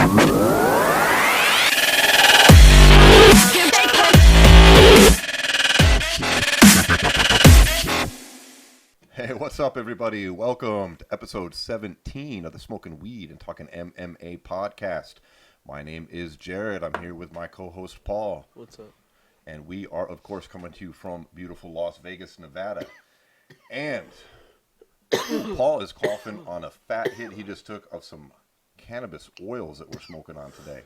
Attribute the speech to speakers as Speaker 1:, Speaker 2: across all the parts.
Speaker 1: Hey, what's up, everybody? Welcome to episode 17 of the Smokin' Weed and Talkin' MMA podcast. My name is Jarrod. I'm here with my co-host, Paul.
Speaker 2: What's up?
Speaker 1: And we are, of course, coming to you from beautiful Las Vegas, Nevada. And Paul is coughing on a fat hit he just took of some cannabis oils that we're smoking on today.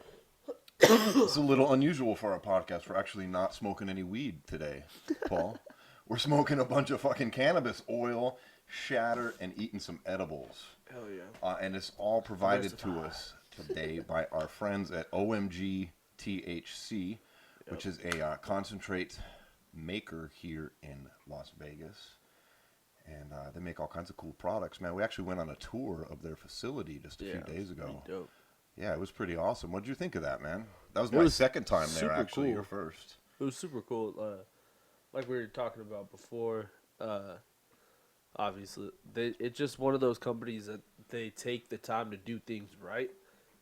Speaker 1: It's a little unusual for our podcast. We're actually not smoking any weed today, Paul. We're smoking a bunch of fucking cannabis oil, shatter, and eating some edibles.
Speaker 2: Hell yeah.
Speaker 1: And it's all provided to us today by our friends at OMG THC, which is a concentrate maker here in Las Vegas. And they make all kinds of cool products, man. We actually went on a tour of their facility just a few days ago.
Speaker 2: Dope.
Speaker 1: Yeah, it was pretty awesome. What did you think of that, man? That was my second time there, actually. Cool. Your first.
Speaker 2: It was super cool. Like we were talking about before, obviously, it's just one of those companies that they take the time to do things right,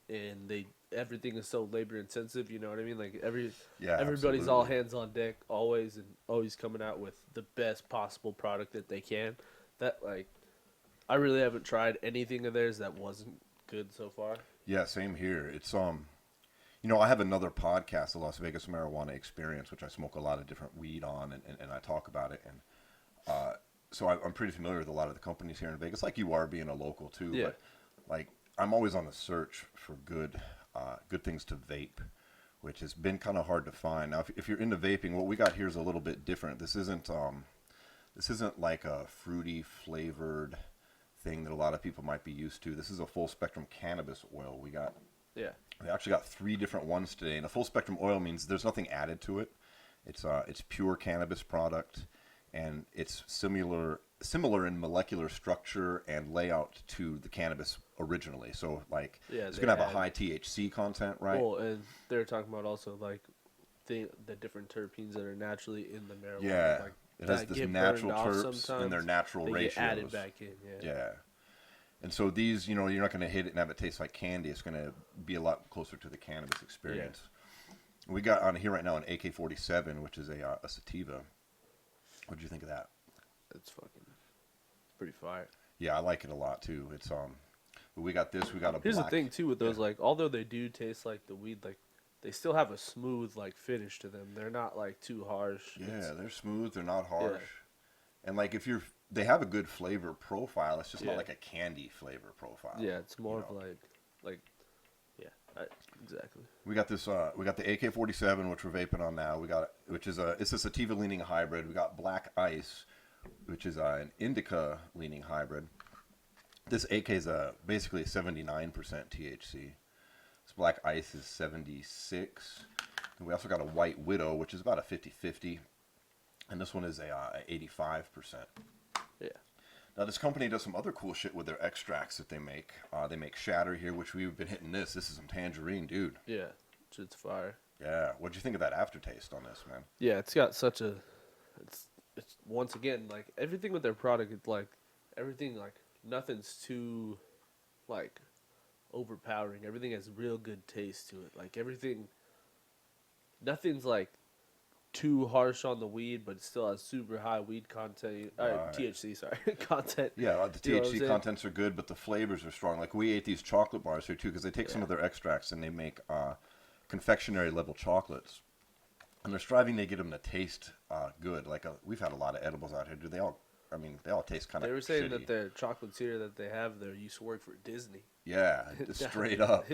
Speaker 2: and everything is so labor intensive. You know what I mean? Like everybody's
Speaker 1: absolutely.
Speaker 2: all hands on deck always, and always coming out with the best possible product that they can. That I really haven't tried anything of theirs that wasn't good so far.
Speaker 1: Yeah, same here. It's You know, I have another podcast, the Las Vegas Marijuana Experience, which I smoke a lot of different weed on, and I talk about it. And so I'm pretty familiar with a lot of the companies here in Vegas, like you are, being a local too.
Speaker 2: Yeah.
Speaker 1: But I'm always on the search for good things to vape, which has been kind of hard to find. Now, if you're into vaping, what we got here is a little bit different. This isn't like a fruity flavored thing that a lot of people might be used to. This is a full spectrum cannabis oil. We actually got 3 different ones today, and a full spectrum oil means there's nothing added to it. It's pure cannabis product, and it's similar in molecular structure and layout to the cannabis originally. So it's gonna have a high THC content, right?
Speaker 2: Well, and they're talking about also the different terpenes that are naturally in the marijuana.
Speaker 1: Yeah, it has this natural terps and their natural ratios.
Speaker 2: Get added back in.
Speaker 1: Yeah. And so these, you're not going to hit it and have it taste like candy. It's going to be a lot closer to the cannabis experience. Yeah. We got on here right now an AK-47, which is a sativa. What did you think of that?
Speaker 2: It's pretty fire.
Speaker 1: Yeah, I like it a lot too. It's we got this. We got a.
Speaker 2: Here's
Speaker 1: black.
Speaker 2: The thing too with those, although they do taste like the weed, they still have a smooth finish to them. They're not too harsh.
Speaker 1: Yeah, they're smooth. They're not harsh. Yeah. And they have a good flavor profile. It's just not like a candy flavor profile.
Speaker 2: Yeah, it's more of exactly.
Speaker 1: We got this. We got the AK-47, which we're vaping on now. It's a sativa leaning hybrid. We got Black Ice, which is an indica leaning hybrid. This AK is basically a 79% THC. This Black Ice is 76. And we also got a White Widow, which is about a 50-50. And this one is a 85%.
Speaker 2: Yeah.
Speaker 1: Now, this company does some other cool shit with their extracts that they make. They make shatter here, which we've been hitting this. This is some tangerine, dude.
Speaker 2: Yeah, shit's fire.
Speaker 1: Yeah. What'd you think of that aftertaste on this, man?
Speaker 2: Yeah, it's got such a... It's once again, everything with their product, it's everything, nothing's too, overpowering. Everything has real good taste to it. Everything... Nothing's, too harsh on the weed, but it still has super high weed content. THC, sorry, content.
Speaker 1: Yeah, the THC contents are good, but the flavors are strong. We ate these chocolate bars here too, because they take some of their extracts and they make confectionery level chocolates, and they're striving to get them to taste good. We've had a lot of edibles out here. They all taste kind of.
Speaker 2: They were saying
Speaker 1: shitty.
Speaker 2: that the chocolates here that they have there used to work for Disney.
Speaker 1: Yeah, straight up.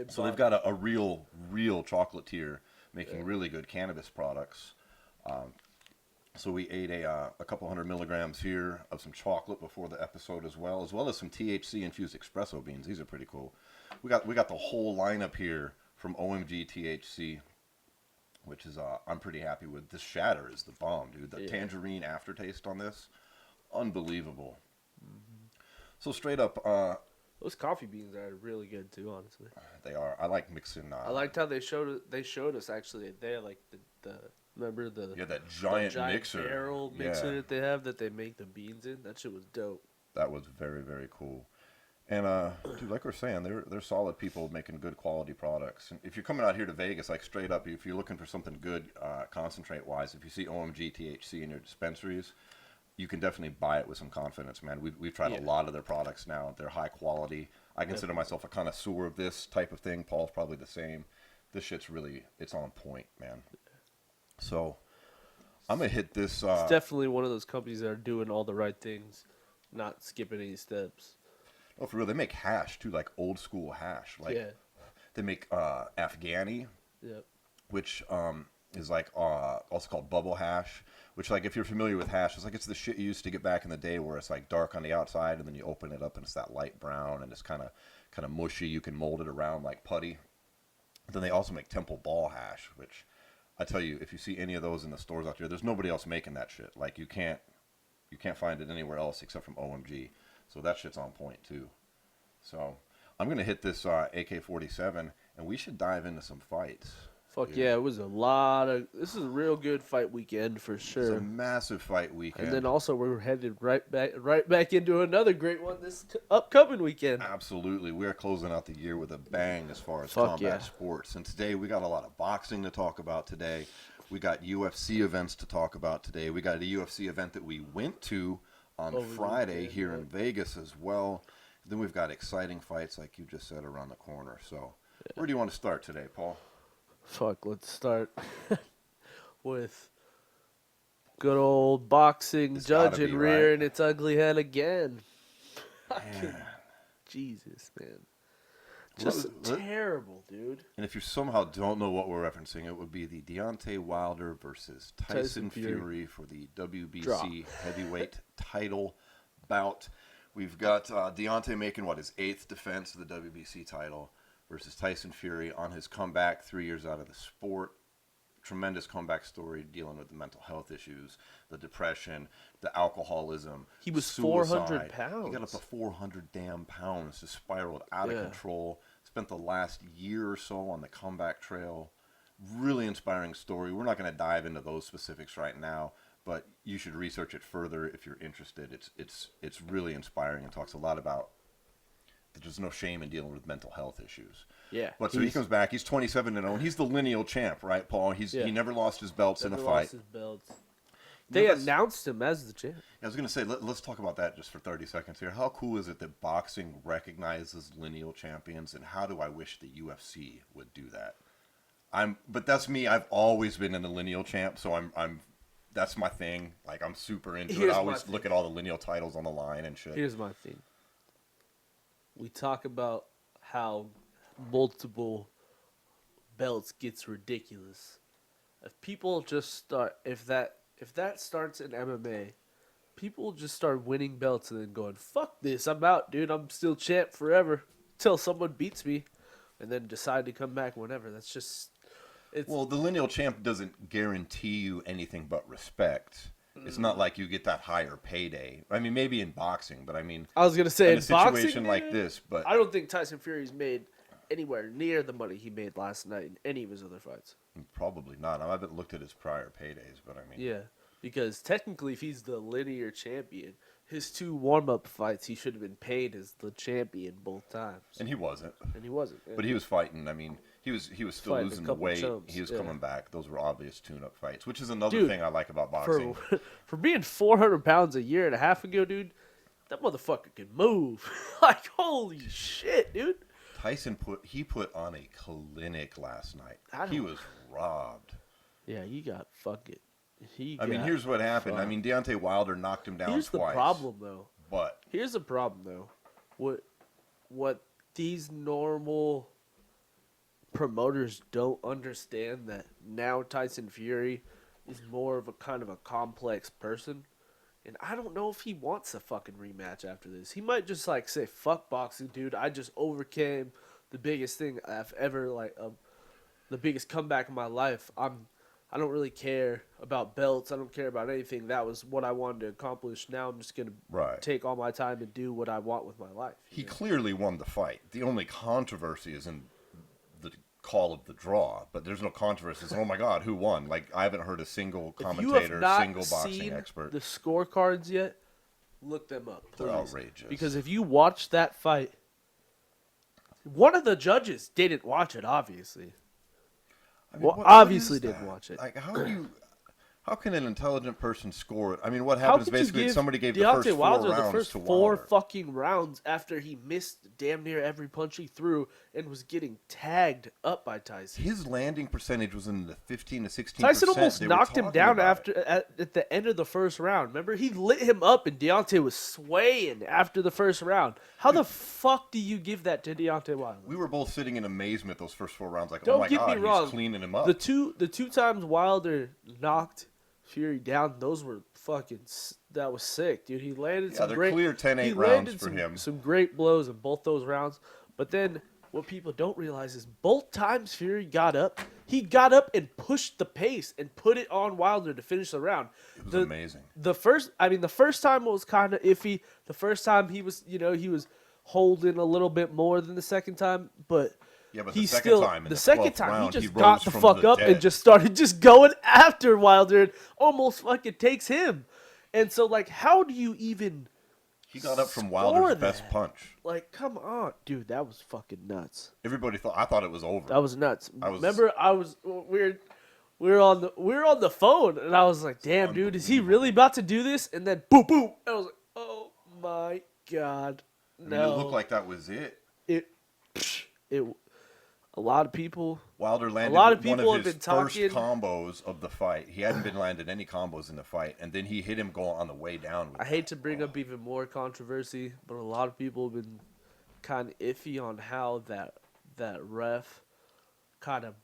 Speaker 1: So they've got a real chocolatier making really good cannabis products. So we ate a couple 100 milligrams here of some chocolate before the episode as well as some THC infused espresso beans. These are pretty cool. We got the whole lineup here from OMG THC, which is I'm pretty happy with. This shatter is the bomb, dude. The tangerine aftertaste on this, unbelievable. Mm-hmm. So straight up,
Speaker 2: those coffee beans are really good too, honestly.
Speaker 1: They are. I like mixing.
Speaker 2: I liked how they showed us actually. They the remember the
Speaker 1: that giant mixer
Speaker 2: barrel mixer that they have that they make the beans in. That shit was dope.
Speaker 1: That was very, very cool. And dude, like we're saying, they're solid people making good quality products. And if you're coming out here to Vegas, like straight up, if you're looking for something good, concentrate wise, if you see OMG THC in your dispensaries, you can definitely buy it with some confidence, man. We've tried a lot of their products now. They're high quality. I consider myself a connoisseur of this type of thing. Paul's probably the same. This shit's really, it's on point, man. So I'm gonna hit this.
Speaker 2: It's definitely one of those companies that are doing all the right things, not skipping any steps.
Speaker 1: Oh, for real, they make hash too, like old school hash. Like they make Afghani, which is like also called bubble hash. Which, like, if you're familiar with hash, it's like it's the shit you used to get back in the day, where it's like dark on the outside, and then you open it up, and it's that light brown, and it's kind of mushy. You can mold it around like putty. Then they also make Temple Ball hash, which I tell you, if you see any of those in the stores out there, there's nobody else making that shit. Like you can't find it anywhere else except from OMG. So that shit's on point too. So I'm gonna hit this AK-47, and we should dive into some fights.
Speaker 2: Fuck yeah, it was a lot of. This is a real good fight weekend for sure.
Speaker 1: It's a massive fight weekend.
Speaker 2: And then also we're headed right back into another great one this upcoming weekend.
Speaker 1: Absolutely, we are closing out the year with a bang as far as combat sports. And today we got a lot of boxing to talk about. Today we got UFC events to talk about. Today we got a UFC event that we went to on Friday here in Vegas as well. Then we've got exciting fights, like you just said, around the corner. So where do you want to start today, Paul?
Speaker 2: Fuck, let's start with good old boxing judge and rearing its ugly head again. Fucking Jesus, man. Just terrible, dude.
Speaker 1: And if you somehow don't know what we're referencing, it would be the Deontay Wilder versus Tyson Fury for the WBC heavyweight title bout. We've got Deontay making, his 8th defense of the WBC title versus Tyson Fury on his comeback 3 years out of the sport. Tremendous comeback story, dealing with the mental health issues, the depression, the alcoholism.
Speaker 2: He was
Speaker 1: suicide.
Speaker 2: 400 pounds.
Speaker 1: He got up to 400 damn pounds, just spiraled out of control. Spent the last year or so on the comeback trail. Really inspiring story. We're not going to dive into those specifics right now, but you should research it further if you're interested. It's really inspiring and talks a lot about there's no shame in dealing with mental health issues.
Speaker 2: Yeah.
Speaker 1: But so he comes back. He's 27-0, and he's the lineal champ, right, Paul? He never lost his belts in a fight.
Speaker 2: They announced him as the champ.
Speaker 1: I was going to say, let's talk about that just for 30 seconds here. How cool is it that boxing recognizes lineal champions, and how do I wish the UFC would do that? But that's me. I've always been in the lineal champ, so I'm that's my thing. Like, I'm super into it. I always look at all the lineal titles on the line and shit.
Speaker 2: Here's my thing. We talk about how multiple belts gets ridiculous. If people just start, if that starts in MMA, people just start winning belts and then going, fuck this, I'm out, dude. I'm still champ forever till someone beats me, and then decide to come back whenever. That's just.
Speaker 1: Well, the lineal champ doesn't guarantee you anything but respect. It's not like you get that higher payday. I mean, maybe in boxing, but I mean,
Speaker 2: I was gonna say
Speaker 1: in a situation like this, but
Speaker 2: I don't think Tyson Fury's made anywhere near the money he made last night in any of his other fights.
Speaker 1: Probably not. I haven't looked at his prior paydays, but I mean,
Speaker 2: because technically, if he's the linear champion, his 2 warm-up fights, he should have been paid as the champion both times.
Speaker 1: And he wasn't.
Speaker 2: Yeah.
Speaker 1: But he was fighting. I mean, he was still losing the weight.
Speaker 2: Chumps,
Speaker 1: he was coming back. Those were obvious tune-up fights, which is another thing I like about boxing.
Speaker 2: For being 400 pounds a year and a half ago, dude, that motherfucker can move. Like, holy shit, dude.
Speaker 1: Tyson put on a clinic last night. He was robbed.
Speaker 2: Yeah, he got fucking.
Speaker 1: Here's what happened. I mean, Deontay Wilder knocked him down twice.
Speaker 2: Here's the problem, though.
Speaker 1: But
Speaker 2: here's the problem, though. What these normal promoters don't understand, that now Tyson Fury is more of a kind of a complex person, and I don't know if he wants a fucking rematch after this. He might just like say, "Fuck boxing, dude. I just overcame the biggest thing I've ever the biggest comeback of my life. I don't really care about belts. I don't care about anything. That was what I wanted to accomplish. Now I'm just going to take all my time and do what I want with my life."
Speaker 1: He clearly won the fight. The only controversy is in the call of the draw, but there's no controversy. It's, oh my God, who won? Like, I haven't heard a single commentator, single boxing expert.
Speaker 2: The scorecards yet, Look them up, please.
Speaker 1: They're outrageous.
Speaker 2: Because if you watch that fight, one of the judges didn't watch it, obviously.
Speaker 1: I mean,
Speaker 2: Well,
Speaker 1: what
Speaker 2: obviously
Speaker 1: is
Speaker 2: didn't
Speaker 1: that?
Speaker 2: watch it.
Speaker 1: Like, how can an intelligent person score it? I mean, what
Speaker 2: How
Speaker 1: happens
Speaker 2: could you
Speaker 1: basically
Speaker 2: give
Speaker 1: is somebody gave
Speaker 2: Deontay
Speaker 1: the first
Speaker 2: Wilder
Speaker 1: 4
Speaker 2: the
Speaker 1: rounds
Speaker 2: first
Speaker 1: to
Speaker 2: 4
Speaker 1: Wilder.
Speaker 2: fucking rounds after he missed damn near every punch he threw and was getting tagged up by Tyson?
Speaker 1: His landing percentage was in the 15 to 16%.
Speaker 2: Tyson almost
Speaker 1: They were
Speaker 2: knocked him
Speaker 1: talking
Speaker 2: down
Speaker 1: about it.
Speaker 2: at the end of the first round. Remember, he lit him up and Deontay was swaying after the first round. How the fuck do you give that to Deontay Wilder?
Speaker 1: We were both sitting in amazement those first 4 rounds. Like,
Speaker 2: Don't
Speaker 1: oh my
Speaker 2: get
Speaker 1: God,
Speaker 2: me wrong.
Speaker 1: he's cleaning him up.
Speaker 2: The two times Wilder knocked Fury down, those were that was sick, dude. He landed some
Speaker 1: they're
Speaker 2: great
Speaker 1: clear 10-8
Speaker 2: he
Speaker 1: rounds
Speaker 2: landed
Speaker 1: for him.
Speaker 2: some great blows in both those rounds. But then what people don't realize is both times Fury got up, he got up and pushed the pace and put it on Wilder to finish the round.
Speaker 1: It was amazing.
Speaker 2: The first time was kind of iffy. The first time he was holding a little bit more than the second time, but
Speaker 1: Yeah, but
Speaker 2: he
Speaker 1: the second
Speaker 2: still
Speaker 1: time, in
Speaker 2: the
Speaker 1: the
Speaker 2: second
Speaker 1: 12th
Speaker 2: time
Speaker 1: round,
Speaker 2: he
Speaker 1: he
Speaker 2: just
Speaker 1: rose
Speaker 2: got the
Speaker 1: from
Speaker 2: fuck
Speaker 1: the
Speaker 2: up and
Speaker 1: dead.
Speaker 2: just started just going after Wilder and almost fucking takes him. And so, like, how do you even
Speaker 1: He got up from
Speaker 2: score
Speaker 1: Wilder's
Speaker 2: that?
Speaker 1: best punch.
Speaker 2: Like, come on, dude, that was fucking nuts.
Speaker 1: I thought it was over.
Speaker 2: That was nuts.
Speaker 1: I was-
Speaker 2: Remember, we were on the phone, and I was like, damn, dude, is he really about to do this? And then boom, boom, and I was like, oh my God,
Speaker 1: I mean,
Speaker 2: no.
Speaker 1: it looked like that was it.
Speaker 2: A lot of people.
Speaker 1: Wilder landed
Speaker 2: lot of
Speaker 1: one
Speaker 2: people
Speaker 1: of
Speaker 2: have
Speaker 1: his
Speaker 2: been
Speaker 1: first
Speaker 2: talking-
Speaker 1: combos of the fight. He hadn't been landed any combos in the fight, and then he hit him going on the way down. With
Speaker 2: I hate to bring up even more controversy, but a lot of people have been kind of iffy on how that ref kind of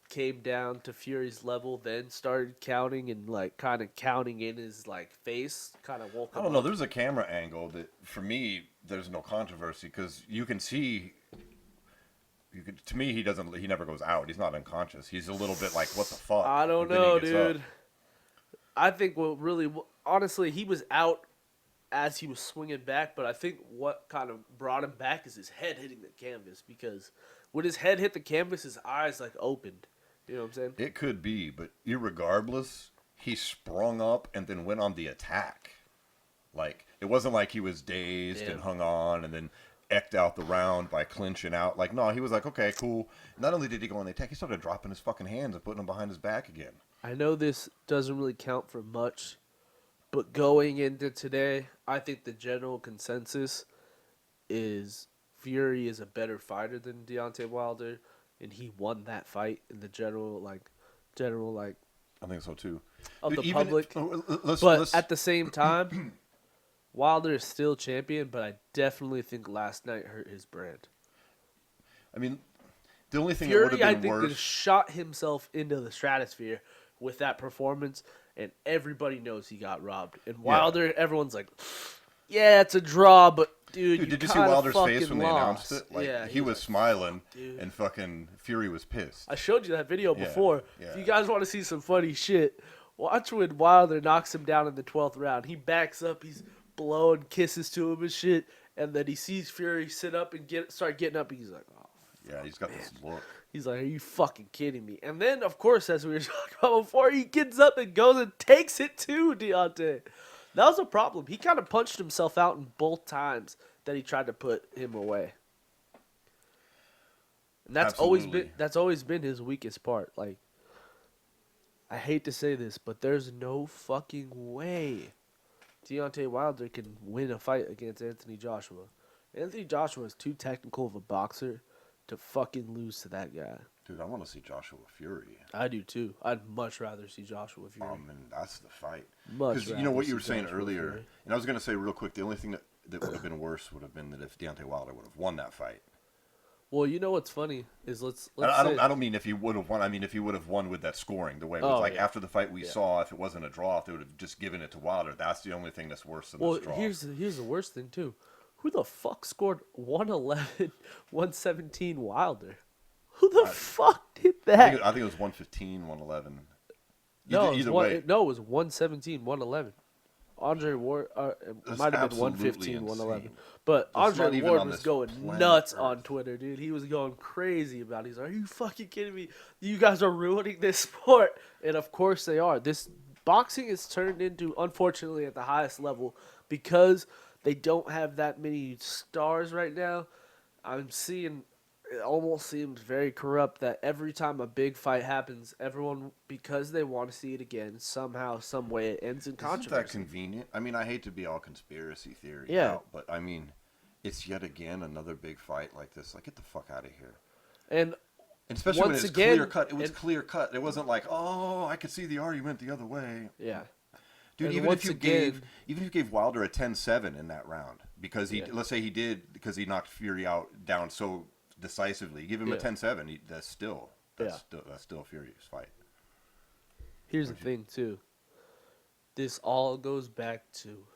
Speaker 2: came down to Fury's level, then started counting and like kind of counting in his like face, kind of woke
Speaker 1: I
Speaker 2: him
Speaker 1: don't know.
Speaker 2: up.
Speaker 1: There's a camera angle that, for me, there's no controversy because you can see. To me, he never goes out. He's not unconscious. He's a little bit like, what the fuck?
Speaker 2: I don't
Speaker 1: But then he
Speaker 2: know,
Speaker 1: gets up.
Speaker 2: dude. I think honestly, he was out as he was swinging back, but I think what kind of brought him back is his head hitting the canvas, because when his head hit the canvas, his eyes like opened. You know what I'm saying?
Speaker 1: It could be, but irregardless, he sprung up and then went on the attack. Like, it wasn't like he was dazed and hung on and then eked out the round by clinching out. Like, no, he was like, okay, cool. Not only did he go on the attack, he started dropping his fucking hands and putting them behind his back again.
Speaker 2: I know this doesn't really count for much, but going into today, I think the general consensus is Fury is a better fighter than Deontay Wilder, and he won that fight in the general
Speaker 1: I think so too.
Speaker 2: of
Speaker 1: Dude,
Speaker 2: the
Speaker 1: even
Speaker 2: public.
Speaker 1: let's,
Speaker 2: But at the same time, Wilder is still champion, but I definitely think last night hurt his brand.
Speaker 1: I mean, the only thing that would
Speaker 2: Fury,
Speaker 1: have
Speaker 2: I
Speaker 1: been
Speaker 2: think,
Speaker 1: worse.
Speaker 2: just shot himself into the stratosphere with that performance, and everybody knows he got robbed. And Wilder, everyone's like, yeah, it's a draw, but dude,
Speaker 1: Did you see
Speaker 2: kinda
Speaker 1: Wilder's face
Speaker 2: fucking
Speaker 1: when they announced
Speaker 2: lost.
Speaker 1: it? Like,
Speaker 2: yeah,
Speaker 1: he was
Speaker 2: like,
Speaker 1: smiling,
Speaker 2: dude.
Speaker 1: and fucking Fury was pissed.
Speaker 2: I showed you that video
Speaker 1: Yeah,
Speaker 2: before.
Speaker 1: yeah.
Speaker 2: If you guys want to see some funny shit, watch when Wilder knocks him down in the 12th round. He backs up, he's blowing kisses to him and shit, and then he sees Fury sit up and start getting up, and he's like, oh.
Speaker 1: Yeah, he's got this look.
Speaker 2: He's like, are you fucking kidding me? And then, of course, as we were talking about before, he gets up and goes and takes it to Deontay. That was a problem. He kind of punched himself out in both times that he tried to put him away. And that's
Speaker 1: Absolutely.
Speaker 2: always been his weakest part. Like, I hate to say this, but there's no fucking way Deontay Wilder can win a fight against Anthony Joshua. Anthony Joshua is too technical of a boxer to fucking lose to that guy.
Speaker 1: Dude, I want to see Joshua Fury.
Speaker 2: I do too. I'd much rather see Joshua Fury.
Speaker 1: And that's the fight.
Speaker 2: Much
Speaker 1: Because you know
Speaker 2: rather
Speaker 1: what you
Speaker 2: see
Speaker 1: were saying
Speaker 2: Joshua
Speaker 1: earlier,
Speaker 2: Fury.
Speaker 1: and I was going to say real quick, the only thing that would have been worse would have been that if Deontay Wilder would have won that fight.
Speaker 2: Well, you know what's funny is let's
Speaker 1: I
Speaker 2: say,
Speaker 1: don't mean if he would have won. I mean if he would have won with that scoring, the way it was like after the fight we saw, if it wasn't a draw, if they would have just given it to Wilder. That's the only thing that's worse than this draw.
Speaker 2: here's the worst thing too. Who the fuck scored 111, 117 Wilder? Who the fuck did that?
Speaker 1: I think it was 115, 111.
Speaker 2: Either
Speaker 1: way,
Speaker 2: it was 117, 111. Andre Ward, it might have been 115, 111. But
Speaker 1: It's not
Speaker 2: Andre
Speaker 1: even
Speaker 2: Ward
Speaker 1: on
Speaker 2: was
Speaker 1: this
Speaker 2: going
Speaker 1: planet
Speaker 2: nuts
Speaker 1: Earth.
Speaker 2: on Twitter, dude. He was going crazy about it. He's like, are you fucking kidding me? You guys are ruining this sport. And of course they are. This boxing is turned into, unfortunately, at the highest level, because they don't have that many stars right now. I'm seeing it almost seems very corrupt that every time a big fight happens, everyone, because they want to see it again, somehow, some way, it ends in controversy.
Speaker 1: Isn't that convenient? I mean, I hate to be all conspiracy theory
Speaker 2: Yeah.
Speaker 1: out, but I mean, it's yet again another big fight like this. Like, get the fuck out of here.
Speaker 2: And
Speaker 1: especially when
Speaker 2: once
Speaker 1: it's
Speaker 2: again,
Speaker 1: clear cut. It was clear cut. It wasn't like, oh, I could see the argument the other way.
Speaker 2: Yeah.
Speaker 1: Dude,
Speaker 2: And
Speaker 1: even
Speaker 2: once
Speaker 1: if you
Speaker 2: again-
Speaker 1: gave Wilder a 10-7 in that round, because
Speaker 2: Yeah.
Speaker 1: let's say he did, because he knocked Fury out down so decisively, give him a
Speaker 2: Yeah.
Speaker 1: 10-7, that's still a Fury's fight.
Speaker 2: Here's the thing, too. This all goes back to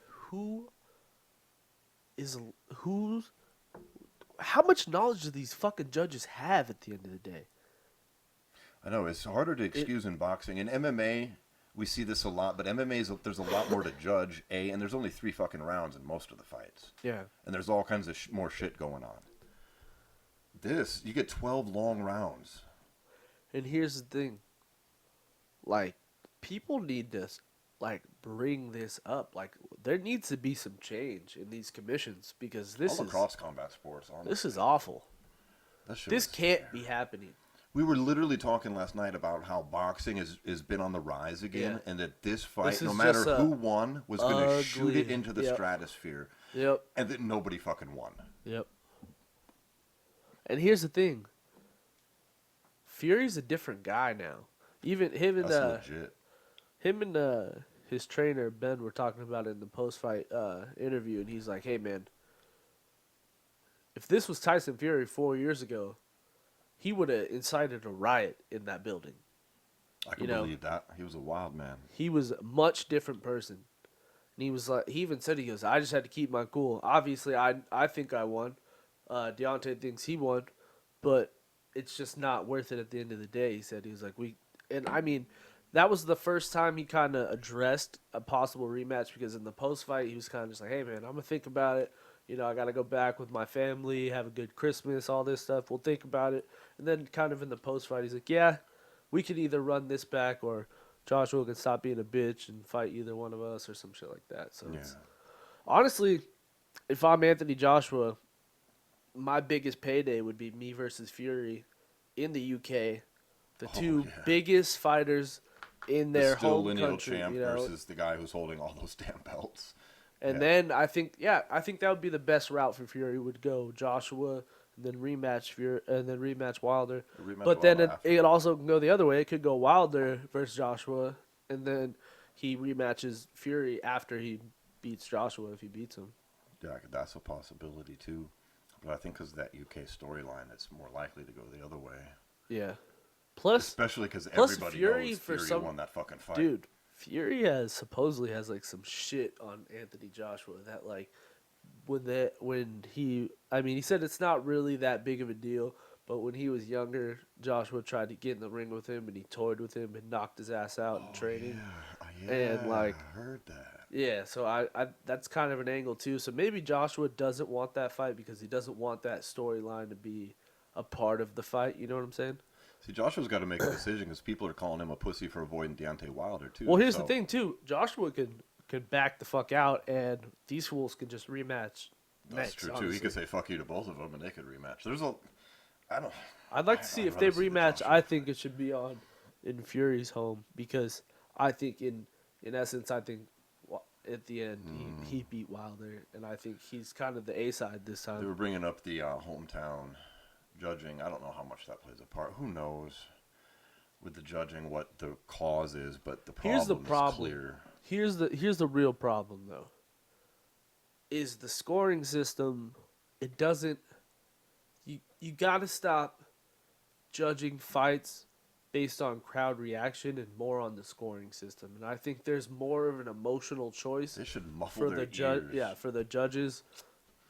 Speaker 2: how much knowledge do these fucking judges have at the end of the day?
Speaker 1: I know, it's harder to excuse in boxing. In MMA, we see this a lot, but MMA, there's a lot more to judge, and there's only 3 fucking rounds in most of the fights.
Speaker 2: Yeah.
Speaker 1: And there's all kinds of more shit going on. This, you get 12 long rounds.
Speaker 2: And here's the thing. Like, people need to, like, bring this up. Like, there needs to be some change in these commissions, because this
Speaker 1: All
Speaker 2: is
Speaker 1: across combat sports, honestly.
Speaker 2: this is awful.
Speaker 1: That shit
Speaker 2: This
Speaker 1: was
Speaker 2: can't
Speaker 1: scary.
Speaker 2: be happening.
Speaker 1: We were literally talking last night about how boxing has been on the rise again,
Speaker 2: Yeah.
Speaker 1: and that this fight,
Speaker 2: This
Speaker 1: no
Speaker 2: is
Speaker 1: matter
Speaker 2: just
Speaker 1: who won, was going to shoot it
Speaker 2: ugly-
Speaker 1: into the
Speaker 2: yep.
Speaker 1: stratosphere,
Speaker 2: Yep.
Speaker 1: and that nobody fucking won.
Speaker 2: Yep. And here's the thing. Fury's a different guy now. Even him and
Speaker 1: That's legit.
Speaker 2: his trainer Ben were talking about it in the post-fight interview, and he's like, "Hey man, if this was Tyson Fury 4 years ago, he would have incited a riot in that building.
Speaker 1: I can believe that. He was a wild man.
Speaker 2: He was a much different person." And he was like, he even said, he goes, "I just had to keep my cool. Obviously, I think I won. Deontay thinks he won, but it's just not worth it at the end of the day." He said, he was like, and I mean, that was the first time he kind of addressed a possible rematch, because in the post-fight, he was kind of just like, "Hey, man, I'm going to think about it. You know, I got to go back with my family, have a good Christmas, all this stuff. We'll think about it." And then kind of in the post-fight, he's like, "Yeah, we could either run this back, or Joshua can stop being a bitch and fight either one of us," or some shit like that. So it's, honestly, if I'm Anthony Joshua, my biggest payday would be me versus Fury in the UK. The two biggest fighters in their
Speaker 1: still
Speaker 2: home
Speaker 1: lineal
Speaker 2: country,
Speaker 1: champ
Speaker 2: you know?
Speaker 1: versus the guy who's holding all those damn belts.
Speaker 2: And then I think that would be the best route for Fury, would go Joshua and then rematch Fury and then rematch Wilder. But then it also can go the other way. It could go Wilder versus Joshua, and then he rematches Fury after he beats Joshua, if he beats him.
Speaker 1: Yeah, that's a possibility too. But I think because of that UK storyline, it's more likely to go the other way.
Speaker 2: Yeah. Plus,
Speaker 1: especially because
Speaker 2: plus
Speaker 1: everybody
Speaker 2: Fury
Speaker 1: knows
Speaker 2: for
Speaker 1: Fury won that fucking fight.
Speaker 2: Dude, Fury supposedly has like some shit on Anthony Joshua that like he said it's not really that big of a deal, but when he was younger, Joshua tried to get in the ring with him and he toyed with him and knocked his ass out in training. And like,
Speaker 1: I heard that.
Speaker 2: Yeah, so I that's kind of an angle too. So maybe Joshua doesn't want that fight because he doesn't want that storyline to be a part of the fight. You know what I'm saying?
Speaker 1: See, Joshua's got to make a decision because people are calling him a pussy for avoiding Deontay Wilder too.
Speaker 2: Well, here's the thing too. Joshua could back the fuck out, and these fools can just rematch.
Speaker 1: That's true too. He could say "fuck you" to both of them, and they could rematch.
Speaker 2: I'd like to see if they rematch. I think it should be in Fury's home, because I think in essence, I think at the end he beat Wilder, and I think he's kind of the A side this time.
Speaker 1: They were bringing up the hometown judging. I don't know how much that plays a part. Who knows with the judging what the cause is, but the problem is clear.
Speaker 2: Here's the real problem though. Is the scoring system? It doesn't. You gotta stop judging fights based on crowd reaction and more on the scoring system. And I think there's more of an emotional choice.
Speaker 1: They should muffle their ears.
Speaker 2: Yeah, for the judges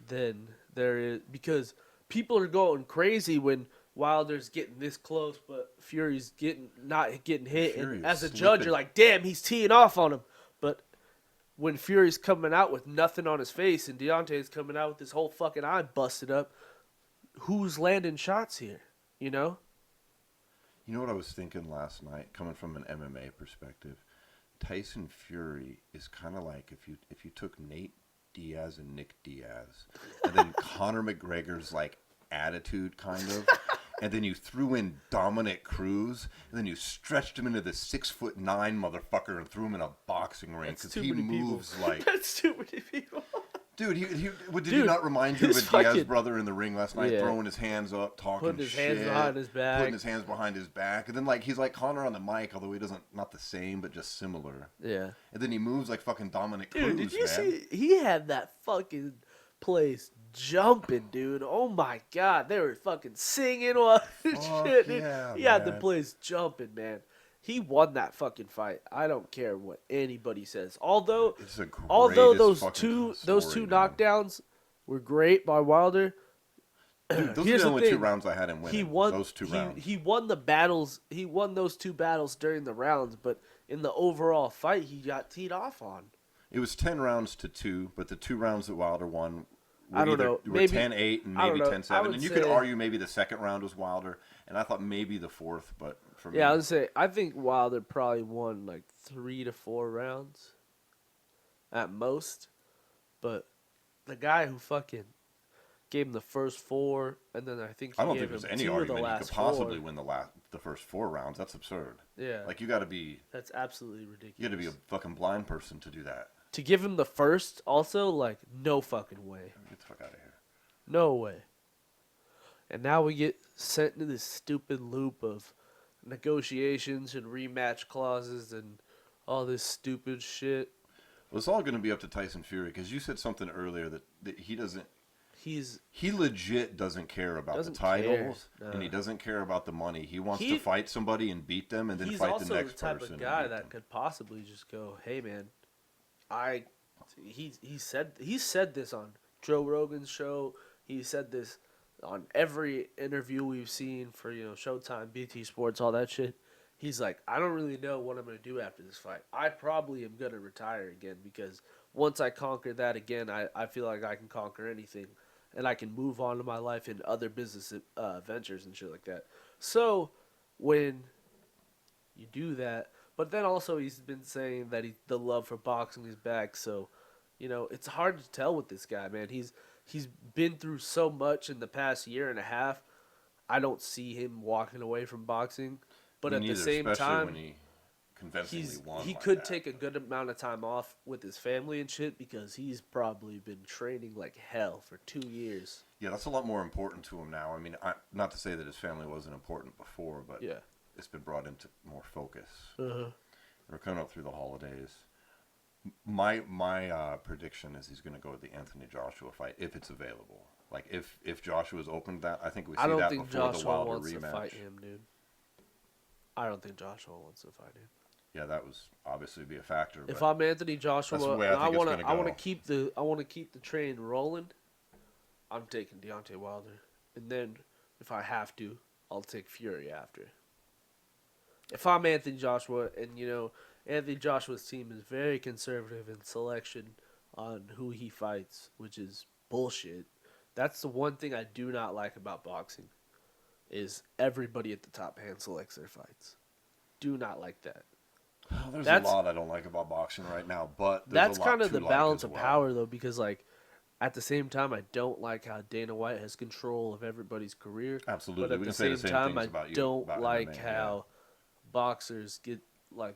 Speaker 2: than there is, because people are going crazy when Wilder's getting this close, but Fury's not getting hit. And as a judge, you're like, damn, he's teeing off on him. But when Fury's coming out with nothing on his face and Deontay's coming out with his whole fucking eye busted up, who's landing shots here? You know?
Speaker 1: You know what I was thinking last night, coming from an MMA perspective? Tyson Fury is kind of like if you took Nate Diaz and Nick Diaz, and then Conor McGregor's like attitude kind of, and then you threw in Dominic Cruz, and then you stretched him into the 6'9" motherfucker and threw him in a boxing ring because he moves like.
Speaker 2: That's too many people.
Speaker 1: Dude, did he not remind you of a Diaz brother in the ring last night,
Speaker 2: Yeah.
Speaker 1: throwing his hands up, talking
Speaker 2: Putting his
Speaker 1: shit,
Speaker 2: hands behind his back.
Speaker 1: putting his hands behind his back, and then like he's like Conor on the mic, although he doesn't, not the same, but just similar.
Speaker 2: Yeah.
Speaker 1: And then he moves like fucking Dominic
Speaker 2: Dude,
Speaker 1: Cruz,
Speaker 2: did you
Speaker 1: man.
Speaker 2: see? He had that fucking place jumping, dude. Oh my god, they were fucking singing all this shit. Dude.
Speaker 1: yeah,
Speaker 2: He had the
Speaker 1: man.
Speaker 2: place jumping, man. He won that fucking fight. I don't care what anybody says. Although those two knockdowns were great by Wilder.
Speaker 1: Dude, those
Speaker 2: Here's
Speaker 1: are the
Speaker 2: the
Speaker 1: only two
Speaker 2: thing.
Speaker 1: rounds I had him winning.
Speaker 2: He won
Speaker 1: those two rounds.
Speaker 2: He won the battles. He won those two battles during the rounds, but in the overall fight, he got teed off on.
Speaker 1: It was 10 rounds to 2, but the 2 rounds that Wilder won were
Speaker 2: I don't know.
Speaker 1: were
Speaker 2: Maybe
Speaker 1: 10-8 and
Speaker 2: I don't
Speaker 1: maybe
Speaker 2: know.
Speaker 1: 10-7. And you could
Speaker 2: say-
Speaker 1: argue maybe the second round was Wilder, and I thought maybe the fourth, but for me,
Speaker 2: Yeah, I would say I think Wilder probably won like 3 to 4 rounds at most. But the guy who fucking gave him the first 4, and then I think
Speaker 1: I
Speaker 2: he
Speaker 1: don't
Speaker 2: gave
Speaker 1: think there's
Speaker 2: him
Speaker 1: any
Speaker 2: 2 of the
Speaker 1: argument you
Speaker 2: last
Speaker 1: could possibly
Speaker 2: 4.
Speaker 1: win the first 4 rounds. That's absurd.
Speaker 2: Yeah,
Speaker 1: Like you got to be
Speaker 2: that's absolutely ridiculous.
Speaker 1: you got to be a fucking blind person to do that.
Speaker 2: To give him the first, also like no fucking way,
Speaker 1: Get the fuck out of here.
Speaker 2: no way. And now we get sent into this stupid loop of negotiations and rematch clauses and all this stupid shit.
Speaker 1: Well, it's all going to be up to Tyson Fury because you said something earlier that he doesn't. He legit doesn't care about the
Speaker 2: Doesn't
Speaker 1: titles,
Speaker 2: care.
Speaker 1: and he doesn't care about the money. He wants
Speaker 2: He-
Speaker 1: to fight somebody and beat them, and then
Speaker 2: He's
Speaker 1: fight
Speaker 2: also
Speaker 1: the next
Speaker 2: the type
Speaker 1: person.
Speaker 2: of
Speaker 1: and
Speaker 2: guy
Speaker 1: beat
Speaker 2: that
Speaker 1: them.
Speaker 2: could possibly just go, "Hey man, he said this on Joe Rogan's show. He said this on every interview we've seen for Showtime, BT Sports, all that shit. He's like, I don't really know what I'm gonna do after this fight. I probably am gonna retire again because once I conquer that again, I feel like I can conquer anything, and I can move on to my life in other business ventures and shit like that. So when you do that, but then also he's been saying that the love for boxing is back. So, it's hard to tell with this guy, man. He's been through so much in the past year and a half. I don't see him walking away from boxing. But
Speaker 1: Me
Speaker 2: at the
Speaker 1: neither,
Speaker 2: same
Speaker 1: especially
Speaker 2: time,
Speaker 1: when he convincingly won
Speaker 2: he
Speaker 1: like
Speaker 2: could
Speaker 1: that.
Speaker 2: take a good amount of time off with his family and shit because he's probably been training like hell for 2 years.
Speaker 1: Yeah, that's a lot more important to him now. I mean, not to say that his family wasn't important before, but
Speaker 2: Yeah.
Speaker 1: it's been brought into more focus.
Speaker 2: Uh-huh.
Speaker 1: We're coming up through the holidays. My prediction is he's going to go with the Anthony Joshua fight if it's available. Like if Joshua's opened that, I think we see
Speaker 2: I don't
Speaker 1: that
Speaker 2: think
Speaker 1: before the
Speaker 2: Joshua
Speaker 1: Wilder
Speaker 2: wants
Speaker 1: rematch.
Speaker 2: to fight him, dude. I don't think Joshua wants to fight him.
Speaker 1: Yeah, that was obviously be a factor.
Speaker 2: If
Speaker 1: but
Speaker 2: I'm Anthony Joshua,
Speaker 1: that's the way I
Speaker 2: and
Speaker 1: think it's gonna
Speaker 2: I want
Speaker 1: go.
Speaker 2: to keep the train rolling. I'm taking Deontay Wilder, and then if I have to, I'll take Fury after. If I'm Anthony Joshua, and Anthony Joshua's team is very conservative in selection on who he fights, which is bullshit. That's the one thing I do not like about boxing, is everybody at the top hand selects their fights. Do not like that.
Speaker 1: there's
Speaker 2: that's-
Speaker 1: a lot I don't like about boxing right now, but there's
Speaker 2: That's
Speaker 1: a lot
Speaker 2: kind of
Speaker 1: to
Speaker 2: the
Speaker 1: like
Speaker 2: balance
Speaker 1: as
Speaker 2: of
Speaker 1: well.
Speaker 2: power, though, because at the same time, I don't like how Dana White has control of everybody's career.
Speaker 1: Absolutely,
Speaker 2: But at
Speaker 1: we
Speaker 2: the
Speaker 1: can say the
Speaker 2: same
Speaker 1: same
Speaker 2: time,
Speaker 1: things
Speaker 2: I
Speaker 1: about you.
Speaker 2: don't
Speaker 1: about
Speaker 2: like
Speaker 1: MMA,
Speaker 2: how boxers get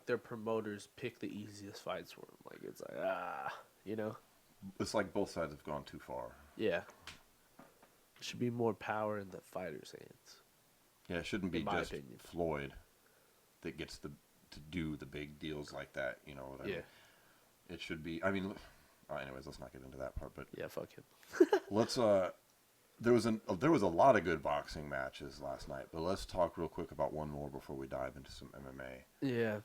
Speaker 2: their promoters pick the easiest fights for them. Like it's like
Speaker 1: it's like both sides have gone too far.
Speaker 2: yeah. Should be more power in the fighter's hands.
Speaker 1: Yeah, it shouldn't be
Speaker 2: In my
Speaker 1: just
Speaker 2: opinion.
Speaker 1: Floyd that gets to do the big deals like that. You know what I mean? It should be. I mean, anyways, let's not get into that part. But
Speaker 2: Yeah, fuck him.
Speaker 1: let's. There was a lot of good boxing matches last night, but let's talk real quick about one more before we dive into some MMA.
Speaker 2: Yeah,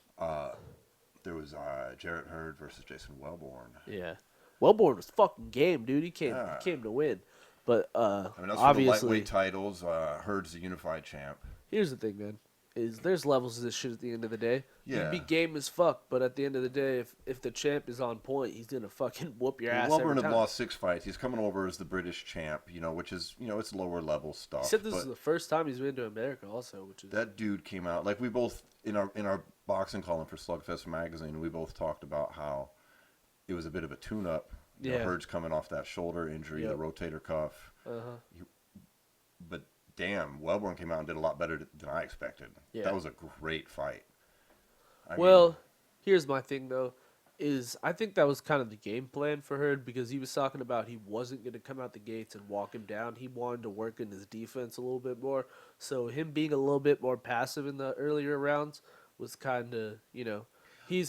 Speaker 1: There was Jarrett Hurd versus Jason Welborn.
Speaker 2: yeah. Welborn was fucking game, dude. He came to win. But
Speaker 1: I mean, that's for the
Speaker 2: obviously,
Speaker 1: lightweight titles. Hurd's the unified champ.
Speaker 2: here's the thing, man. is there's levels to this shit at the end of the day.
Speaker 1: Yeah.
Speaker 2: You can be game as fuck, but at the end of the day, if the champ is on point, he's gonna fucking whoop your ass every
Speaker 1: Welborn
Speaker 2: time.
Speaker 1: had lost 6 fights. He's coming over as the British champ, which is, it's lower level stuff.
Speaker 2: He said this is the first time he's been to America, also, which is
Speaker 1: that dude came out like we both in our boxing column for Slugfest magazine. We both talked about how it was a bit of a tune-up. Hurd's coming off that shoulder injury, the rotator cuff. But damn, Welborn came out and did a lot better than I expected. Yeah. That was a great fight. I mean,
Speaker 2: here's my thing, though, is I think that was kind of the game plan for Hurd because he was talking about he wasn't going to come out the gates and walk him down. He wanted to work in his defense a little bit more. So him being a little bit more passive in the earlier rounds was kind of,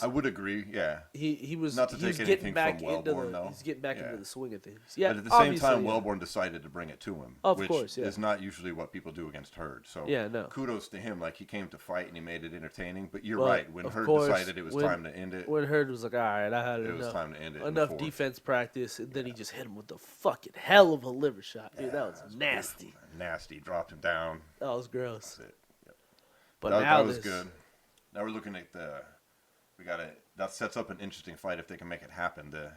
Speaker 1: I would agree, yeah.
Speaker 2: He was
Speaker 1: not to take anything from Welborn,
Speaker 2: he's getting back into the swing of things. Yeah,
Speaker 1: but at the same time, Welborn decided to bring it to him,
Speaker 2: of course,
Speaker 1: is not usually what people do against Hurd. So kudos to him. Like, he came to fight and he made it entertaining. But you're right. When Hurd decided it was time to end it,
Speaker 2: when Hurd was like, all right, I had
Speaker 1: it was time to end it.
Speaker 2: Enough defense practice, and then he just hit him with the fucking hell of a liver shot, dude. That was nasty.
Speaker 1: Beautiful. Nasty. Dropped him down.
Speaker 2: That was gross.
Speaker 1: That's it. Yep.
Speaker 2: But
Speaker 1: that was good. Now we're looking at that sets up an interesting fight if they can make it happen. The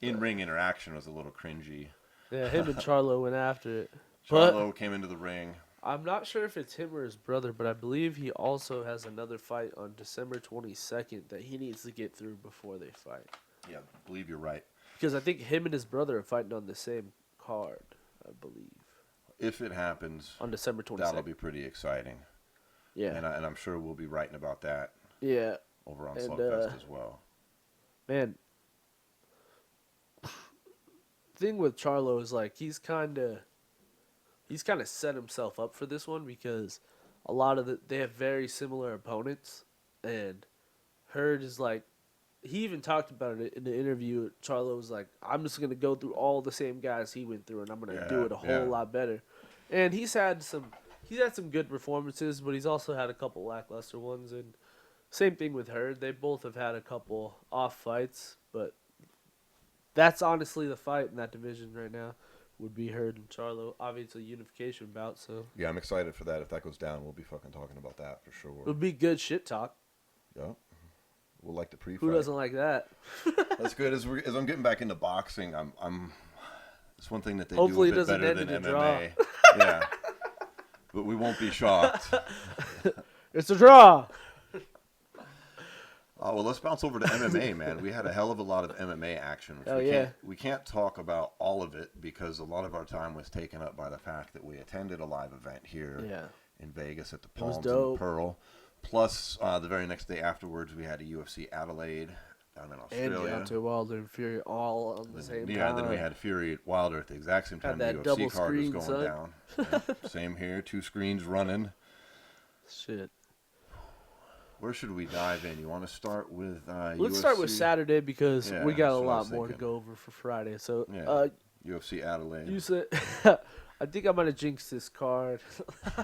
Speaker 1: in-ring interaction was a little cringy.
Speaker 2: Yeah, him and Charlo went after it.
Speaker 1: Charlo came into the ring.
Speaker 2: I'm not sure if it's him or his brother, but I believe he also has another fight on December 22nd that he needs to get through before they fight.
Speaker 1: Yeah, I believe you're right.
Speaker 2: Because I think him and his brother are fighting on the same card, I believe.
Speaker 1: If it happens,
Speaker 2: on December 22nd.
Speaker 1: That'll be pretty exciting.
Speaker 2: Yeah.
Speaker 1: And I'm sure we'll be writing about that.
Speaker 2: Yeah.
Speaker 1: Over on Slugfest as well.
Speaker 2: Man, thing with Charlo is like he's kind of set himself up for this one because a lot of they have very similar opponents, and Hurd is like he even talked about it in the interview. Charlo was like, I'm just gonna go through all the same guys he went through, and I'm gonna do it a whole lot better. And he's had some good performances, but he's also had a couple lackluster ones. And same thing with Hurd. They both have had a couple off fights, but that's honestly the fight in that division right now would be Hurd and Charlo. Obviously, unification bout. So
Speaker 1: yeah, I'm excited for that. If that goes down, we'll be fucking talking about that for sure.
Speaker 2: It would be good shit talk.
Speaker 1: Yep. We'll like the pre-fight.
Speaker 2: Who doesn't like that?
Speaker 1: That's good. As I'm getting back into boxing, I'm. It's one thing that they
Speaker 2: Hopefully
Speaker 1: do a bit better than MMA. Yeah, but we won't be shocked.
Speaker 2: It's a draw.
Speaker 1: Oh, well, let's bounce over to MMA, man. We had a hell of a lot of MMA action. We can't talk about all of it because a lot of our time was taken up by the fact that we attended a live event here in Vegas at the Palms and the Pearl. Plus, the very next day afterwards, we had a UFC Adelaide down in Australia.
Speaker 2: And Deontay Wilder and Fury all on the same time.
Speaker 1: Yeah, then we had Fury at Wilder at the exact same time the UFC card was going down. Yeah, same here, 2 screens running.
Speaker 2: Shit.
Speaker 1: Where should we dive in? You want to start with
Speaker 2: Let's
Speaker 1: UFC?
Speaker 2: start with Saturday because we got a lot more to go over for Friday. So
Speaker 1: UFC Adelaide.
Speaker 2: You said, I think I'm gonna jinx this card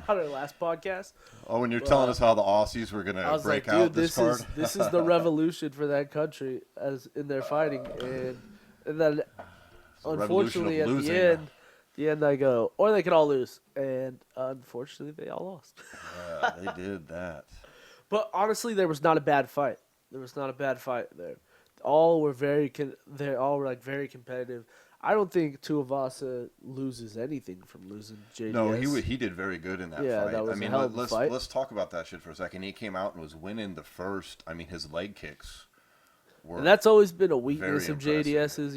Speaker 2: on our last podcast.
Speaker 1: Oh, when you're telling us how the Aussies were gonna break out this card.
Speaker 2: This is the revolution for that country as in their fighting, and then unfortunately at the end I go, or they could all lose, and unfortunately they all lost.
Speaker 1: Yeah, they did that.
Speaker 2: But honestly, there was not a bad fight. There. All were very very competitive. I don't think Tuivasa loses anything from losing JDS.
Speaker 1: No, he did very good in that fight.
Speaker 2: That was a hell of a fight.
Speaker 1: Let's talk about that shit for a second. He came out and was winning the first. I mean, his leg kicks were.
Speaker 2: And that's always been a weakness of
Speaker 1: impressive.
Speaker 2: JDS's.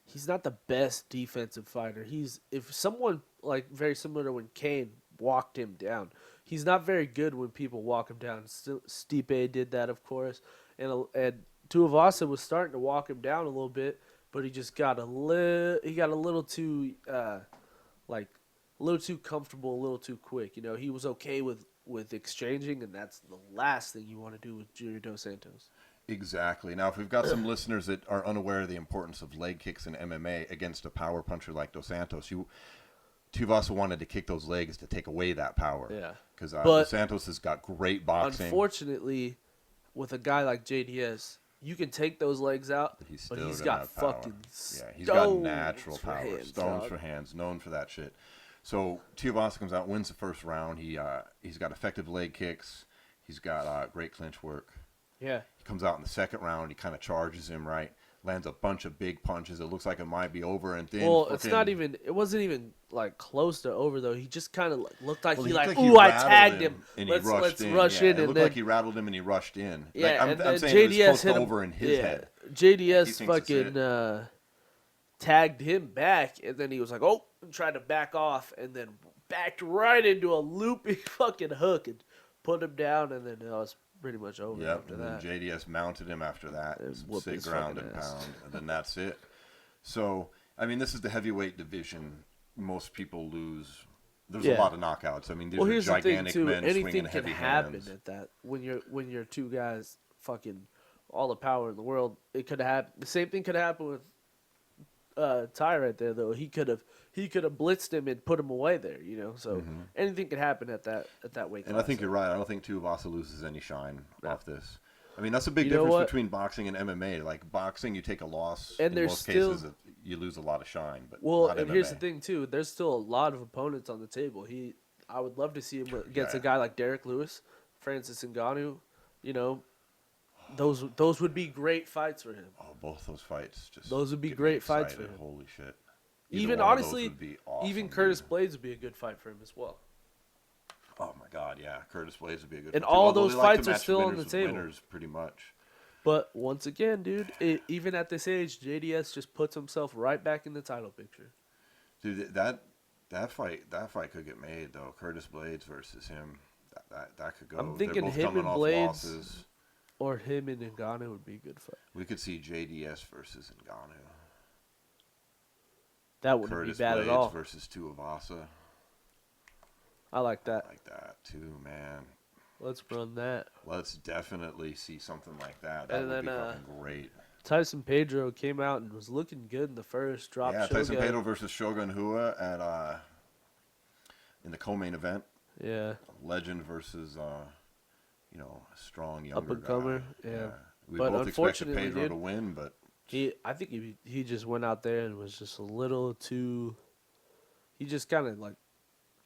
Speaker 2: He's not the best defensive fighter. If someone like very similar to when Kane walked him down. He's not very good when people walk him down. Stipe did that, of course, and Tuivasa was starting to walk him down a little bit, but he just got a little too comfortable, a little too quick. He was okay with exchanging, and that's the last thing you want to do with Junior Dos Santos.
Speaker 1: Exactly. Now, if we've got some listeners that are unaware of the importance of leg kicks in MMA against a power puncher like Dos Santos, Tuivasa wanted to kick those legs to take away that power.
Speaker 2: Yeah.
Speaker 1: Because Dos Santos has got great boxing.
Speaker 2: Unfortunately, with a guy like JDS, you can take those legs out, but he's got fucking
Speaker 1: he's got natural power. Stones for hands, known for that shit. So Tuivasa comes out, wins the first round. He's got effective leg kicks. He's got great clinch work.
Speaker 2: Yeah.
Speaker 1: He comes out in the second round. He kind of charges him, right? Lands a bunch of big punches. It looks like it might be over, and then
Speaker 2: It's not even. It wasn't even like close to over though. He just kind of looked like he
Speaker 1: I
Speaker 2: tagged him.
Speaker 1: And
Speaker 2: let's
Speaker 1: rush in.
Speaker 2: Rush in.
Speaker 1: It
Speaker 2: And
Speaker 1: looked
Speaker 2: then,
Speaker 1: like he rattled him and he rushed in.
Speaker 2: Yeah,
Speaker 1: like,
Speaker 2: I'm
Speaker 1: saying
Speaker 2: JDS
Speaker 1: it was
Speaker 2: hit him
Speaker 1: over in his head.
Speaker 2: JDS fucking tagged him back, and then he was like, "Oh," and tried to back off, and then backed right into a looping fucking hook and put him down, and then it was pretty much over after
Speaker 1: and
Speaker 2: that.
Speaker 1: Then JDS mounted him after that. Some sick
Speaker 2: his
Speaker 1: ground
Speaker 2: fucking
Speaker 1: and
Speaker 2: ass.
Speaker 1: pound, and then that's it. So, I mean, this is the heavyweight division. Most people lose. There's a lot of knockouts. I mean, these are
Speaker 2: Here's
Speaker 1: gigantic
Speaker 2: the thing, too.
Speaker 1: men
Speaker 2: Anything
Speaker 1: swinging
Speaker 2: can
Speaker 1: heavy
Speaker 2: happen
Speaker 1: hands.
Speaker 2: at that. When you're two guys fucking all the power in the world, it could happen. The same thing could happen with Ty right there, though. He could have blitzed him and put him away there, you know. So anything could happen at that weight class.
Speaker 1: And I think you're right. I don't think Tuivasa loses any shine off this. I mean, that's a big difference between boxing and MMA. Like boxing, you take a loss.
Speaker 2: And
Speaker 1: in most cases, you lose a lot of shine. But not
Speaker 2: and
Speaker 1: MMA.
Speaker 2: here's the thing too. There's still a lot of opponents on the table. I would love to see him against a guy like Derek Lewis, Francis Ngannou. You know, those would be great fights for him.
Speaker 1: Oh, both those fights
Speaker 2: those would be
Speaker 1: get
Speaker 2: great
Speaker 1: me
Speaker 2: fights for
Speaker 1: excited.
Speaker 2: him.
Speaker 1: Holy shit!
Speaker 2: Even
Speaker 1: one of those
Speaker 2: honestly,
Speaker 1: would be awesome,
Speaker 2: even Curtis
Speaker 1: dude.
Speaker 2: Blades would be a good fight for him as well.
Speaker 1: Oh my God, yeah, Curtis Blades would be a good.
Speaker 2: And
Speaker 1: fight,
Speaker 2: all
Speaker 1: although
Speaker 2: those
Speaker 1: they like to
Speaker 2: fights are
Speaker 1: match
Speaker 2: still on
Speaker 1: winners
Speaker 2: the
Speaker 1: with
Speaker 2: table.
Speaker 1: Winners, pretty much.
Speaker 2: But once again, dude, even at this age, JDS just puts himself right back in the title picture.
Speaker 1: Dude, that fight could get made though. Curtis Blades versus him, that could go.
Speaker 2: I'm thinking
Speaker 1: They're both
Speaker 2: him
Speaker 1: coming
Speaker 2: and
Speaker 1: off
Speaker 2: Blades
Speaker 1: losses.
Speaker 2: or him and Ngannou would be a good fight.
Speaker 1: We could see JDS versus Ngannou.
Speaker 2: That wouldn't
Speaker 1: Curtis
Speaker 2: be bad
Speaker 1: Blades
Speaker 2: at all.
Speaker 1: versus Tuivasa.
Speaker 2: I like that.
Speaker 1: I like that too, man.
Speaker 2: Let's run that.
Speaker 1: Let's definitely see something like that. That
Speaker 2: And
Speaker 1: would be
Speaker 2: then,
Speaker 1: fucking great.
Speaker 2: Tyson Pedro came out and was looking good in the first drop.
Speaker 1: Yeah,
Speaker 2: Shogun.
Speaker 1: Tyson Pedro versus Shogun Hua at in the co-main event.
Speaker 2: Yeah.
Speaker 1: Legend versus a strong younger
Speaker 2: Up and comer.
Speaker 1: guy.
Speaker 2: Yeah.
Speaker 1: We
Speaker 2: But
Speaker 1: both expected
Speaker 2: unfortunately,
Speaker 1: Pedro
Speaker 2: dude,
Speaker 1: to win, but
Speaker 2: I think he just went out there and was just a little too. He just kind of like.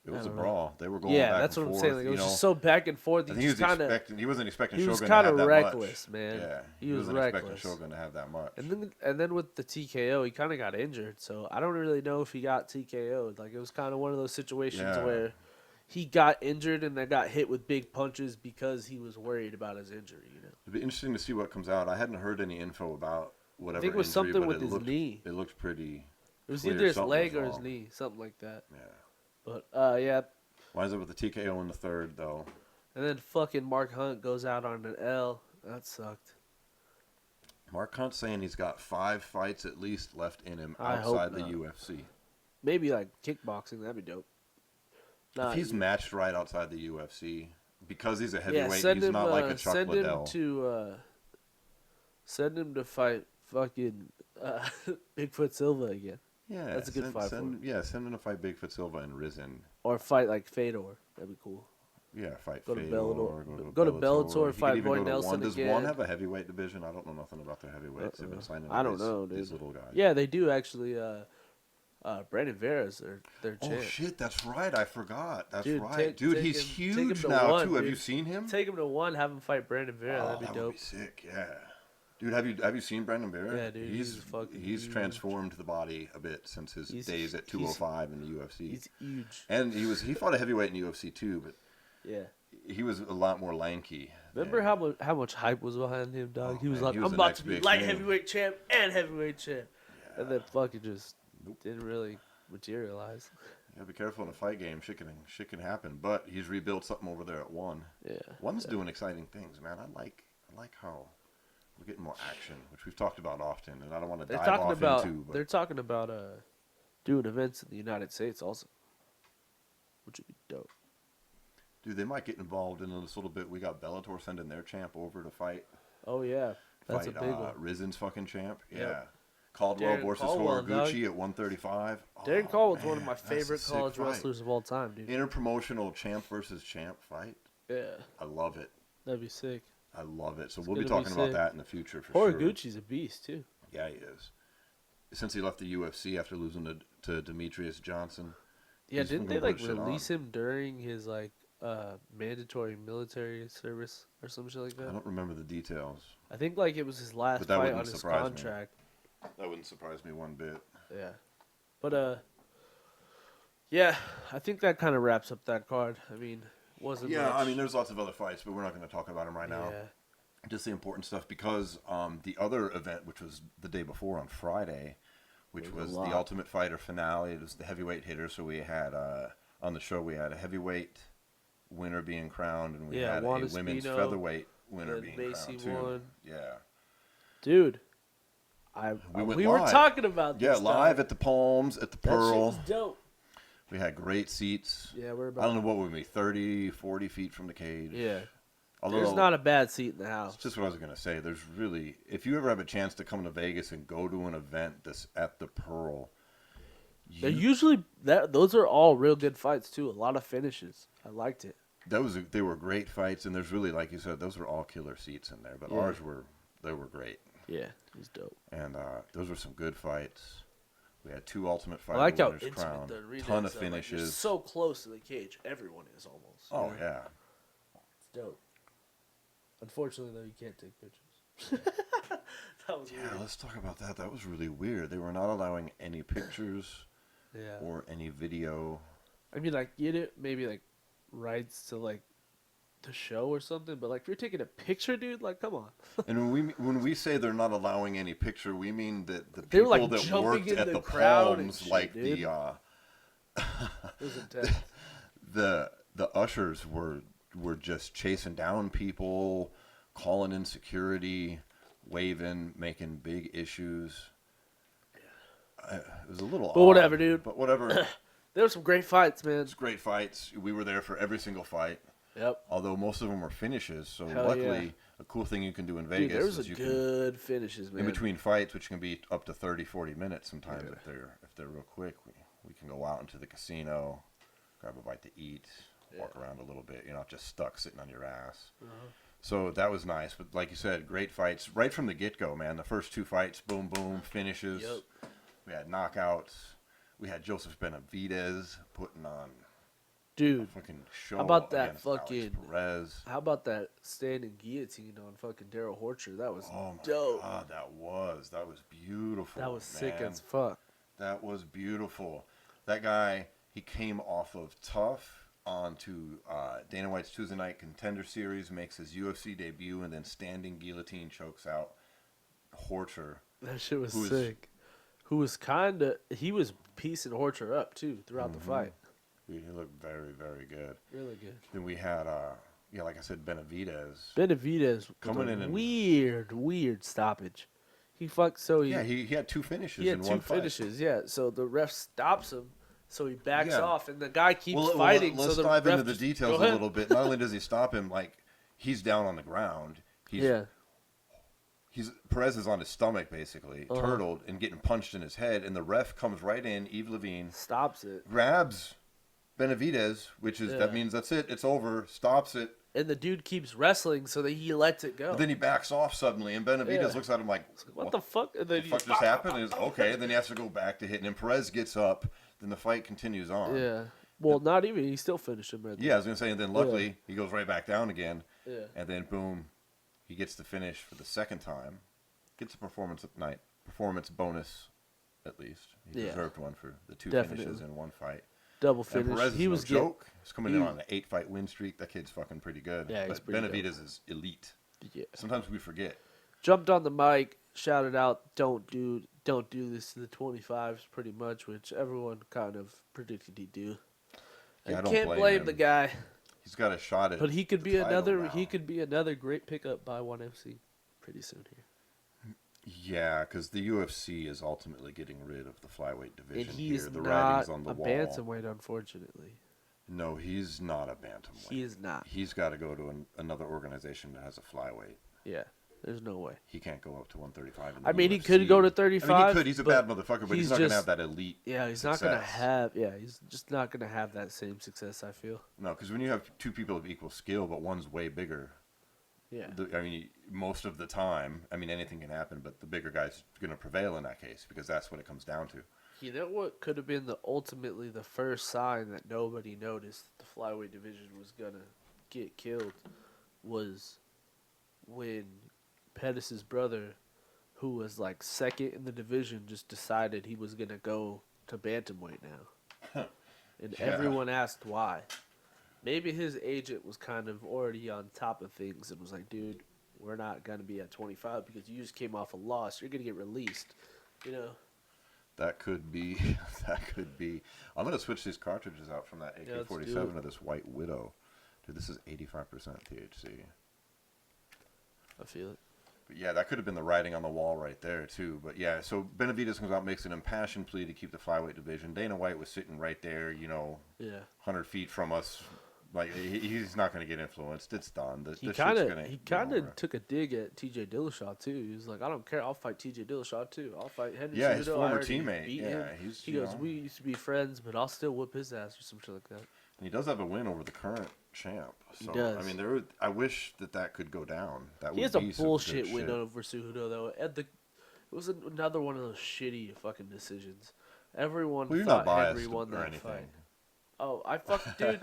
Speaker 1: it was a
Speaker 2: don't know.
Speaker 1: brawl. They were going
Speaker 2: Yeah,
Speaker 1: back
Speaker 2: that's
Speaker 1: and
Speaker 2: what I'm
Speaker 1: forth,
Speaker 2: saying. Like, it
Speaker 1: you
Speaker 2: was
Speaker 1: know.
Speaker 2: just so back and forth.
Speaker 1: I think he wasn't expecting
Speaker 2: he was
Speaker 1: Shogun to have that
Speaker 2: reckless,
Speaker 1: much.
Speaker 2: man.
Speaker 1: Yeah,
Speaker 2: He was
Speaker 1: wasn't expecting
Speaker 2: reckless.
Speaker 1: Shogun to have that much.
Speaker 2: And then with the TKO, he kind of got injured. So I don't really know if he got TKO'd. Like, it was kind of one of those situations
Speaker 1: Yeah.
Speaker 2: where he got injured and then got hit with big punches because he was worried about his injury. You know,
Speaker 1: It'd be interesting to see what comes out. I hadn't heard any info about whatever.
Speaker 2: I think it was
Speaker 1: injury,
Speaker 2: something
Speaker 1: but
Speaker 2: with
Speaker 1: it
Speaker 2: his
Speaker 1: looked,
Speaker 2: knee.
Speaker 1: It looked pretty.
Speaker 2: It was
Speaker 1: clear
Speaker 2: either his
Speaker 1: something
Speaker 2: leg
Speaker 1: was
Speaker 2: or his
Speaker 1: wrong.
Speaker 2: knee, something like that.
Speaker 1: Yeah.
Speaker 2: But yeah,
Speaker 1: Winds up with the TKO in the third, though.
Speaker 2: and then fucking Mark Hunt goes out on an L. That sucked.
Speaker 1: Mark Hunt saying he's got 5 fights at least left in him
Speaker 2: I hope
Speaker 1: outside the
Speaker 2: not.
Speaker 1: UFC.
Speaker 2: Maybe like kickboxing, that'd be dope. Nah,
Speaker 1: If he's matched right outside the UFC, because he's a
Speaker 2: yeah,
Speaker 1: heavyweight,
Speaker 2: send
Speaker 1: he's
Speaker 2: him,
Speaker 1: not like a Chuck
Speaker 2: send
Speaker 1: Liddell.
Speaker 2: send him to fight fucking Bigfoot Silva again,
Speaker 1: Yeah,
Speaker 2: that's a good fight for him.
Speaker 1: Yeah, send him to fight Bigfoot Silva and Risen.
Speaker 2: or fight like Fedor. That'd be cool.
Speaker 1: Yeah, fight
Speaker 2: Go to
Speaker 1: Fedor,
Speaker 2: Bellator. Go to Bellator,
Speaker 1: He could
Speaker 2: fight
Speaker 1: even
Speaker 2: Roy
Speaker 1: go to
Speaker 2: Nelson
Speaker 1: one. Does
Speaker 2: again.
Speaker 1: one have a heavyweight division? I don't know nothing about their heavyweights. They've been signing
Speaker 2: I don't know,
Speaker 1: these
Speaker 2: dude.
Speaker 1: little guys.
Speaker 2: Yeah, they do actually. Brandon Vera's their
Speaker 1: Oh
Speaker 2: champ.
Speaker 1: shit, that's right. I forgot. That's
Speaker 2: Dude,
Speaker 1: right.
Speaker 2: take
Speaker 1: He's
Speaker 2: him- take him
Speaker 1: huge
Speaker 2: to
Speaker 1: now
Speaker 2: one,
Speaker 1: too. Have
Speaker 2: dude.
Speaker 1: you seen him?
Speaker 2: Take him to one, have him fight Brandon Vera.
Speaker 1: Oh,
Speaker 2: That'd be
Speaker 1: that
Speaker 2: dope.
Speaker 1: would be sick. Yeah. Dude, have you seen Brandon Vera?
Speaker 2: Yeah, dude, he's fucking
Speaker 1: he's
Speaker 2: huge.
Speaker 1: transformed the body a bit since his
Speaker 2: He's-
Speaker 1: days at
Speaker 2: he's-
Speaker 1: 205 in the UFC.
Speaker 2: He's huge.
Speaker 1: And he fought a heavyweight in the UFC too, but
Speaker 2: Yeah.
Speaker 1: he was a lot more lanky.
Speaker 2: Remember
Speaker 1: than-
Speaker 2: how much hype was behind him, dog?
Speaker 1: Oh,
Speaker 2: he was
Speaker 1: man,
Speaker 2: like,
Speaker 1: he was
Speaker 2: I'm
Speaker 1: the
Speaker 2: about
Speaker 1: next
Speaker 2: to be
Speaker 1: big
Speaker 2: light
Speaker 1: thing.
Speaker 2: heavyweight champ and heavyweight champ, and then fucking just
Speaker 1: Nope.
Speaker 2: didn't really materialize.
Speaker 1: Yeah, be careful in a fight game. Shit can happen. But he's rebuilt something over there at one.
Speaker 2: Yeah.
Speaker 1: One's doing exciting things, man. I like how we're getting more action, which we've talked about often, and I don't want to
Speaker 2: They're
Speaker 1: dive
Speaker 2: talking
Speaker 1: off
Speaker 2: about
Speaker 1: into. But
Speaker 2: they're talking about doing events in the United States also, which would be dope.
Speaker 1: dude, they might get involved in this a little bit. We got Bellator sending their champ over to fight.
Speaker 2: Oh yeah, that's a big one.
Speaker 1: Risen's fucking champ.
Speaker 2: Yep.
Speaker 1: Yeah. Caldwell
Speaker 2: Darren
Speaker 1: versus
Speaker 2: Caldwell,
Speaker 1: Horiguchi at 135.
Speaker 2: Darren
Speaker 1: Oh,
Speaker 2: Caldwell's one of
Speaker 1: man,
Speaker 2: my
Speaker 1: that's a
Speaker 2: favorite
Speaker 1: sick
Speaker 2: college
Speaker 1: fight.
Speaker 2: wrestlers of all time, dude.
Speaker 1: Interpromotional champ versus champ fight.
Speaker 2: Yeah,
Speaker 1: I love it.
Speaker 2: that'd be sick.
Speaker 1: I love it. So
Speaker 2: It's
Speaker 1: we'll be
Speaker 2: gonna be
Speaker 1: talking about
Speaker 2: sick.
Speaker 1: that in the future for sure.
Speaker 2: Horiguchi's a beast too.
Speaker 1: Yeah, he is. Since he left the UFC after losing to Demetrius Johnson,
Speaker 2: Yeah,
Speaker 1: He's
Speaker 2: didn't
Speaker 1: gonna
Speaker 2: they
Speaker 1: put
Speaker 2: like
Speaker 1: shit on.
Speaker 2: release him during his like mandatory military service or some shit like
Speaker 1: I
Speaker 2: that?
Speaker 1: don't remember the details.
Speaker 2: I think like it was his last
Speaker 1: But that
Speaker 2: fight
Speaker 1: wouldn't
Speaker 2: on his
Speaker 1: surprise me.
Speaker 2: contract.
Speaker 1: That wouldn't surprise me one bit.
Speaker 2: Yeah. But yeah, I think that kind of wraps up that card. I mean, wasn't
Speaker 1: Yeah,
Speaker 2: much.
Speaker 1: I mean, there's lots of other fights, but we're not going to talk about them right now.
Speaker 2: Yeah.
Speaker 1: Just the important stuff, because the other event, which was the day before on Friday, which
Speaker 2: There's a
Speaker 1: was the
Speaker 2: lot.
Speaker 1: Ultimate Fighter finale, it was the heavyweight hitter. So we had on the show, we had a heavyweight winner being crowned, and we
Speaker 2: Yeah,
Speaker 1: had
Speaker 2: Juan
Speaker 1: a women's
Speaker 2: Espino,
Speaker 1: featherweight winner
Speaker 2: then
Speaker 1: being
Speaker 2: Macy
Speaker 1: crowned too.
Speaker 2: won.
Speaker 1: Yeah,
Speaker 2: Dude,
Speaker 1: We
Speaker 2: were
Speaker 1: live.
Speaker 2: talking about this.
Speaker 1: yeah,
Speaker 2: dog.
Speaker 1: live at the Palms at the
Speaker 2: That shit
Speaker 1: Pearl.
Speaker 2: was dope.
Speaker 1: We had great seats.
Speaker 2: Yeah, we're
Speaker 1: I
Speaker 2: about.
Speaker 1: don't know what would be 30, 40 feet from the cage.
Speaker 2: Yeah,
Speaker 1: Although,
Speaker 2: there's not a bad seat in the house.
Speaker 1: It's just what I was going to say. There's really, if you ever have a chance to come to Vegas and go to an event that's at the Pearl,
Speaker 2: They're usually those are all real good fights too. A lot of finishes. I liked it.
Speaker 1: they were great fights, and there's really, like you said, those were all killer seats in there. But
Speaker 2: Yeah.
Speaker 1: they were great,
Speaker 2: Yeah, it was dope.
Speaker 1: and those were some good fights. We had two Ultimate
Speaker 2: I
Speaker 1: Fighter
Speaker 2: like how
Speaker 1: winners
Speaker 2: intimate
Speaker 1: crowned,
Speaker 2: the arena
Speaker 1: ton of
Speaker 2: is, though. Like, you're
Speaker 1: finishes.
Speaker 2: so close to the cage. Everyone is almost.
Speaker 1: Oh
Speaker 2: you know?
Speaker 1: yeah,
Speaker 2: It's dope. Unfortunately, though, you can't take pictures. That was
Speaker 1: yeah.
Speaker 2: weird.
Speaker 1: Let's talk about that. That was really weird. They were not allowing any pictures
Speaker 2: Yeah.
Speaker 1: or any video.
Speaker 2: I mean, like, get it? Maybe, like, rights to, like, the show or something. But, like, if you're taking a picture, dude, like, come on.
Speaker 1: And when we say they're not allowing any picture, we mean that the
Speaker 2: They were,
Speaker 1: people
Speaker 2: like,
Speaker 1: that
Speaker 2: jumping
Speaker 1: worked
Speaker 2: in
Speaker 1: at
Speaker 2: the
Speaker 1: the
Speaker 2: crowd and
Speaker 1: Palms,
Speaker 2: shit,
Speaker 1: like
Speaker 2: dude. It was intense.
Speaker 1: the ushers were just chasing down people, calling in security, waving, making big issues. It was a little
Speaker 2: But
Speaker 1: odd,
Speaker 2: whatever, dude.
Speaker 1: But whatever.
Speaker 2: There were some great fights, man.
Speaker 1: It's great fights. We were there for every single fight.
Speaker 2: Yep.
Speaker 1: Although most of them were finishes, so
Speaker 2: Hell
Speaker 1: luckily,
Speaker 2: yeah.
Speaker 1: a cool thing you can do in
Speaker 2: Dude,
Speaker 1: Vegas
Speaker 2: there was
Speaker 1: is
Speaker 2: a
Speaker 1: you can,
Speaker 2: good finishes, man.
Speaker 1: in between fights, which can be up to 30, 40 minutes sometimes
Speaker 2: Yeah.
Speaker 1: if they're real quick, we can go out into the casino, grab a bite to eat, walk around a little bit. You're not just stuck sitting on your ass. So that was nice. But like you said, great fights right from the get-go, man. The first two fights, boom, boom, finishes.
Speaker 2: Yep.
Speaker 1: We had knockouts. We had Joseph Benavidez putting on
Speaker 2: Dude,
Speaker 1: a fucking show.
Speaker 2: how about that
Speaker 1: against Alex
Speaker 2: fucking-
Speaker 1: Perez.
Speaker 2: how about that standing guillotine on fucking Daryl Horcher? That was
Speaker 1: Oh my
Speaker 2: dope.
Speaker 1: god, that was beautiful.
Speaker 2: That was sick
Speaker 1: man.
Speaker 2: as fuck.
Speaker 1: That was beautiful. That guy, he came off of TUF onto Dana White's Tuesday Night Contender Series, makes his UFC debut, and then standing guillotine chokes out Horcher.
Speaker 2: That shit was
Speaker 1: Who is-
Speaker 2: sick. He was piecing Horcher up too throughout the fight.
Speaker 1: He looked very, very good.
Speaker 2: Really good.
Speaker 1: Then we had, like I said, Benavidez.
Speaker 2: Benavidez
Speaker 1: Coming
Speaker 2: coming
Speaker 1: in
Speaker 2: in
Speaker 1: and-
Speaker 2: weird stoppage. He fucked so he
Speaker 1: Yeah, he had two finishes
Speaker 2: he had
Speaker 1: in
Speaker 2: two
Speaker 1: one fight.
Speaker 2: finishes. Yeah, so the ref stops him, so he backs
Speaker 1: Yeah.
Speaker 2: off, and the guy keeps
Speaker 1: Well,
Speaker 2: fighting.
Speaker 1: let's
Speaker 2: so the
Speaker 1: dive
Speaker 2: ref
Speaker 1: into the
Speaker 2: just,
Speaker 1: details
Speaker 2: "Go
Speaker 1: a
Speaker 2: ahead."
Speaker 1: little bit. Not only does he stop him, like, he's down on the ground. Perez is on his stomach, basically, turtled and getting punched in his head, and the ref comes right in, Yves Levine,
Speaker 2: stops it,
Speaker 1: grabs Benavidez, which is,
Speaker 2: Yeah.
Speaker 1: that means that's it, it's over, stops it,
Speaker 2: and the dude keeps wrestling, so that he lets it go.
Speaker 1: but then he backs off suddenly, and Benavidez
Speaker 2: Yeah.
Speaker 1: looks at him like,
Speaker 2: What the fuck? And then
Speaker 1: the fuck just happened? And he's, okay, and then he has to go back to hitting, and Perez gets up, then the fight continues on.
Speaker 2: Yeah. Well, not even. He still finished him right there.
Speaker 1: Yeah, I was going to say, and then luckily, he goes right back down again,
Speaker 2: Yeah.
Speaker 1: and then boom, he gets the finish for the second time. Gets a performance bonus, at least. He
Speaker 2: Yeah.
Speaker 1: deserved one for the two
Speaker 2: Definitely.
Speaker 1: finishes in one fight.
Speaker 2: Double
Speaker 1: And
Speaker 2: finish.
Speaker 1: Perez is
Speaker 2: He
Speaker 1: no
Speaker 2: was getting.
Speaker 1: joke. He's coming in
Speaker 2: he-
Speaker 1: on an 8-fight win streak. That kid's fucking pretty good.
Speaker 2: Yeah, he's
Speaker 1: but
Speaker 2: pretty
Speaker 1: Benavidez is elite.
Speaker 2: Yeah.
Speaker 1: Sometimes we forget.
Speaker 2: Jumped on the mic, shouted out, "Don't do this to the 25s," pretty much, which everyone kind of predicted he'd do.
Speaker 1: Yeah, I
Speaker 2: I
Speaker 1: don't
Speaker 2: can't
Speaker 1: blame
Speaker 2: blame
Speaker 1: him.
Speaker 2: the guy,
Speaker 1: He's got a shot at
Speaker 2: but he could
Speaker 1: the
Speaker 2: be
Speaker 1: title
Speaker 2: another.
Speaker 1: now.
Speaker 2: He could be another great pickup by ONE FC pretty soon here.
Speaker 1: Yeah, because the UFC is ultimately getting rid of the flyweight division
Speaker 2: And he
Speaker 1: here.
Speaker 2: is
Speaker 1: The
Speaker 2: not
Speaker 1: writing's on the
Speaker 2: a
Speaker 1: wall.
Speaker 2: bantamweight, unfortunately.
Speaker 1: No, he's not a bantamweight.
Speaker 2: He is not.
Speaker 1: He's got to go to another organization that has a flyweight.
Speaker 2: Yeah, there's no way.
Speaker 1: He can't go up to 135. In the
Speaker 2: I mean, he
Speaker 1: UFC.
Speaker 2: could go to
Speaker 1: I
Speaker 2: 35.
Speaker 1: mean, he could. He's a
Speaker 2: but
Speaker 1: bad motherfucker, but he's
Speaker 2: he's
Speaker 1: not going to
Speaker 2: just-
Speaker 1: have that elite.
Speaker 2: Yeah, he's not gonna
Speaker 1: success.
Speaker 2: have. Yeah, he's just not gonna have that same success. I feel.
Speaker 1: No, because when you have two people of equal skill, but one's way bigger,
Speaker 2: Yeah.
Speaker 1: I mean, most of the time, I mean, anything can happen, but the bigger guy's going to prevail in that case because that's what it comes down to.
Speaker 2: You know what could have been ultimately the first sign that nobody noticed the flyweight division was gonna get killed was when Pettis' brother, who was like second in the division, just decided he was gonna go to bantamweight now, and
Speaker 1: Yeah.
Speaker 2: everyone asked why. Maybe his agent was kind of already on top of things and was like, "Dude, we're not gonna be at 25 because you just came off a loss. You're gonna get released," you know.
Speaker 1: That could be. That could be. I'm gonna switch these cartridges out from that AK-47 to this White Widow. Dude, this is 85% THC.
Speaker 2: I feel it.
Speaker 1: But yeah, that could have been the writing on the wall right there too. But yeah, so Benavidez comes out, makes an impassioned plea to keep the flyweight division. Dana White was sitting right there, 100 feet from us. Like he's not going to get influenced. It's done.
Speaker 2: He kind of took a dig at T.J. Dillashaw too. He was like, "I don't care. I'll fight T.J. Dillashaw too. I'll fight Henry."
Speaker 1: Yeah, his former teammate. Yeah,
Speaker 2: he goes, "We used to be friends, but I'll still whip his ass or some shit like that."
Speaker 1: And he does have a win over the current champ. So,
Speaker 2: he does.
Speaker 1: I mean, I wish that could go down. That
Speaker 2: he
Speaker 1: would
Speaker 2: has
Speaker 1: be
Speaker 2: a bullshit
Speaker 1: some
Speaker 2: win
Speaker 1: shit.
Speaker 2: over Cejudo though. It was another one of those shitty fucking decisions. Everyone
Speaker 1: Well, you're
Speaker 2: thought
Speaker 1: not biased
Speaker 2: Henry won
Speaker 1: or
Speaker 2: that
Speaker 1: anything.
Speaker 2: fight. Oh, dude.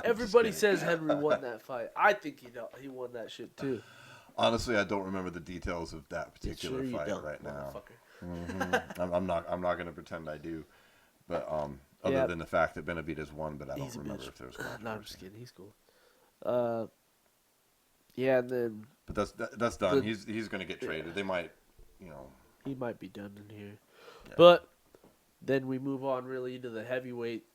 Speaker 2: Everybody says Henry won that fight. I think he won that shit too.
Speaker 1: Honestly, I don't remember the details of that particular
Speaker 2: Sure you
Speaker 1: fight
Speaker 2: don't,
Speaker 1: right now.
Speaker 2: motherfucker.
Speaker 1: I'm not going to pretend I do. But other than the fact that Benavidez won, but I don't remember if there was controversy.
Speaker 2: No, I'm just kidding. He's cool. Yeah, and then.
Speaker 1: But that's done. He's going to get traded. They might,
Speaker 2: He might be done in here,
Speaker 1: Yeah.
Speaker 2: but then we move on really into the heavyweight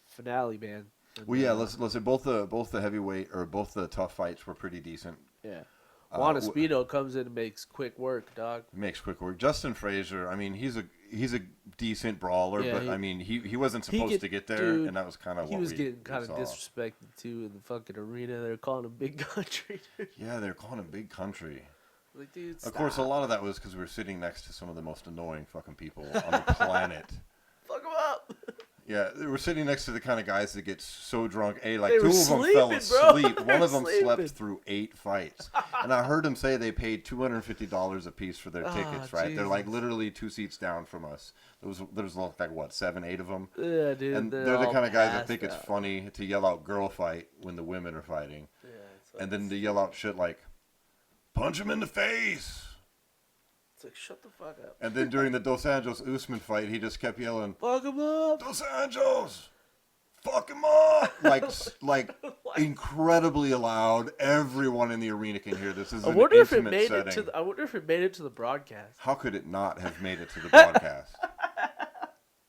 Speaker 2: finale, man. And,
Speaker 1: Well, yeah. Let's say both the heavyweight or both the tough fights were pretty decent.
Speaker 2: Yeah. Juan Espino comes in and makes quick work, dog.
Speaker 1: Makes quick work. Justin Frazier, I mean, he's a decent brawler,
Speaker 2: Yeah,
Speaker 1: but I mean, he wasn't supposed to get there,
Speaker 2: dude,
Speaker 1: and that was kind of what
Speaker 2: he was
Speaker 1: we
Speaker 2: getting kind of
Speaker 1: saw.
Speaker 2: disrespected too in the fucking arena. They're calling him Big Country.
Speaker 1: Yeah, they're calling him Big Country.
Speaker 2: Like, dude,
Speaker 1: Of course, a lot of that was because we were sitting next to some of the most annoying fucking people on the planet.
Speaker 2: Fuck him up.
Speaker 1: Yeah, they were sitting next to the kind of guys that get so drunk. Like
Speaker 2: They
Speaker 1: two
Speaker 2: were
Speaker 1: of them fell
Speaker 2: sleeping, bro.
Speaker 1: asleep. One of them
Speaker 2: They were
Speaker 1: slept through 8 fights. And I heard them say they paid $250 a piece for their tickets, right? They're like literally 2 seats down from us. There's like, what, 7, 8 of them?
Speaker 2: Yeah, dude.
Speaker 1: And they're the kind of guys that think it's funny to yell out girl fight when the women are fighting.
Speaker 2: Yeah,
Speaker 1: And then to yell out shit like, punch him in the face.
Speaker 2: It's like, shut the fuck up.
Speaker 1: And then during the Dos Anjos Usman fight, he just kept yelling,
Speaker 2: Fuck him up.
Speaker 1: Dos Anjos, fuck him up! Like incredibly loud. Everyone in the arena can hear this. This is
Speaker 2: I wonder if it
Speaker 1: intimate
Speaker 2: made
Speaker 1: setting.
Speaker 2: it to the broadcast.
Speaker 1: How could it not have made it to the broadcast?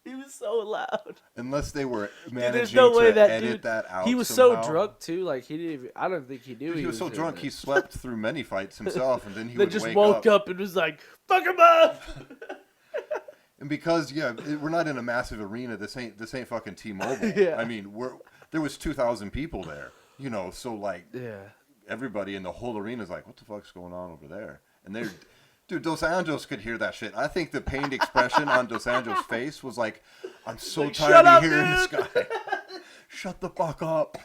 Speaker 2: He was so loud.
Speaker 1: Unless they were
Speaker 2: Dude,
Speaker 1: managing
Speaker 2: there's no way
Speaker 1: to
Speaker 2: that
Speaker 1: edit
Speaker 2: dude.
Speaker 1: that out.
Speaker 2: He was
Speaker 1: somehow.
Speaker 2: so drunk too. Like he didn't. Even, I don't think he knew.
Speaker 1: Dude, he was so
Speaker 2: doing
Speaker 1: drunk
Speaker 2: it.
Speaker 1: he slept through many fights himself, and then he
Speaker 2: Then
Speaker 1: would
Speaker 2: just
Speaker 1: wake
Speaker 2: woke up and was like, "Fuck him up."
Speaker 1: And because we're not in a massive arena. This ain't fucking T-Mobile.
Speaker 2: Yeah.
Speaker 1: I mean, there was 2,000 people there. So like
Speaker 2: Yeah.
Speaker 1: everybody in the whole arena is like, what the fuck's going on over there? And they're, dude, Dos Anjos could hear that shit. I think the pained expression on Dos Anjos' face was like, I'm so
Speaker 2: like,
Speaker 1: tired
Speaker 2: "Shut
Speaker 1: of
Speaker 2: up,
Speaker 1: hearing this
Speaker 2: dude."
Speaker 1: guy. Shut the fuck up.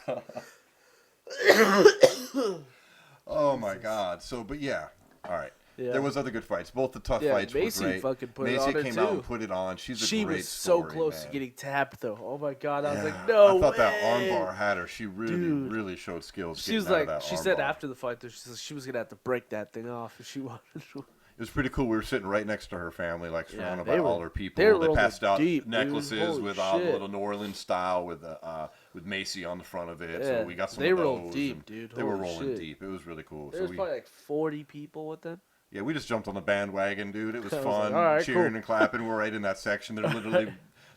Speaker 1: Oh my God. So, but yeah. All right.
Speaker 2: Yeah.
Speaker 1: There was other good fights. Both the tough
Speaker 2: Yeah,
Speaker 1: fights
Speaker 2: Macy
Speaker 1: were great.
Speaker 2: fucking put it
Speaker 1: Macy
Speaker 2: on her,
Speaker 1: came out
Speaker 2: too.
Speaker 1: and put it on. She
Speaker 2: She
Speaker 1: great
Speaker 2: was so
Speaker 1: story,
Speaker 2: close
Speaker 1: man.
Speaker 2: to getting tapped though. Oh my God! I was
Speaker 1: Yeah.
Speaker 2: like, no
Speaker 1: I thought
Speaker 2: way.
Speaker 1: that armbar had her. She really,
Speaker 2: Dude.
Speaker 1: really showed skills.
Speaker 2: She was
Speaker 1: getting out of
Speaker 2: like,
Speaker 1: that
Speaker 2: she said
Speaker 1: armbar.
Speaker 2: after the fight that she was gonna have to break that thing off if she wanted to.
Speaker 1: It was pretty cool. We were sitting right next to her family, like surrounded by
Speaker 2: they
Speaker 1: all
Speaker 2: were-
Speaker 1: her people.
Speaker 2: they were
Speaker 1: They passed out
Speaker 2: rolling deep, dude.
Speaker 1: necklaces
Speaker 2: Holy
Speaker 1: with
Speaker 2: shit.
Speaker 1: little New Orleans style with Macy on the front of it.
Speaker 2: Yeah,
Speaker 1: So we got some
Speaker 2: they
Speaker 1: of
Speaker 2: rolled
Speaker 1: those.
Speaker 2: deep,
Speaker 1: and
Speaker 2: dude.
Speaker 1: They were
Speaker 2: Holy
Speaker 1: rolling
Speaker 2: shit.
Speaker 1: deep. It was really cool.
Speaker 2: There
Speaker 1: So
Speaker 2: was probably like 40 people with them.
Speaker 1: yeah, we just jumped on the bandwagon, dude. It was
Speaker 2: I was
Speaker 1: fun,
Speaker 2: like, all right,
Speaker 1: cheering
Speaker 2: cool.
Speaker 1: and clapping. We're right in that section.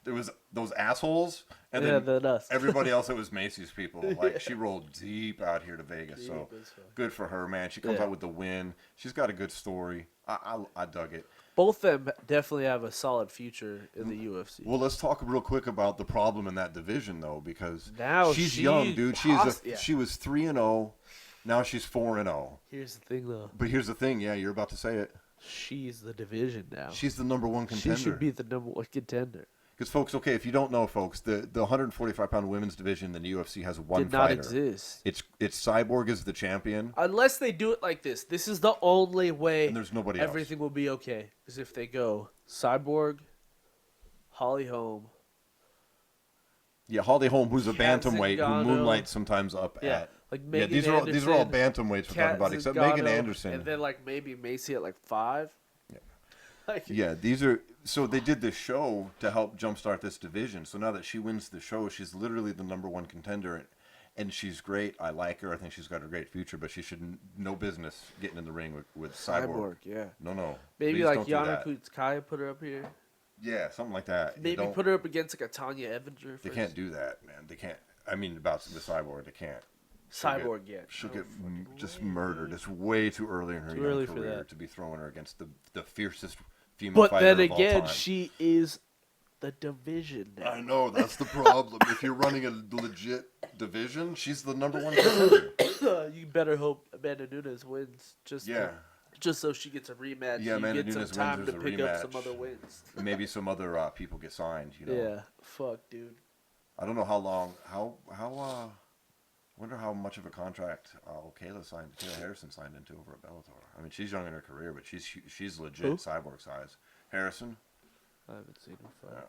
Speaker 1: There was those assholes, and
Speaker 2: Yeah,
Speaker 1: then
Speaker 2: then us.
Speaker 1: everybody else. It was Macy's people. Like she rolled deep out here to Vegas. So
Speaker 2: Deep as fuck.
Speaker 1: good for her, man. She comes
Speaker 2: Yeah.
Speaker 1: out with the win. She's got a good story. I dug it.
Speaker 2: Both of them definitely have a solid future in the UFC.
Speaker 1: Well, let's talk real quick about the problem in that division, though, because
Speaker 2: Now
Speaker 1: she's
Speaker 2: she
Speaker 1: young, dude.
Speaker 2: yeah.
Speaker 1: She was 3-0. Now she's 4-0.
Speaker 2: Here's the thing, though.
Speaker 1: But here's the thing. Yeah, you're about to say it.
Speaker 2: She's the division now.
Speaker 1: She's the number one contender.
Speaker 2: She should be the number one contender.
Speaker 1: Because, folks, okay, if you don't know, folks, the 145-pound women's division in the UFC has one
Speaker 2: Did not
Speaker 1: fighter.
Speaker 2: exist.
Speaker 1: It's Cyborg is the champion,
Speaker 2: Unless they do it like this. This is the only way
Speaker 1: and there's nobody else.
Speaker 2: everything will be okay. Is if they go Cyborg, Holly Holm.
Speaker 1: Yeah, Holly Holm, who's a
Speaker 2: Kat
Speaker 1: bantamweight who
Speaker 2: Zingano.
Speaker 1: moonlights sometimes up
Speaker 2: Yeah,
Speaker 1: at.
Speaker 2: like
Speaker 1: Yeah,
Speaker 2: Megan
Speaker 1: these are all
Speaker 2: Anderson,
Speaker 1: bantamweights we're talking about, except
Speaker 2: Kat
Speaker 1: Megan
Speaker 2: Zingano,
Speaker 1: Anderson.
Speaker 2: and then like maybe Macy at like 5.
Speaker 1: Yeah.
Speaker 2: Like,
Speaker 1: Yeah, these are so they did this show to help jumpstart this division. So now that she wins the show, she's literally the #1 contender, and she's great. I like her. I think she's got a great future, but she should no business getting in the ring with Cyborg.
Speaker 2: yeah.
Speaker 1: No.
Speaker 2: Maybe
Speaker 1: Please
Speaker 2: like
Speaker 1: don't do
Speaker 2: Yana
Speaker 1: that.
Speaker 2: Kutskaya put her up here.
Speaker 1: Yeah, something like that. You
Speaker 2: Maybe
Speaker 1: don't-
Speaker 2: put her up against like a Tanya Evanger.
Speaker 1: They can't do that, man. They can't. I mean, about the Cyborg, they can't.
Speaker 2: Cyborg yet.
Speaker 1: She'll get just murdered. It's way too early in her
Speaker 2: Too
Speaker 1: young
Speaker 2: early for
Speaker 1: career
Speaker 2: that.
Speaker 1: to be throwing her against the fiercest female
Speaker 2: But
Speaker 1: fighter
Speaker 2: then
Speaker 1: of all
Speaker 2: again,
Speaker 1: time.
Speaker 2: she is the division now.
Speaker 1: I know, that's the problem. If you're running a legit division, she's the #1 contender.
Speaker 2: You better hope Amanda Nunes wins.
Speaker 1: Yeah.
Speaker 2: Just so she gets a rematch.
Speaker 1: Yeah,
Speaker 2: you
Speaker 1: Amanda
Speaker 2: get
Speaker 1: Nunes
Speaker 2: some time
Speaker 1: wins,
Speaker 2: to
Speaker 1: there's a
Speaker 2: pick up some
Speaker 1: rematch.
Speaker 2: other wins.
Speaker 1: Maybe some other people get signed, you know.
Speaker 2: Yeah, fuck, dude.
Speaker 1: I don't know how long, I wonder how much of a contract Kayla Harrison signed into over at Bellator. I mean, she's young in her career, but she's legit
Speaker 2: Who?
Speaker 1: Cyborg size. Harrison?
Speaker 2: I haven't seen her fight.
Speaker 1: Yeah.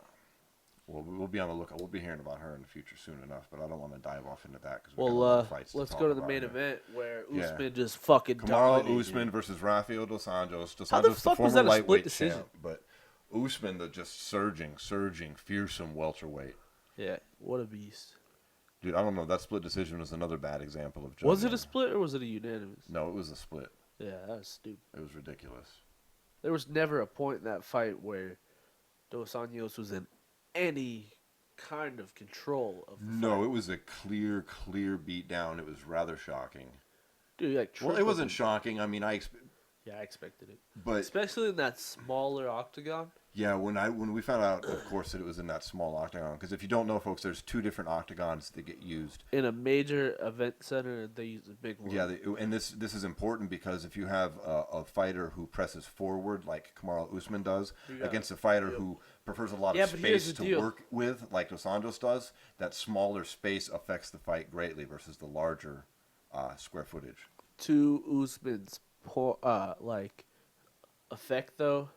Speaker 1: Well, we'll be on the lookout. We'll be hearing about her in the future soon enough, but I don't want to dive off into that because
Speaker 2: Well, let's go to the main event where
Speaker 1: Yeah.
Speaker 2: Usman just fucking
Speaker 1: Kamaru
Speaker 2: dominated.
Speaker 1: Usman versus Rafael Dos Santos. Dos
Speaker 2: How the
Speaker 1: Santos,
Speaker 2: fuck
Speaker 1: the
Speaker 2: was
Speaker 1: former
Speaker 2: that a split
Speaker 1: lightweight
Speaker 2: decision?
Speaker 1: champ, but Usman, the just surging, fearsome welterweight.
Speaker 2: Yeah, what a beast.
Speaker 1: Dude, I don't know. That split decision was another bad example of.
Speaker 2: Was it
Speaker 1: judging.
Speaker 2: a split or was it a unanimous?
Speaker 1: No, it was a split.
Speaker 2: Yeah, that was stupid.
Speaker 1: It was ridiculous.
Speaker 2: There was never a point in that fight where Dos Anjos was in any kind of control of the
Speaker 1: No,
Speaker 2: fight.
Speaker 1: it was a clear beat down. It was rather shocking.
Speaker 2: Dude, like
Speaker 1: Well, it wasn't shocking. I mean, I
Speaker 2: expected it,
Speaker 1: but
Speaker 2: especially in that smaller octagon.
Speaker 1: yeah, when we found out, of course, that it was in that small octagon. Because if you don't know, folks, there's 2 different octagons that get used.
Speaker 2: In a major event center, they use a big one.
Speaker 1: Yeah, and this is important because if you have a fighter who presses forward like Kamaru Usman does
Speaker 2: Yeah.
Speaker 1: against a fighter who prefers a lot
Speaker 2: Yeah,
Speaker 1: of
Speaker 2: but here's
Speaker 1: space
Speaker 2: the
Speaker 1: to
Speaker 2: deal.
Speaker 1: work with, like Dos Santos does, that smaller space affects the fight greatly versus the larger square footage.
Speaker 2: To Usman's effect though,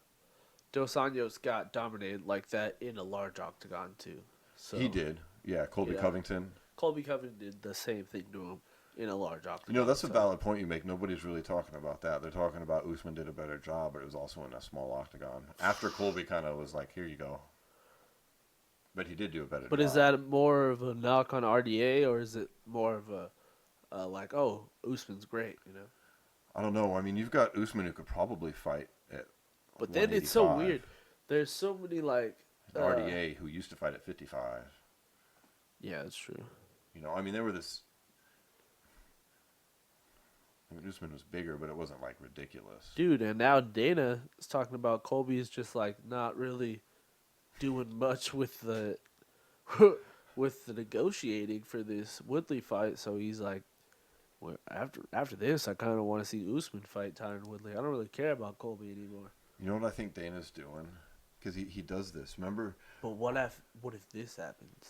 Speaker 2: Dos Anjos got dominated like that in a large octagon too. So
Speaker 1: He did, yeah. Colby
Speaker 2: Yeah.
Speaker 1: Covington.
Speaker 2: Colby Covington did the same thing to him in a large octagon.
Speaker 1: You know, that's a
Speaker 2: so-
Speaker 1: valid point you make. Nobody's really talking about that. They're talking about Usman did a better job, but it was also in a small octagon. After Colby kind of was like, here you go. But he did do a better job.
Speaker 2: But is that more of a knock on RDA or is it more of a like, oh, Usman's great, you know?
Speaker 1: I don't know. I mean, you've got Usman who could probably fight at
Speaker 2: But then it's so
Speaker 1: 185.
Speaker 2: weird. There's so many like
Speaker 1: RDA who used to fight at 55.
Speaker 2: Yeah, that's true.
Speaker 1: You know, I mean, there were this. I mean, Usman was bigger, but it wasn't like ridiculous.
Speaker 2: Dude, and now Dana is talking about Colby's just like not really doing much with the with the negotiating for this Woodley fight. So he's like, well, after this, I kind of want to see Usman fight Tyron Woodley. I don't really care about Colby anymore.
Speaker 1: You know what I think Dana's doing? Because he does this. Remember?
Speaker 2: But what if this happens?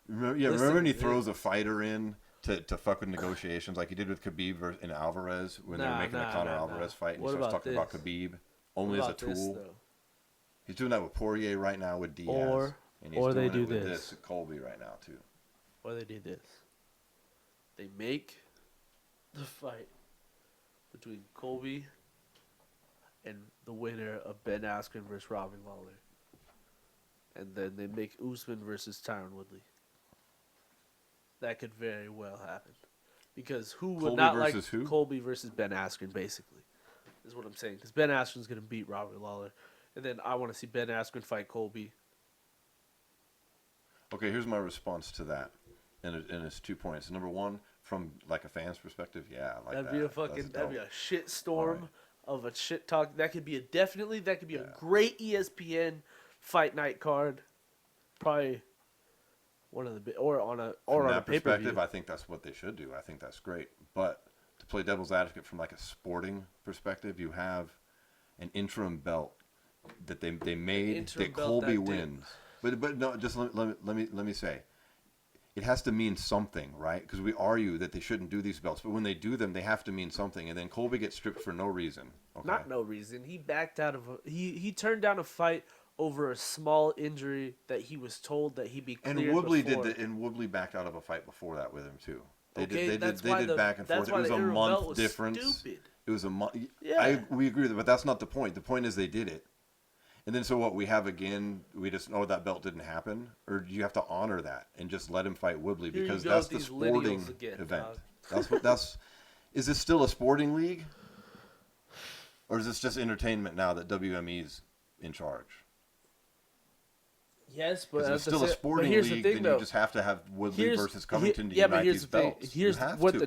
Speaker 1: Remember
Speaker 2: Listen
Speaker 1: when he
Speaker 2: to
Speaker 1: throws a fighter in to fuck with negotiations like he did with Khabib and Alvarez when they were making the Conor Alvarez fight, and
Speaker 2: What
Speaker 1: he starts
Speaker 2: about
Speaker 1: talking about Khabib only as a tool.
Speaker 2: though?
Speaker 1: He's doing that with Poirier right now with Diaz, and he's
Speaker 2: or
Speaker 1: doing
Speaker 2: they do
Speaker 1: it with
Speaker 2: this.
Speaker 1: with Colby right now too.
Speaker 2: Or they do this. They make the fight between Colby and the winner of Ben Askren versus Robin Lawler. And then they make Usman versus Tyron Woodley. That could very well happen. Because who would
Speaker 1: Colby
Speaker 2: not like
Speaker 1: versus who?
Speaker 2: Colby versus Ben Askren, basically, is what I'm saying. Because Ben Askren's going to beat Robert Lawler. And then I want to see Ben Askren fight Colby.
Speaker 1: Okay, here's my response to that, and it's 2 points. Number one, from like a fan's perspective, yeah, I like
Speaker 2: That'd
Speaker 1: that.
Speaker 2: be a
Speaker 1: That's
Speaker 2: fucking, that'd be
Speaker 1: dope.
Speaker 2: a shit storm
Speaker 1: Alright.
Speaker 2: of a shit talk. That could be a
Speaker 1: Yeah.
Speaker 2: great ESPN fight night card. Probably one of the or on a
Speaker 1: From
Speaker 2: pay
Speaker 1: that
Speaker 2: per
Speaker 1: perspective,
Speaker 2: view.
Speaker 1: I think that's what they should do. I think that's great. But to play devil's advocate from like a sporting perspective, you have an interim belt that they made
Speaker 2: interim
Speaker 1: that
Speaker 2: belt
Speaker 1: Colby
Speaker 2: that did-
Speaker 1: wins. But no, just let me say, it has to mean something, right? Because we argue that they shouldn't do these belts, but when they do them, they have to mean something. And then Colby gets stripped for no reason. Okay.
Speaker 2: Not no reason. He backed out of he turned down a fight over a small injury that he was told that he'd be cleared
Speaker 1: And Woodley
Speaker 2: before.
Speaker 1: and Woodley backed out of a fight before that with him too. They
Speaker 2: Okay,
Speaker 1: did back and forth. It was a month difference.
Speaker 2: Stupid.
Speaker 1: It was a month.
Speaker 2: Yeah.
Speaker 1: We agree with it, but that's not the point. The point is they did it. And then so what we have again, we just know that belt didn't happen, or do you have to honor that and just let him fight Woodley
Speaker 2: Here you
Speaker 1: because
Speaker 2: go
Speaker 1: that's
Speaker 2: with
Speaker 1: the
Speaker 2: these
Speaker 1: sporting
Speaker 2: lineals again,
Speaker 1: event.
Speaker 2: dog.
Speaker 1: Is this still a sporting league? Or is this just entertainment now that WME's in charge?
Speaker 2: Yes, but
Speaker 1: If
Speaker 2: at
Speaker 1: it's
Speaker 2: the
Speaker 1: still a
Speaker 2: sa-
Speaker 1: sporting
Speaker 2: but here's
Speaker 1: league,
Speaker 2: the thing,
Speaker 1: then
Speaker 2: though.
Speaker 1: you just have to have Woodley versus Covington to
Speaker 2: yeah, but
Speaker 1: unite
Speaker 2: here's
Speaker 1: these
Speaker 2: the thing.
Speaker 1: belts.
Speaker 2: Here's
Speaker 1: You have
Speaker 2: what
Speaker 1: to.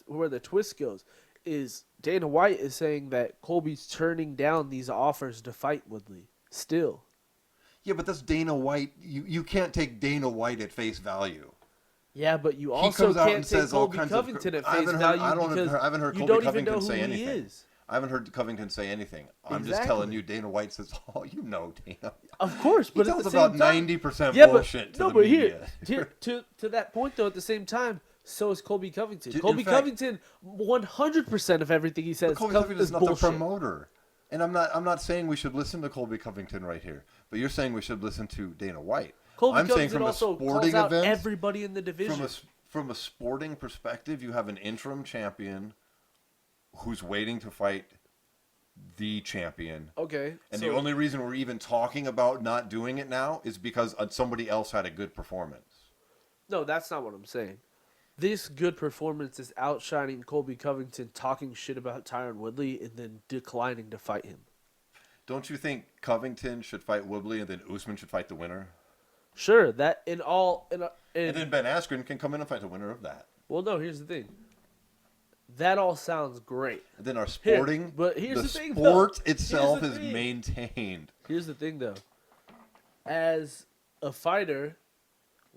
Speaker 2: where the twist goes is Dana White is saying that Colby's turning down these offers to fight Woodley. Still,
Speaker 1: Yeah, but that's Dana White. You can't take Dana White at face value.
Speaker 2: yeah, but you
Speaker 1: He
Speaker 2: also
Speaker 1: comes out
Speaker 2: can't
Speaker 1: and
Speaker 2: take
Speaker 1: says all
Speaker 2: Colby
Speaker 1: kinds
Speaker 2: Covington
Speaker 1: of.
Speaker 2: at face value because
Speaker 1: I haven't heard
Speaker 2: you
Speaker 1: Colby
Speaker 2: don't even know
Speaker 1: Covington
Speaker 2: who
Speaker 1: say
Speaker 2: he
Speaker 1: anything.
Speaker 2: is.
Speaker 1: I haven't heard Covington say anything. I'm just telling
Speaker 2: Exactly.
Speaker 1: you, Dana White says, "Oh, you know, Dana."
Speaker 2: Of course, but
Speaker 1: he
Speaker 2: at
Speaker 1: tells
Speaker 2: the same
Speaker 1: about
Speaker 2: time,
Speaker 1: 90%
Speaker 2: yeah,
Speaker 1: bullshit
Speaker 2: but,
Speaker 1: to
Speaker 2: no,
Speaker 1: the
Speaker 2: but
Speaker 1: media.
Speaker 2: here to that point though, at the same time, so is Colby Covington.
Speaker 1: In
Speaker 2: Colby
Speaker 1: fact-
Speaker 2: Covington, 100% of everything he says
Speaker 1: Colby Covington is not
Speaker 2: bullshit.
Speaker 1: the promoter, and I'm not saying we should listen to Colby Covington right here, but you're saying we should listen to Dana White.
Speaker 2: Colby
Speaker 1: I'm saying
Speaker 2: Covington
Speaker 1: from a
Speaker 2: also
Speaker 1: sporting
Speaker 2: calls out
Speaker 1: event,
Speaker 2: everybody in the division.
Speaker 1: from a sporting perspective, you have an interim champion who's waiting to fight the champion.
Speaker 2: Okay,
Speaker 1: And
Speaker 2: so,
Speaker 1: the only reason we're even talking about not doing it now is because somebody else had a good performance.
Speaker 2: no, that's not what I'm saying. This good performance is outshining Colby Covington talking shit about Tyron Woodley and then declining to fight him.
Speaker 1: Don't you think Covington should fight Woodley and then Usman should fight the winner?
Speaker 2: Sure, that in
Speaker 1: And then Ben Askren can come in and fight the winner of that.
Speaker 2: well, no, here's the thing. That all sounds great.
Speaker 1: And then our sporting,
Speaker 2: but here's the thing, though.
Speaker 1: sport itself
Speaker 2: Here's
Speaker 1: is
Speaker 2: the thing.
Speaker 1: maintained.
Speaker 2: Here's the thing, though. As a fighter,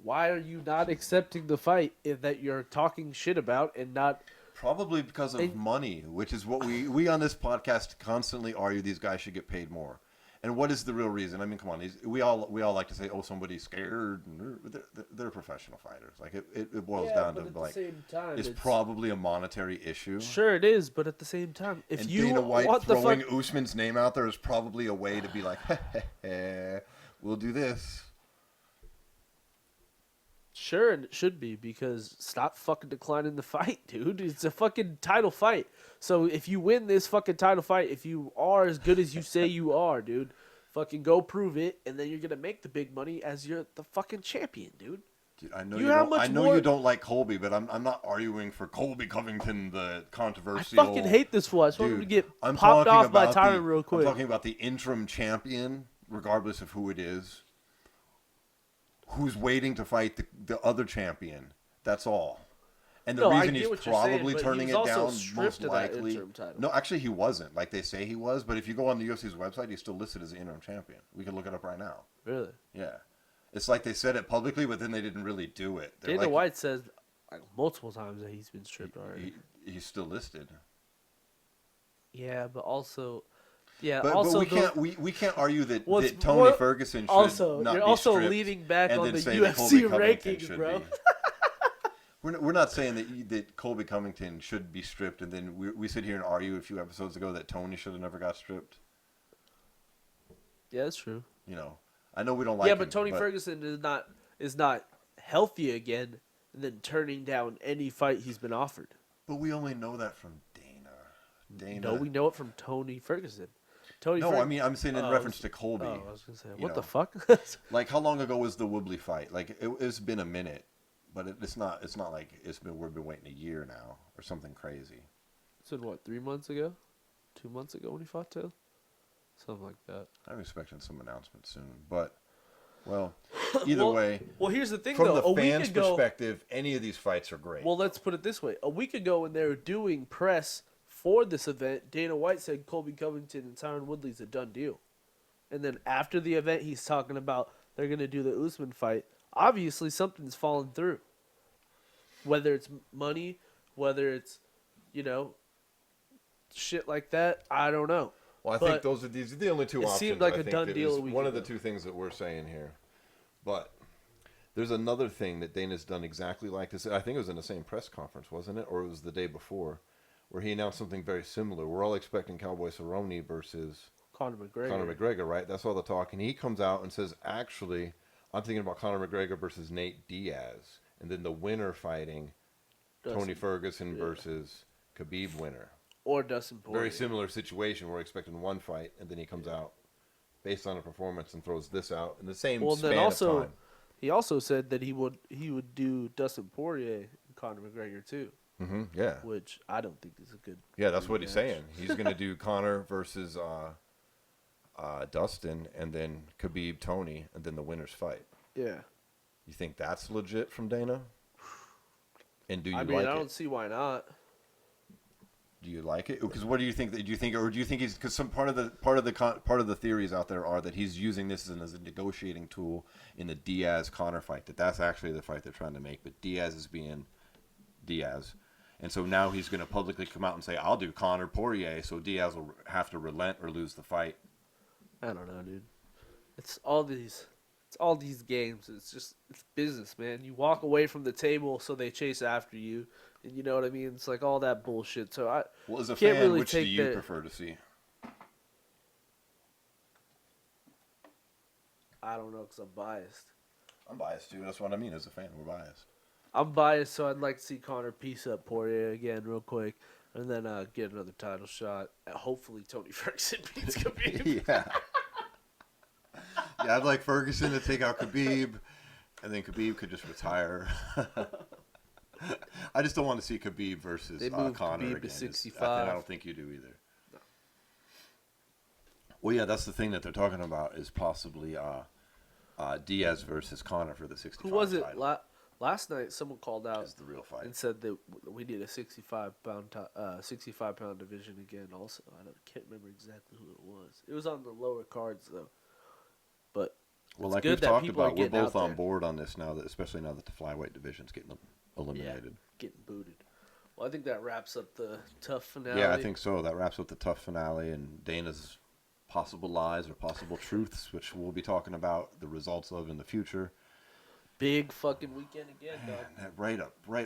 Speaker 2: why are you not accepting the fight that you're talking shit about and not?
Speaker 1: Probably because of
Speaker 2: And-
Speaker 1: money, which is what we on this podcast constantly argue these guys should get paid more. And what is the real reason? I mean, come on, we all like to say, oh, somebody's scared. And they're professional fighters. Like it boils down to like
Speaker 2: same time,
Speaker 1: it's probably a monetary issue.
Speaker 2: Sure it is, but at the same time, if
Speaker 1: And
Speaker 2: you
Speaker 1: Dana White
Speaker 2: want the
Speaker 1: throwing
Speaker 2: fuck,
Speaker 1: Usman's name out there is probably a way to be like, we'll do this.
Speaker 2: sure, and it should be because stop fucking declining the fight, dude. It's a fucking title fight. So if you win this fucking title fight, if you are as good as you say you are, dude, fucking go prove it, and then you're gonna make the big money as you're the fucking champion, dude.
Speaker 1: Dude, I know
Speaker 2: You
Speaker 1: you,
Speaker 2: have
Speaker 1: don't.
Speaker 2: much
Speaker 1: I know
Speaker 2: more-
Speaker 1: you don't like Colby, but I'm not arguing for Colby Covington, the
Speaker 2: I
Speaker 1: controversial.
Speaker 2: fucking hate this fool. I just want him to
Speaker 1: Dude,
Speaker 2: get
Speaker 1: I'm
Speaker 2: popped
Speaker 1: talking
Speaker 2: off by
Speaker 1: about
Speaker 2: Tyron real quick.
Speaker 1: I'm talking about the interim champion, regardless of who it is, who's waiting to fight the other champion. That's all. And the
Speaker 2: No, I
Speaker 1: reason
Speaker 2: get
Speaker 1: he's
Speaker 2: what you're saying,
Speaker 1: probably
Speaker 2: but he
Speaker 1: turning
Speaker 2: was
Speaker 1: it
Speaker 2: also
Speaker 1: down,
Speaker 2: stripped
Speaker 1: most
Speaker 2: of that
Speaker 1: likely.
Speaker 2: interim title.
Speaker 1: No, actually, he wasn't. Like they say he was, but if you go on the UFC's website, he's still listed as the interim champion. We can look it up right now.
Speaker 2: Really?
Speaker 1: Yeah. It's like they said it publicly, but then they didn't really do it. They're
Speaker 2: Dana
Speaker 1: like,
Speaker 2: White says like, multiple times that he's been stripped already.
Speaker 1: he's still listed.
Speaker 2: Yeah, but also, yeah,
Speaker 1: But
Speaker 2: also
Speaker 1: we
Speaker 2: the-
Speaker 1: can't we can't argue that,
Speaker 2: What's
Speaker 1: that Tony
Speaker 2: more-
Speaker 1: Ferguson should
Speaker 2: also
Speaker 1: not
Speaker 2: you're
Speaker 1: be
Speaker 2: also
Speaker 1: stripped
Speaker 2: leaning back
Speaker 1: and
Speaker 2: on
Speaker 1: then
Speaker 2: the
Speaker 1: say that
Speaker 2: UFC
Speaker 1: Colby Covington
Speaker 2: rankings,
Speaker 1: should
Speaker 2: bro.
Speaker 1: be. We're not saying that Colby Covington should be stripped, and then we sit here and argue a few episodes ago that Tony should have never got stripped.
Speaker 2: Yeah, that's true.
Speaker 1: You know, I know we don't like.
Speaker 2: Yeah, but
Speaker 1: him,
Speaker 2: Tony Ferguson is not healthy again, and then turning down any fight he's been offered.
Speaker 1: But we only know that from Dana.
Speaker 2: No, we know it from Tony Ferguson.
Speaker 1: No, I mean I'm saying in
Speaker 2: Oh,
Speaker 1: reference to Colby.
Speaker 2: Oh, I was gonna say,
Speaker 1: you
Speaker 2: what
Speaker 1: know.
Speaker 2: the fuck?
Speaker 1: Like how long ago was the Woodley fight? Like it's been a minute, but it's not like we've been waiting a year now or something crazy.
Speaker 2: It's been what, 3 months ago? 2 months ago when he fought Till? Something like that.
Speaker 1: I'm expecting some announcement soon, but well, either way,
Speaker 2: Well, here's the thing,
Speaker 1: from
Speaker 2: though.
Speaker 1: the
Speaker 2: A week
Speaker 1: fans'
Speaker 2: ago,
Speaker 1: perspective, any of these fights are great.
Speaker 2: well, let's put it this way. A week ago, when they were doing press for this event, Dana White said Colby Covington and Tyron Woodley's a done deal. And then after the event, he's talking about they're going to do the Usman fight. Obviously, something's fallen through. Whether it's money, whether it's, shit like that, I don't know.
Speaker 1: Well, I
Speaker 2: But
Speaker 1: think these are the only two
Speaker 2: it
Speaker 1: options.
Speaker 2: seemed like
Speaker 1: I
Speaker 2: a
Speaker 1: think
Speaker 2: done
Speaker 1: that
Speaker 2: deal
Speaker 1: is
Speaker 2: a week
Speaker 1: one of the
Speaker 2: ago.
Speaker 1: two things that we're saying here. But there's another thing that Dana's done exactly like this. I think it was in the same press conference, wasn't it? Or it was the day before, where he announced something very similar. We're all expecting Cowboy Cerrone versus
Speaker 2: Conor McGregor.
Speaker 1: Conor McGregor, right? That's all the talk. And he comes out and says, actually, I'm thinking about Conor McGregor versus Nate Diaz. And then the winner fighting Tony Ferguson versus Khabib winner.
Speaker 2: Or Dustin Poirier.
Speaker 1: Very similar situation. We're expecting one fight, and then he comes out based on a performance and throws this out in the same span of time.
Speaker 2: He also said that he would do Dustin Poirier and Conor McGregor too.
Speaker 1: Mm-hmm, yeah.
Speaker 2: Which I don't think is a good.
Speaker 1: Yeah, that's what he's saying. He's going to do Conor versus Dustin, and then Khabib Tony, and then the winners fight.
Speaker 2: Yeah.
Speaker 1: You think that's legit from Dana? And do you
Speaker 2: I don't see why not.
Speaker 1: Do you like it? Because what do you think? Do you think he's because some part of the theories out there are that he's using this as a negotiating tool in the Diaz Conor fight. That's actually the fight they're trying to make, but Diaz is being Diaz, and so now he's going to publicly come out and say, "I'll do Conor Poirier," so Diaz will have to relent or lose the fight.
Speaker 2: I don't know, dude. It's all these games. It's business, man. You walk away from the table, so they chase after you. And you know what I mean? It's like all that bullshit. So
Speaker 1: as a
Speaker 2: can't
Speaker 1: fan,
Speaker 2: really
Speaker 1: which do you prefer to see?
Speaker 2: I don't know because I'm biased.
Speaker 1: I'm biased too. That's what I mean. As a fan, we're biased.
Speaker 2: I'm biased, so I'd like to see Conor piece up Poirier again real quick, and then get another title shot. Hopefully, Tony Ferguson beats Khabib.
Speaker 1: Yeah. Yeah, I'd like Ferguson to take out Khabib, and then Khabib could just retire. I just don't want to see Khabib versus Conor
Speaker 2: Khabib
Speaker 1: again.
Speaker 2: to 65.
Speaker 1: I don't think you do either. No. Well, yeah, that's the thing that they're talking about is possibly Diaz versus Conor for the 65.
Speaker 2: Who was it?
Speaker 1: Title.
Speaker 2: Last night, someone called out
Speaker 1: Is the real fight
Speaker 2: and said that we need a 65-pound division again. Also, I can't remember exactly who it was. It was on the lower cards though. But
Speaker 1: like we've talked about, we're both on board on this now, especially now that the flyweight division's getting eliminated.
Speaker 2: Yeah, getting booted. Well, I think that wraps up the TUF finale.
Speaker 1: Yeah, I think so. That wraps up the TUF finale and Dana's possible lies or possible truths, which we'll be talking about the results of in the future.
Speaker 2: Big fucking weekend again, dog.
Speaker 1: Right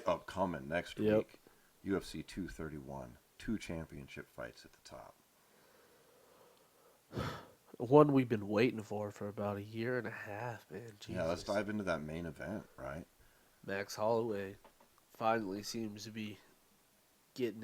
Speaker 1: up coming next week. UFC 231. 2 championship fights at the top.
Speaker 2: One we've been waiting for about a year and a half, man. Jesus.
Speaker 1: Yeah, let's dive into that main event, right?
Speaker 2: Max Holloway finally seems to be getting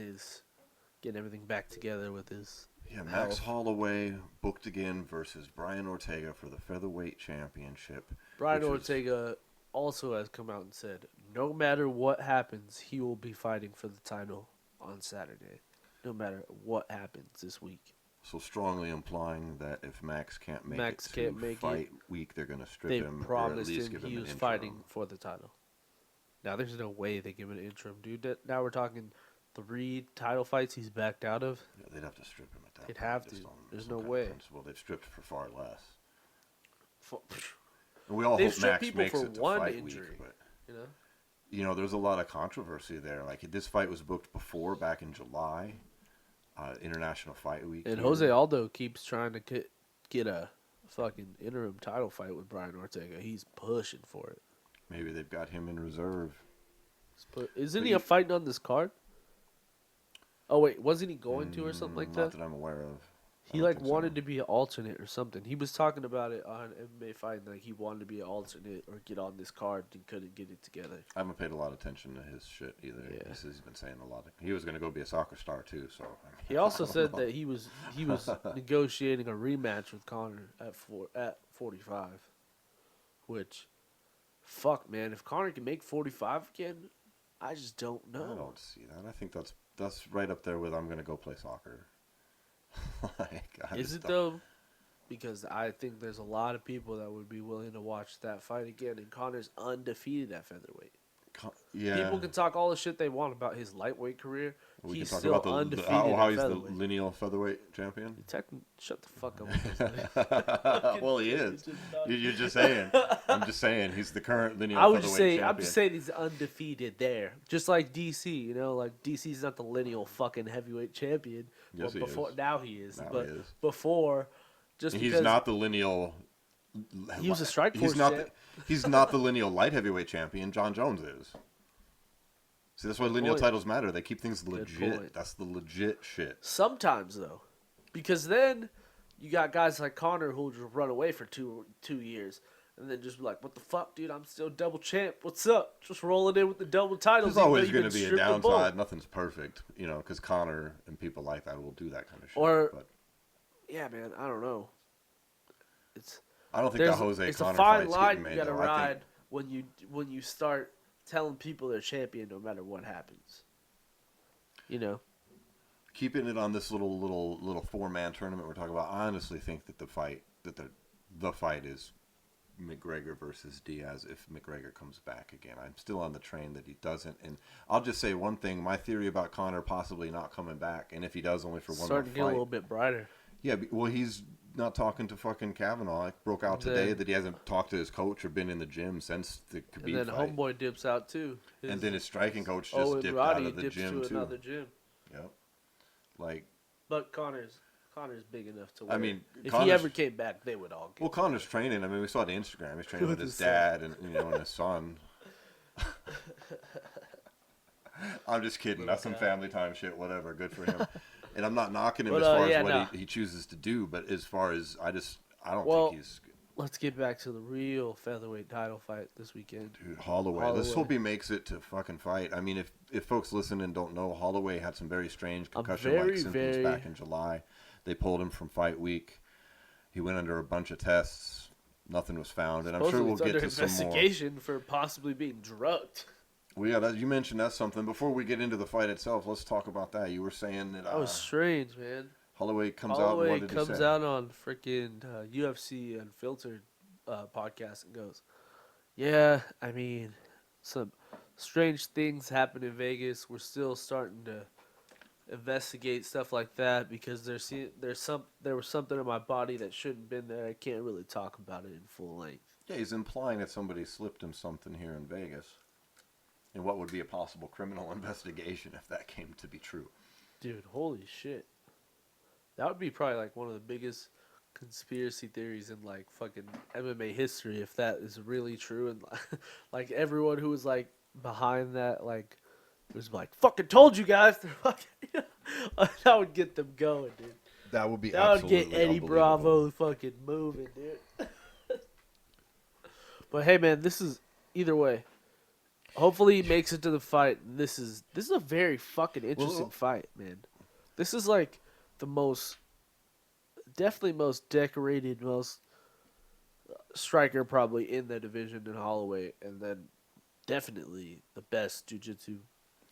Speaker 2: everything back together with his
Speaker 1: Max Holloway booked again versus Brian Ortega for the featherweight championship.
Speaker 2: Brian Ortega also has come out and said, no matter what happens, he will be fighting for the title on Saturday. No matter what happens this week.
Speaker 1: So strongly implying that if Max can't make it fight week, they're going to strip him.
Speaker 2: They promised
Speaker 1: or at least
Speaker 2: him
Speaker 1: give
Speaker 2: he
Speaker 1: him
Speaker 2: was
Speaker 1: an
Speaker 2: fighting for the title. Now there's no way they give him an interim, dude. Now we're talking 3 title fights he's backed out of.
Speaker 1: Yeah, they'd have to strip him at that point.
Speaker 2: They'd have to. There's no way.
Speaker 1: Well, they've stripped for far less.
Speaker 2: And
Speaker 1: we all hope Max
Speaker 2: people
Speaker 1: makes
Speaker 2: for
Speaker 1: it to
Speaker 2: one
Speaker 1: fight
Speaker 2: injury,
Speaker 1: week, but there's a lot of controversy there. Like this fight was booked before, back in July. International Fight Week.
Speaker 2: And Jose Aldo keeps trying to get a fucking interim title fight with Brian Ortega. He's pushing for it.
Speaker 1: Maybe they've got him in reserve.
Speaker 2: Isn't he fighting on this card? Oh, wait. Wasn't he going to or something like that?
Speaker 1: Not that I'm aware of.
Speaker 2: He wanted to be an alternate or something. He was talking about it on MMA Fight, like he wanted to be an alternate or get on this card and couldn't get it together.
Speaker 1: I haven't paid a lot of attention to his shit either.
Speaker 2: Yeah.
Speaker 1: He's been saying a lot. He was going to go be a soccer star too. So
Speaker 2: he also said that he was negotiating a rematch with Conor at 45, which, fuck man, if Conor can make 45 again, I just don't know.
Speaker 1: I don't see that. I think that's right up there with I'm going to go play soccer.
Speaker 2: Is it though? Because I think there's a lot of people that would be willing to watch that fight again, and Conor's undefeated at featherweight. People can talk all the shit they want about his lightweight career. He's still undefeated.
Speaker 1: How he's the lineal featherweight champion.
Speaker 2: Shut the fuck up.
Speaker 1: Well, he is. You're just saying. I'm just saying he's the current lineal featherweight champion.
Speaker 2: I'm just saying he's undefeated there. Just like DC, like DC's not the lineal fucking heavyweight champion.
Speaker 1: Yes, he is.
Speaker 2: Now he is.
Speaker 1: Now
Speaker 2: but
Speaker 1: he is.
Speaker 2: Before, just
Speaker 1: he's
Speaker 2: because
Speaker 1: not the lineal.
Speaker 2: He was a Strikeforce champ.
Speaker 1: He's not the lineal light heavyweight champion. John Jones is. See, that's why lineal titles matter. They keep things legit. That's the legit shit.
Speaker 2: Sometimes, though. Because then you got guys like Conor who'll just run away for two years. And then just be like, what the fuck, dude? I'm still double champ. What's up? Just rolling in with the double titles.
Speaker 1: There's always going to be a downside. Nothing's perfect, because Conor and people like that will do that kind of shit.
Speaker 2: Yeah, man, I don't know.
Speaker 1: I don't think that Jose
Speaker 2: it's
Speaker 1: Conor
Speaker 2: a fine
Speaker 1: fight's
Speaker 2: line
Speaker 1: getting made.
Speaker 2: you gotta ride when you start telling people they're champion no matter what happens.
Speaker 1: Keeping it on this little 4-man tournament we're talking about, I honestly think that the fight is McGregor versus Diaz if McGregor comes back again. I'm still on the train that he doesn't, and I'll just say one thing: my theory about Conor possibly not coming back, and if he does, only for one more fight.
Speaker 2: Starting to get a little bit brighter.
Speaker 1: Yeah, well, he's not talking to fucking Kavanaugh. It broke out today that he hasn't talked to his coach or been in the gym since the Khabib fight.
Speaker 2: And then Homeboy dips out too.
Speaker 1: And then his striking coach just dipped out of the gym too.
Speaker 2: Another gym.
Speaker 1: Yep.
Speaker 2: But Conor's big enough to where if
Speaker 1: Conor's,
Speaker 2: he ever came back, they would all get.
Speaker 1: Well, Conor's training. I mean, we saw the Instagram. He's training with his dad and and his son. I'm just kidding. That's some family time shit. Whatever. Good for him. And I'm not knocking him as far as what he chooses to do, but as far as I don't think he's.
Speaker 2: Let's get back to the real featherweight title fight this weekend.
Speaker 1: Dude, Holloway. Let's hope he makes it to fucking fight. I mean, if folks listen and don't know, Holloway had some very strange concussion-like symptoms back in July. They pulled him from fight week. He went under a bunch of tests. Nothing was found, and I'm sure we'll get to some more.
Speaker 2: Investigation for possibly being drugged.
Speaker 1: Well, yeah, you mentioned that's something. Before we get into the fight itself, let's talk about that. You were saying that.
Speaker 2: That was strange, man.
Speaker 1: Holloway comes out. What did he say?
Speaker 2: Comes out on freaking UFC Unfiltered podcast and goes, "Yeah, I mean, some strange things happen in Vegas. We're still starting to investigate stuff like that because there was something in my body that shouldn't have been there. I can't really talk about it in full length."
Speaker 1: Yeah, he's implying that somebody slipped him something here in Vegas. And what would be a possible criminal investigation if that came to be true?
Speaker 2: Dude, holy shit. That would be probably like one of the biggest conspiracy theories in like fucking MMA history if that is really true. And like everyone who was like behind that like was like, fucking told you guys. That would get them going, dude.
Speaker 1: That would be
Speaker 2: that would get Eddie Bravo fucking moving, dude. But hey, man, this is either way. Hopefully he makes it to the fight. This is a very fucking interesting fight, man. This is like the definitely most decorated, most striker probably in the division in Holloway, and then definitely the best jiu-jitsu.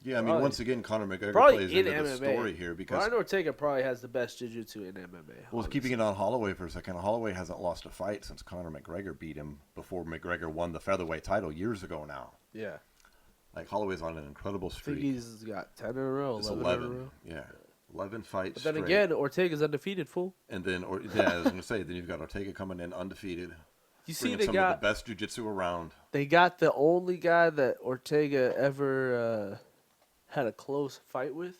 Speaker 1: Yeah, I mean, once again, Conor McGregor plays into the story here because
Speaker 2: Brian Ortega probably has the best jiu-jitsu in MMA.
Speaker 1: Well, keeping it on Holloway for a second, Holloway hasn't lost a fight since Conor McGregor beat him before McGregor won the featherweight title years ago now.
Speaker 2: Yeah.
Speaker 1: Like, Holloway's on an incredible streak.
Speaker 2: I think he's got 10 in a row, 11 in a row.
Speaker 1: Yeah. 11 fights
Speaker 2: But then again, Ortega's undefeated, fool.
Speaker 1: And then, I was going to say, then you've got Ortega coming in undefeated.
Speaker 2: You see,
Speaker 1: they got of the best jiu-jitsu around.
Speaker 2: They got the only guy that Ortega ever had a close fight with.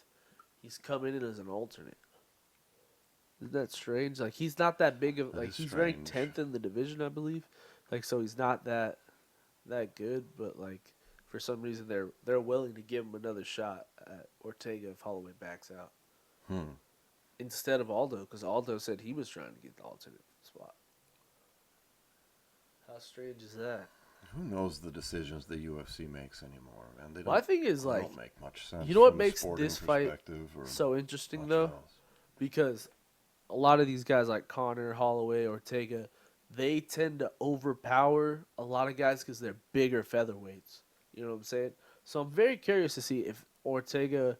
Speaker 2: He's coming in as an alternate. Isn't that strange? Like, he's not that big of... Like, he's ranked 10th in the division, I believe. Like, so he's not that good, but, like... For some reason, they're willing to give him another shot at Ortega if Holloway backs out. Instead of Aldo, because Aldo said he was trying to get the alternate spot. How strange is that?
Speaker 1: Who knows the decisions the UFC makes anymore, man? They
Speaker 2: My thing is, like,
Speaker 1: don't make much sense.
Speaker 2: You know what makes this fight so interesting, though?
Speaker 1: Else.
Speaker 2: Because a lot of these guys like Conor, Holloway, Ortega, they tend to overpower a lot of guys because they're bigger featherweights. You know what I'm saying? So I'm very curious to see if Ortega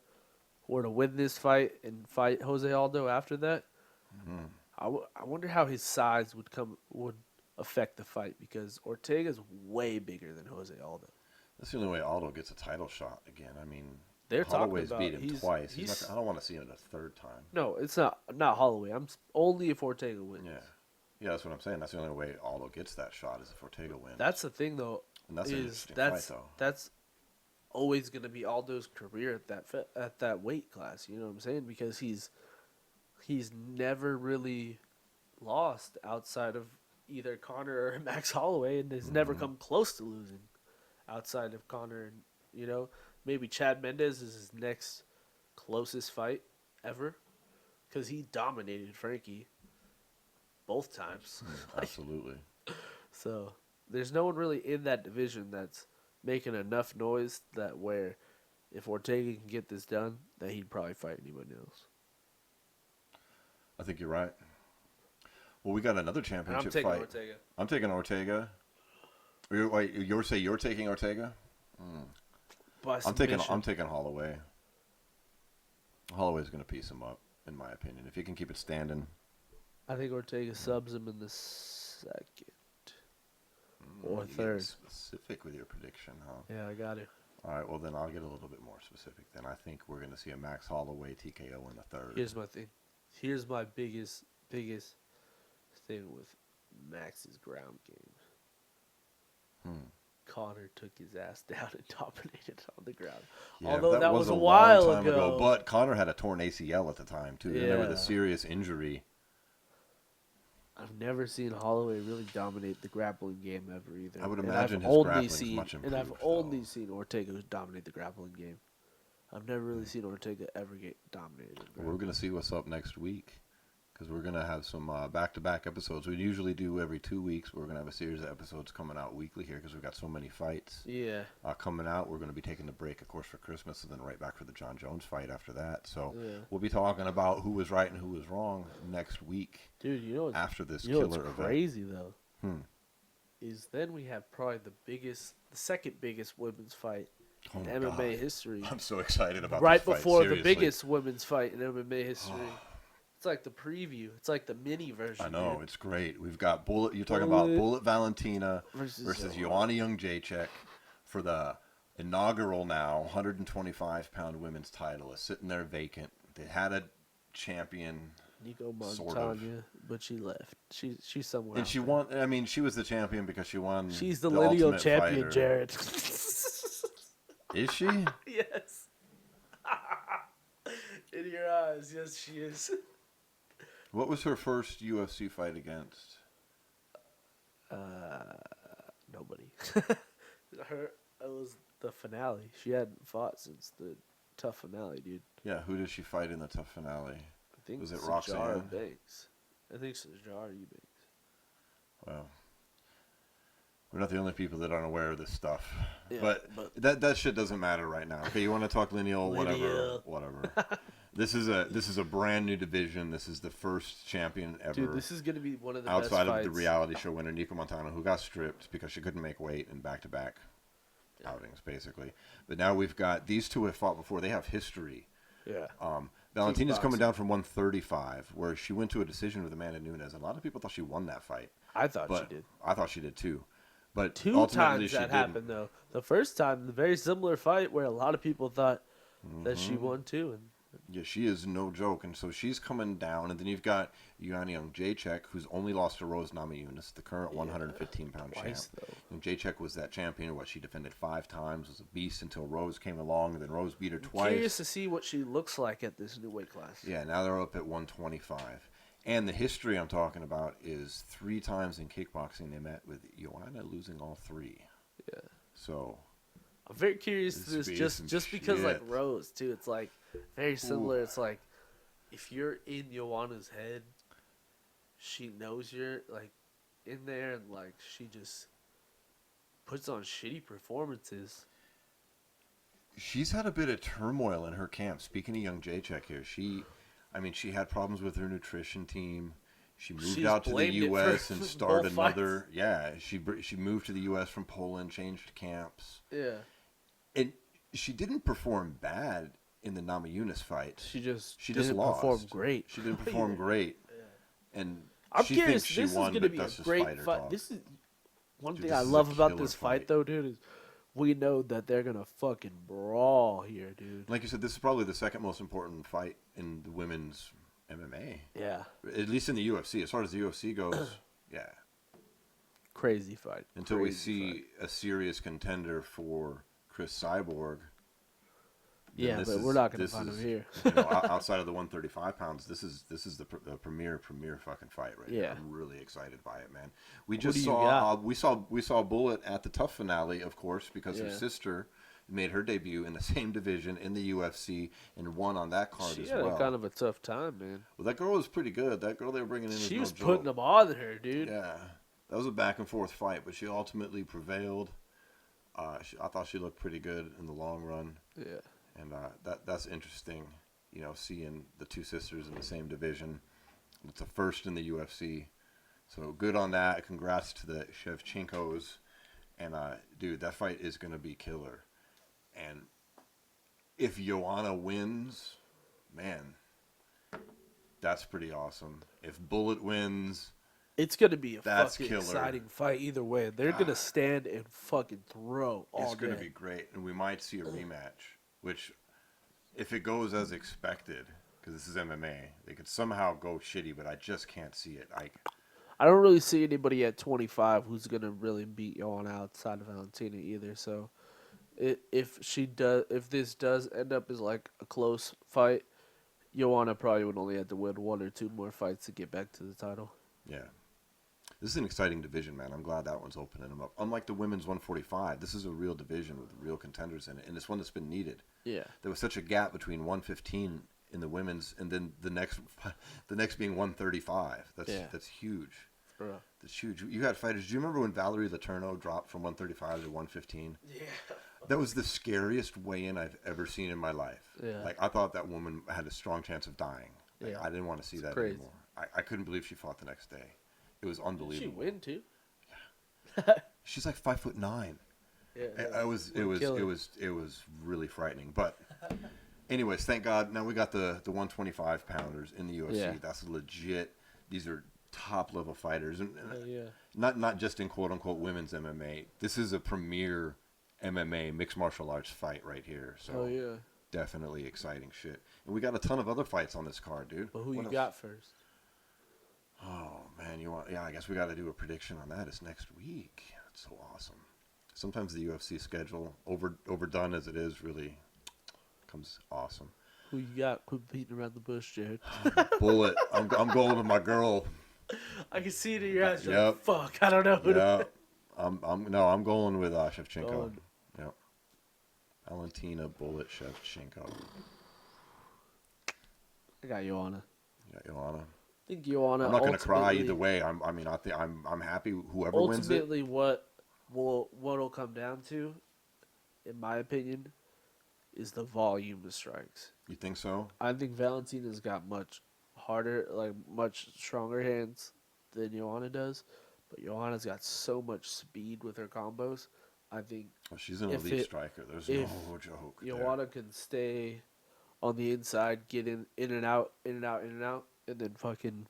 Speaker 2: were to win this fight and fight Jose Aldo after that. Mm-hmm. I wonder how his size would affect the fight because Ortega's way bigger than Jose Aldo.
Speaker 1: That's the only way Aldo gets a title shot again. I mean,
Speaker 2: they're
Speaker 1: Holloway's beat him twice. I don't want to see it a third time.
Speaker 2: No, it's not Holloway. I'm only if Ortega wins.
Speaker 1: Yeah, that's what I'm saying. That's the only way Aldo gets that shot is if Ortega wins.
Speaker 2: That's the thing, though.
Speaker 1: And that's an interesting fight, though.
Speaker 2: That's always going to be Aldo's career at that weight class. You know what I'm saying? Because he's never really lost outside of either Conor or Max Holloway, and has never come close to losing outside of Conor. And maybe Chad Mendes is his next closest fight ever, because he dominated Frankie. both times.
Speaker 1: Absolutely.
Speaker 2: So there's no one really in that division that's making enough noise that where if Ortega can get this done, that he'd probably fight anybody else.
Speaker 1: I think you're right. Well, we got another
Speaker 2: And
Speaker 1: championship
Speaker 2: I'm taking
Speaker 1: fight.
Speaker 2: Ortega.
Speaker 1: I'm taking Ortega. Wait, you're taking Ortega?
Speaker 2: By
Speaker 1: I'm
Speaker 2: submission.
Speaker 1: taking Holloway. Holloway's going to piece him up, in my opinion. If he can keep it standing.
Speaker 2: I think Ortega subs him in the second or
Speaker 1: You're getting
Speaker 2: third.
Speaker 1: specific with your prediction, huh?
Speaker 2: Yeah, I got it.
Speaker 1: All right, well, then I'll get a little bit more specific. Then I think we're going to see a Max Holloway TKO in the third.
Speaker 2: Here's my thing. Here's my biggest thing with Max's ground game. Connor took his ass down and dominated on the ground.
Speaker 1: Yeah,
Speaker 2: Although that was a
Speaker 1: long
Speaker 2: while
Speaker 1: time
Speaker 2: ago.
Speaker 1: But Connor had a torn ACL at the time, too. And there was
Speaker 2: Yeah.
Speaker 1: a serious injury.
Speaker 2: I've never seen Holloway really dominate the grappling game ever either.
Speaker 1: I would
Speaker 2: And
Speaker 1: imagine
Speaker 2: I've
Speaker 1: his
Speaker 2: only
Speaker 1: grappling's
Speaker 2: seen,
Speaker 1: much
Speaker 2: And I've
Speaker 1: improved,
Speaker 2: only
Speaker 1: though.
Speaker 2: seen Ortega dominate the grappling game. I've never really seen Ortega ever get dominated. in
Speaker 1: We're
Speaker 2: grappling.
Speaker 1: going to see what's up next week because we're going to have some back-to-back episodes. We usually do every 2 weeks. We're going to have a series of episodes coming out weekly here because we've got so many fights
Speaker 2: Yeah.
Speaker 1: coming out. We're going to be taking a break, of course, for Christmas and then right back for the John Jones fight after that. So
Speaker 2: Yeah.
Speaker 1: we'll be talking about who was right and who was wrong next week
Speaker 2: Dude, you know what's,
Speaker 1: after this
Speaker 2: you know
Speaker 1: killer
Speaker 2: what's
Speaker 1: event.
Speaker 2: crazy, though?
Speaker 1: Is
Speaker 2: Then we have probably the second biggest women's fight
Speaker 1: Oh
Speaker 2: in
Speaker 1: my
Speaker 2: MMA
Speaker 1: God.
Speaker 2: history.
Speaker 1: I'm so excited about
Speaker 2: Right
Speaker 1: this fight,
Speaker 2: before
Speaker 1: seriously.
Speaker 2: the biggest women's fight in MMA history. It's like the preview. It's like the mini version.
Speaker 1: I know,
Speaker 2: dude.
Speaker 1: it's great. We've got Bullet. You're talking about
Speaker 2: Bullet
Speaker 1: Bullet Valentina
Speaker 2: versus
Speaker 1: versus
Speaker 2: Joanna.
Speaker 1: Joanna Jedrzejczyk for the inaugural now 125-pound women's title is sitting there vacant. They had a champion,
Speaker 2: Nico
Speaker 1: sort of.
Speaker 2: Montagna, but she left. She's somewhere.
Speaker 1: and
Speaker 2: out
Speaker 1: she
Speaker 2: there.
Speaker 1: won. I mean, she was the champion because she won.
Speaker 2: She's the lineal
Speaker 1: Ultimate
Speaker 2: champion,
Speaker 1: Fighter.
Speaker 2: Jared.
Speaker 1: Is she?
Speaker 2: Yes. In your eyes, yes, she is.
Speaker 1: What was her first UFC fight against?
Speaker 2: Nobody. It was the finale. She hadn't fought since the TUF finale, dude.
Speaker 1: Yeah, who did she fight in the TUF finale?
Speaker 2: I think
Speaker 1: Was it
Speaker 2: Sajara
Speaker 1: Roxanne?
Speaker 2: Banks. I think Sajara Banks.
Speaker 1: Well, we're not the only people that aren't aware of this stuff.
Speaker 2: Yeah,
Speaker 1: but that shit doesn't matter right now. Okay, you want to talk lineal,
Speaker 2: Lineal.
Speaker 1: whatever. This is a brand new division. This is the first champion ever.
Speaker 2: Dude, this is gonna be one of the
Speaker 1: outside
Speaker 2: best
Speaker 1: of
Speaker 2: fights.
Speaker 1: the reality show winner Nico Montano, who got stripped because she couldn't make weight in back-to-back outings, basically. But now we've got these two have fought before. They have history.
Speaker 2: Yeah.
Speaker 1: Valentina's coming
Speaker 2: Kickboxing.
Speaker 1: down from 135, where she went to a decision with Amanda Nunes. A lot of people thought she won that fight.
Speaker 2: I thought
Speaker 1: But
Speaker 2: she did.
Speaker 1: I thought she did too. But
Speaker 2: Two
Speaker 1: ultimately
Speaker 2: times
Speaker 1: she
Speaker 2: that
Speaker 1: didn't.
Speaker 2: happened, though. The first time, the very similar fight where a lot of people thought that she
Speaker 1: Mm-hmm.
Speaker 2: won too. And
Speaker 1: Yeah, she is no joke, and so she's coming down, and then you've got Joanna Jedrzejczyk, who's only lost to Rose Namajunas, the current 115-pound champ.
Speaker 2: twice, though.
Speaker 1: And Jedrzejczyk was that champion. What, she defended 5 times, was a beast until Rose came along, and then Rose beat her twice.
Speaker 2: Curious to see what she looks like at this new weight class.
Speaker 1: Yeah, now they're up at 125. And the history I'm talking about is 3 times in kickboxing they met with Joanna losing all 3.
Speaker 2: Yeah.
Speaker 1: So
Speaker 2: I'm very curious to
Speaker 1: This
Speaker 2: this
Speaker 1: be some
Speaker 2: just because like
Speaker 1: shit.
Speaker 2: Rose too. It's like very similar. It's like if you're in Joanna's head, she knows you're like in there, and like she just puts on shitty performances.
Speaker 1: she's had a bit of turmoil in her camp. Speaking of young Jedrzejczyk here, she had problems with her nutrition team. She moved
Speaker 2: She's
Speaker 1: out to the
Speaker 2: blamed it
Speaker 1: U.S.
Speaker 2: for
Speaker 1: and
Speaker 2: both
Speaker 1: started
Speaker 2: fights.
Speaker 1: another. Yeah, she moved to the U.S. from Poland, changed camps,
Speaker 2: Yeah.
Speaker 1: and she didn't perform bad in the Namajunas fight.
Speaker 2: She just
Speaker 1: didn't
Speaker 2: lost. Perform
Speaker 1: lost.
Speaker 2: great.
Speaker 1: She didn't perform great, and
Speaker 2: I'm
Speaker 1: she
Speaker 2: curious.
Speaker 1: thinks she
Speaker 2: This is
Speaker 1: won,
Speaker 2: going to
Speaker 1: but
Speaker 2: be a
Speaker 1: that's just
Speaker 2: great
Speaker 1: fighter
Speaker 2: fight.
Speaker 1: talk.
Speaker 2: This is one
Speaker 1: Dude,
Speaker 2: thing
Speaker 1: this
Speaker 2: I
Speaker 1: is a
Speaker 2: love about
Speaker 1: killer
Speaker 2: this fight,
Speaker 1: fight.
Speaker 2: though, dude. Is we know that they're gonna fucking brawl here, dude.
Speaker 1: Like you said, this is probably the second most important fight in the women's MMA,
Speaker 2: Yeah,
Speaker 1: at least in the UFC. As far as the UFC goes, yeah.
Speaker 2: crazy fight.
Speaker 1: Until we
Speaker 2: Crazy
Speaker 1: see
Speaker 2: fight.
Speaker 1: a serious contender for Chris Cyborg. then
Speaker 2: Yeah,
Speaker 1: this
Speaker 2: but
Speaker 1: is-
Speaker 2: we're not gonna
Speaker 1: this
Speaker 2: find him
Speaker 1: is,
Speaker 2: here.
Speaker 1: outside of the 135 pounds, this is the premier fucking fight right here.
Speaker 2: Yeah.
Speaker 1: I'm really excited by it, man. We
Speaker 2: Who
Speaker 1: just
Speaker 2: do you
Speaker 1: saw
Speaker 2: got?
Speaker 1: we saw Bullet at the TUF finale, of course, because her
Speaker 2: Yeah.
Speaker 1: sister made her debut in the same division in the UFC and won on that card
Speaker 2: She
Speaker 1: as
Speaker 2: had
Speaker 1: well.
Speaker 2: kind of a tough time, man.
Speaker 1: Well, that girl was pretty good. That girl they were bringing in
Speaker 2: She
Speaker 1: was
Speaker 2: was
Speaker 1: no
Speaker 2: putting
Speaker 1: joke.
Speaker 2: them on her, dude.
Speaker 1: Yeah, that was a back and forth fight, but she ultimately prevailed. I thought she looked pretty good in the long run.
Speaker 2: Yeah.
Speaker 1: And that's interesting, seeing the two sisters in the same division. It's a first in the UFC. So good on that. Congrats to the Shevchenkos. And, dude, that fight is going to be killer. And if Joanna wins, man, that's pretty awesome. If Bullet wins,
Speaker 2: it's going to be a
Speaker 1: that's
Speaker 2: fucking
Speaker 1: killer.
Speaker 2: exciting fight either way. They're going to stand and fucking throw all
Speaker 1: it's going to
Speaker 2: day.
Speaker 1: be great. And we might see a rematch, which, if it goes as expected, because this is MMA, they could somehow go shitty, but I just can't see it.
Speaker 2: I don't really see anybody at 25 who's going to really beat Joanna outside of Valentina either. So if this does end up as like a close fight, Joanna probably would only have to win one or two more fights to get back to the title.
Speaker 1: Yeah. This is an exciting division, man. I'm glad that one's opening them up. Unlike the women's 145, this is a real division with real contenders in it, and it's one that's been needed.
Speaker 2: Yeah.
Speaker 1: There was such a gap between 115 in the women's, and then the next being 135. That's huge.
Speaker 2: Bro.
Speaker 1: That's huge. You had fighters. Do you remember when Valerie Letourneau dropped from 135 to 115?
Speaker 2: Yeah.
Speaker 1: That was the scariest weigh-in I've ever seen in my life.
Speaker 2: Yeah.
Speaker 1: Like, I thought that woman had a strong chance of dying. Like,
Speaker 2: Yeah.
Speaker 1: I didn't want to see that
Speaker 2: crazy.
Speaker 1: anymore. I couldn't believe she fought the next day. It was
Speaker 2: Did
Speaker 1: unbelievable.
Speaker 2: she win too?
Speaker 1: She's like 5'9".
Speaker 2: Yeah.
Speaker 1: It was really frightening. But anyways, thank God now we got the 125 pounders in the UFC.
Speaker 2: Yeah.
Speaker 1: That's legit. These are top level fighters, and
Speaker 2: Yeah.
Speaker 1: not just in quote unquote women's MMA. This is a premier MMA mixed martial arts fight right here. So
Speaker 2: Oh yeah.
Speaker 1: definitely exciting shit. And we got a ton of other fights on this card, dude.
Speaker 2: But who
Speaker 1: What
Speaker 2: you
Speaker 1: else?
Speaker 2: got first?
Speaker 1: Oh man, I guess we got to do a prediction on that. It's next week. That's so awesome. Sometimes the UFC schedule, overdone as it is, really comes awesome.
Speaker 2: Who you got? Quit beating around the bush, Jared.
Speaker 1: Bullet. I'm going with my girl.
Speaker 2: I can see it in your eyes. You're
Speaker 1: Yep.
Speaker 2: like, fuck, I don't know who to
Speaker 1: Yeah. I'm going with Shevchenko.
Speaker 2: Going.
Speaker 1: Yep. Valentina Bullet Shevchenko.
Speaker 2: I got Joanna.
Speaker 1: Yeah, Joanna.
Speaker 2: I think Joanna.
Speaker 1: I'm not going to cry either way. I'm happy whoever wins it.
Speaker 2: Ultimately, what'll come down to, in my opinion, is the volume of strikes.
Speaker 1: You think so?
Speaker 2: I think Valentina's got much harder, like much stronger hands than Joanna does, but Joanna's got so much speed with her combos. I think
Speaker 1: Well, she's an
Speaker 2: If
Speaker 1: elite
Speaker 2: it-
Speaker 1: striker. There's
Speaker 2: if
Speaker 1: no joke. there.
Speaker 2: Joanna can stay on the inside, get in and out, and then fucking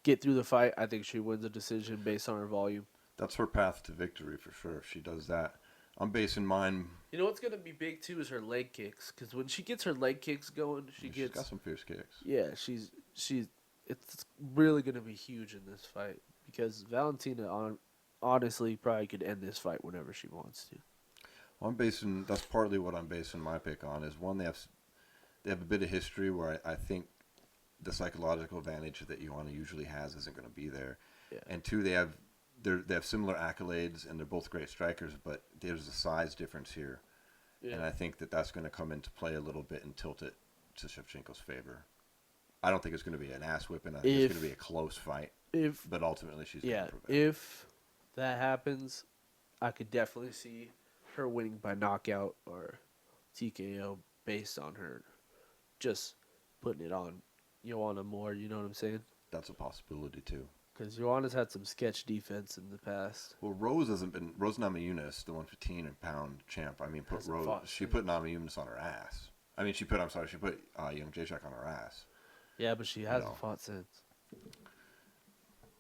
Speaker 2: get through the fight. I think she wins a decision based on her volume.
Speaker 1: That's her path to victory for sure. If she does that, I'm basing mine.
Speaker 2: You know what's gonna be big too is her leg kicks, because when she gets her leg kicks going,
Speaker 1: She's got some fierce kicks.
Speaker 2: yeah, she's it's really gonna be huge in this fight, because Valentina honestly probably could end this fight whenever she wants to.
Speaker 1: Well, that's partly what I'm basing my pick on. Is one, they have a bit of history where I think the psychological advantage that Joanna usually has isn't going to be there,
Speaker 2: Yeah.
Speaker 1: and two, they have similar accolades and they're both great strikers, but there's a size difference here, and I think that's going to come into play a little bit and tilt it to Shevchenko's favor. I don't think it's going to be an ass whipping. I think it's going to be a close fight, but ultimately she's going to prevail.
Speaker 2: If that happens, I could definitely see her winning by knockout or TKO based on her just putting it on Joanna more. You know what I'm saying?
Speaker 1: That's a possibility too.
Speaker 2: Because Joanna's had some sketch defense in the past.
Speaker 1: Well, Rose Namajunas, the 115-pound champ. I mean,
Speaker 2: Hasn't fought
Speaker 1: she
Speaker 2: since.
Speaker 1: put Namajunas on her ass. I mean, she put Young Jacek on her ass.
Speaker 2: Yeah, but she hasn't
Speaker 1: No.
Speaker 2: fought since,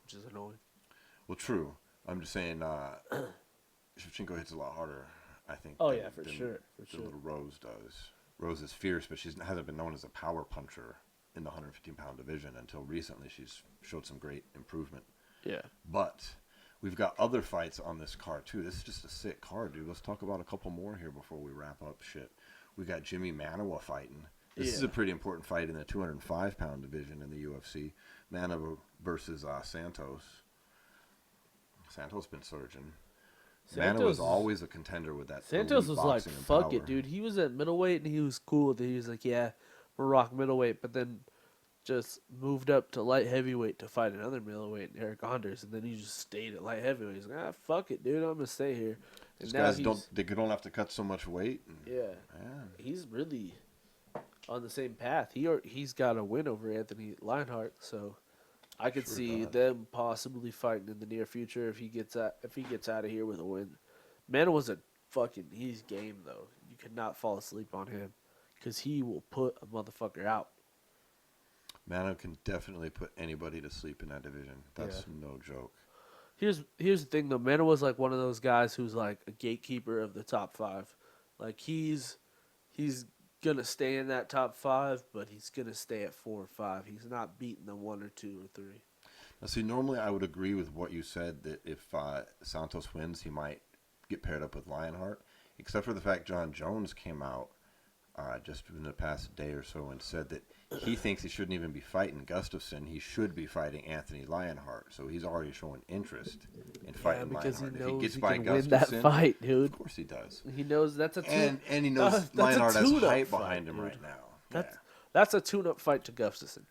Speaker 2: which is annoying.
Speaker 1: Well, true. I'm just saying, Shevchenko hits a lot harder, I think.
Speaker 2: Oh,
Speaker 1: than-
Speaker 2: yeah, for
Speaker 1: than-
Speaker 2: sure.
Speaker 1: than little Rose does. Rose is fierce, but she hasn't been known as a power puncher in the 115-pound division until recently. She's showed some great improvement.
Speaker 2: Yeah.
Speaker 1: But we've got other fights on this card, too. This is just a sick card, dude. Let's talk about a couple more here before we wrap up shit. We got Jimmy Manuwa fighting. This is a pretty important fight in the 205-pound division in the UFC. Manuwa versus Santos. Santos been surging. Mana was
Speaker 2: Santos
Speaker 1: always a contender with that.
Speaker 2: Santos
Speaker 1: elite
Speaker 2: was like,
Speaker 1: boxing and
Speaker 2: fuck it,
Speaker 1: power.
Speaker 2: dude. He was at middleweight and he was cool with it. He was like, yeah, we're rock middleweight, but then just moved up to light heavyweight to fight another middleweight, Eric Anders, and then he just stayed at light heavyweight. He's like, fuck it, dude. I'm gonna stay here. And
Speaker 1: These
Speaker 2: now
Speaker 1: guys don't have to cut so much weight.
Speaker 2: Yeah,
Speaker 1: Man.
Speaker 2: he's really on the same path. He's got a win over Anthony Lionheart, so I could
Speaker 1: Sure
Speaker 2: see
Speaker 1: does.
Speaker 2: them possibly fighting in the near future if he gets out of here with a win. Man was he's game though. You could not fall asleep on him because he will put a motherfucker out.
Speaker 1: Mano can definitely put anybody to sleep in that division. That's no joke.
Speaker 2: Here's the thing though. Mano was like one of those guys who's like a gatekeeper of the top 5. Like he's gonna stay in that top 5, but he's gonna stay at 4 or 5. He's not beating the 1 or 2 or 3.
Speaker 1: Now, see, normally I would agree with what you said that if Santos wins, he might get paired up with Lionheart, except for the fact John Jones came out just in the past day or so and said that he thinks he shouldn't even be fighting Gustafsson. He should be fighting Anthony Lionheart. So he's already showing interest in fighting
Speaker 2: because
Speaker 1: Lionheart.
Speaker 2: he knows
Speaker 1: if he gets
Speaker 2: he
Speaker 1: by
Speaker 2: can
Speaker 1: Gustafsson,
Speaker 2: win that fight, dude.
Speaker 1: Of course he does.
Speaker 2: He knows that's a
Speaker 1: And he knows
Speaker 2: that's
Speaker 1: Lionheart
Speaker 2: a
Speaker 1: has
Speaker 2: tune-up
Speaker 1: hype
Speaker 2: fight,
Speaker 1: behind him
Speaker 2: dude.
Speaker 1: right now.
Speaker 2: That's a tune-up fight to Gustafsson.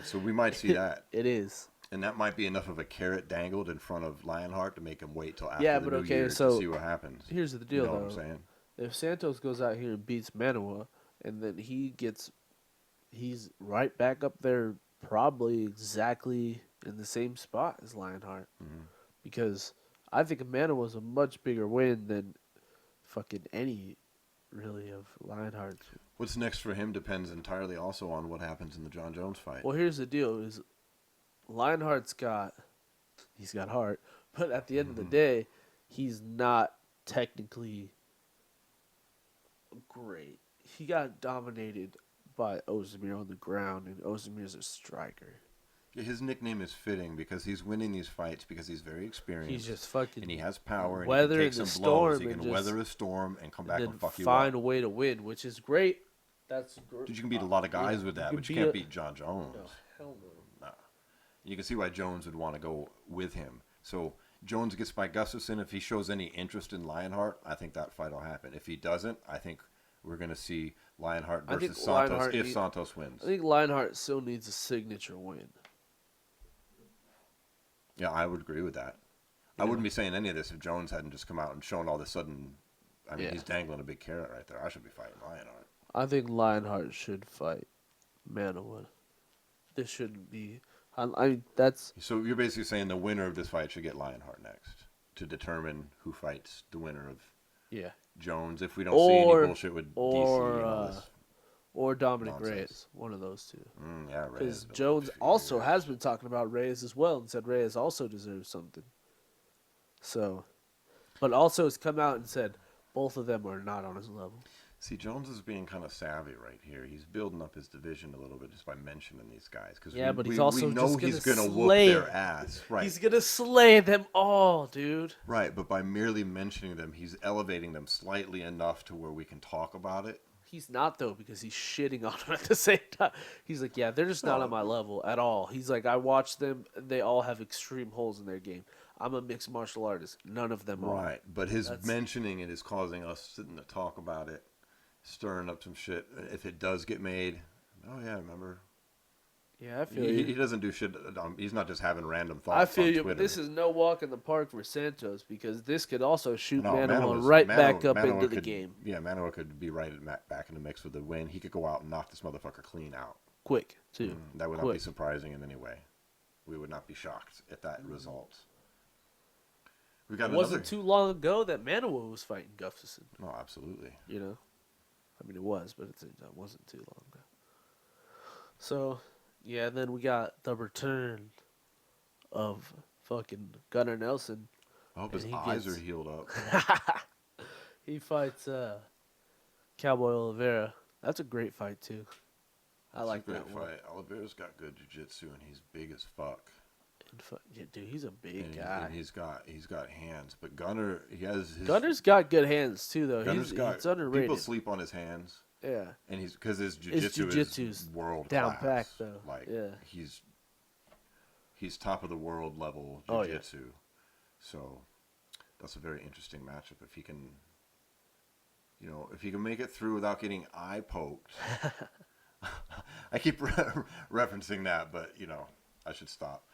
Speaker 1: So we might see that.
Speaker 2: It is.
Speaker 1: And that might be enough of a carrot dangled in front of Lionheart to make him wait till after
Speaker 2: Yeah,
Speaker 1: the
Speaker 2: but
Speaker 1: new
Speaker 2: okay,
Speaker 1: year
Speaker 2: so
Speaker 1: to see what happens.
Speaker 2: Here's the deal,
Speaker 1: You know
Speaker 2: though.
Speaker 1: what I'm saying?
Speaker 2: If Santos goes out here and beats Manoa, and then he's right back up there, probably exactly in the same spot as Lionheart, because I think Manoa was a much bigger win than fucking any really of Lionheart's.
Speaker 1: What's next for him depends entirely also on what happens in the John Jones fight.
Speaker 2: Well, here's the deal: is Lionheart's he's got heart, but at the end of the day, he's not technically great. He got dominated by Ozdemir on the ground, and Ozdemir's a striker.
Speaker 1: His nickname is fitting because he's winning these fights because he's very experienced.
Speaker 2: He's just fucking
Speaker 1: and he has power and
Speaker 2: weather
Speaker 1: he can take
Speaker 2: the
Speaker 1: some blows.
Speaker 2: storm
Speaker 1: He
Speaker 2: and
Speaker 1: can weather a storm and come back
Speaker 2: then
Speaker 1: and fuck you
Speaker 2: find
Speaker 1: up.
Speaker 2: a way to win, which is great. That's great.
Speaker 1: Dude, you can beat a lot of guys with that, but you can't beat John Jones.
Speaker 2: No, hell no.
Speaker 1: Nah. You can see why Jones would want to go with him. So Jones gets by Gustafsson. If he shows any interest in Lionheart, I think that fight will happen. If he doesn't, I think we're going to see Lionheart versus Santos if Santos wins.
Speaker 2: I think Lionheart still needs a signature win.
Speaker 1: Yeah, I would agree with that. I wouldn't be saying any of this if Jones hadn't just come out and shown all of a sudden. I mean, he's dangling a big carrot right there. I should be fighting Lionheart.
Speaker 2: I think Lionheart should fight Manoa. This shouldn't be. That's.
Speaker 1: So you're basically saying the winner of this fight should get Lionheart next to determine who fights the winner of Jones. If we don't see any bullshit with DC and all this.
Speaker 2: Or Dominic
Speaker 1: nonsense.
Speaker 2: Reyes, one of those two.
Speaker 1: Yeah,
Speaker 2: Because
Speaker 1: Reyes.
Speaker 2: Jones also has been talking about Reyes as well and said Reyes also deserves something. So, but also has come out and said both of them are not on his level.
Speaker 1: See, Jones is being kind of savvy right here. He's building up his division a little bit just by mentioning these guys. Cause
Speaker 2: but he's also
Speaker 1: we know
Speaker 2: just
Speaker 1: he's
Speaker 2: gonna
Speaker 1: gonna
Speaker 2: slay.
Speaker 1: whoop their ass. Right.
Speaker 2: He's going to slay them all, dude.
Speaker 1: Right, but by merely mentioning them, he's elevating them slightly enough to where we can talk about it.
Speaker 2: He's not, though, because he's shitting on them at the same time. He's like, yeah, they're just not on my level at all. He's like, I watch them. They all have extreme holes in their game. I'm a mixed martial artist. None of them are.
Speaker 1: Right, but his mentioning it is causing us sitting to talk about it, stirring up some shit. If it does get made, oh yeah, remember?
Speaker 2: Yeah, I feel you.
Speaker 1: He doesn't do shit. He's not just having random thoughts.
Speaker 2: I feel
Speaker 1: on
Speaker 2: you,
Speaker 1: Twitter.
Speaker 2: but this is no walk in the park for Santos because this could also shoot Manoa
Speaker 1: Manoa
Speaker 2: back up
Speaker 1: Manoa
Speaker 2: into the
Speaker 1: could,
Speaker 2: game.
Speaker 1: Yeah, Manoa could be right back in the mix with the win. He could go out and knock this motherfucker clean out.
Speaker 2: Quick, too.
Speaker 1: That would not be surprising in any way. We would not be shocked at that result. We got
Speaker 2: It wasn't too long ago that Manoa was fighting Gustafsson.
Speaker 1: No, absolutely.
Speaker 2: You know? I mean, it was, but it wasn't too long ago. So, yeah, then we got the return of fucking Gunnar Nelson.
Speaker 1: I hope his eyes are healed up.
Speaker 2: He fights Cowboy Oliveira. That's a great fight, too. I like that one.
Speaker 1: Fight. Oliveira's got good jiu-jitsu, and he's big as fuck.
Speaker 2: Yeah, dude, he's a big guy.
Speaker 1: And he's got hands, but Gunnar,
Speaker 2: Gunner's got good hands too, though. He's underrated.
Speaker 1: People sleep on his hands.
Speaker 2: Yeah,
Speaker 1: and because his jiu-jitsu is world
Speaker 2: down
Speaker 1: class.
Speaker 2: packed though.
Speaker 1: Like
Speaker 2: yeah,
Speaker 1: he's top of the world level jiu-jitsu. So that's a very interesting matchup. If he can, if he can make it through without getting eye poked. I keep referencing that, but I should stop.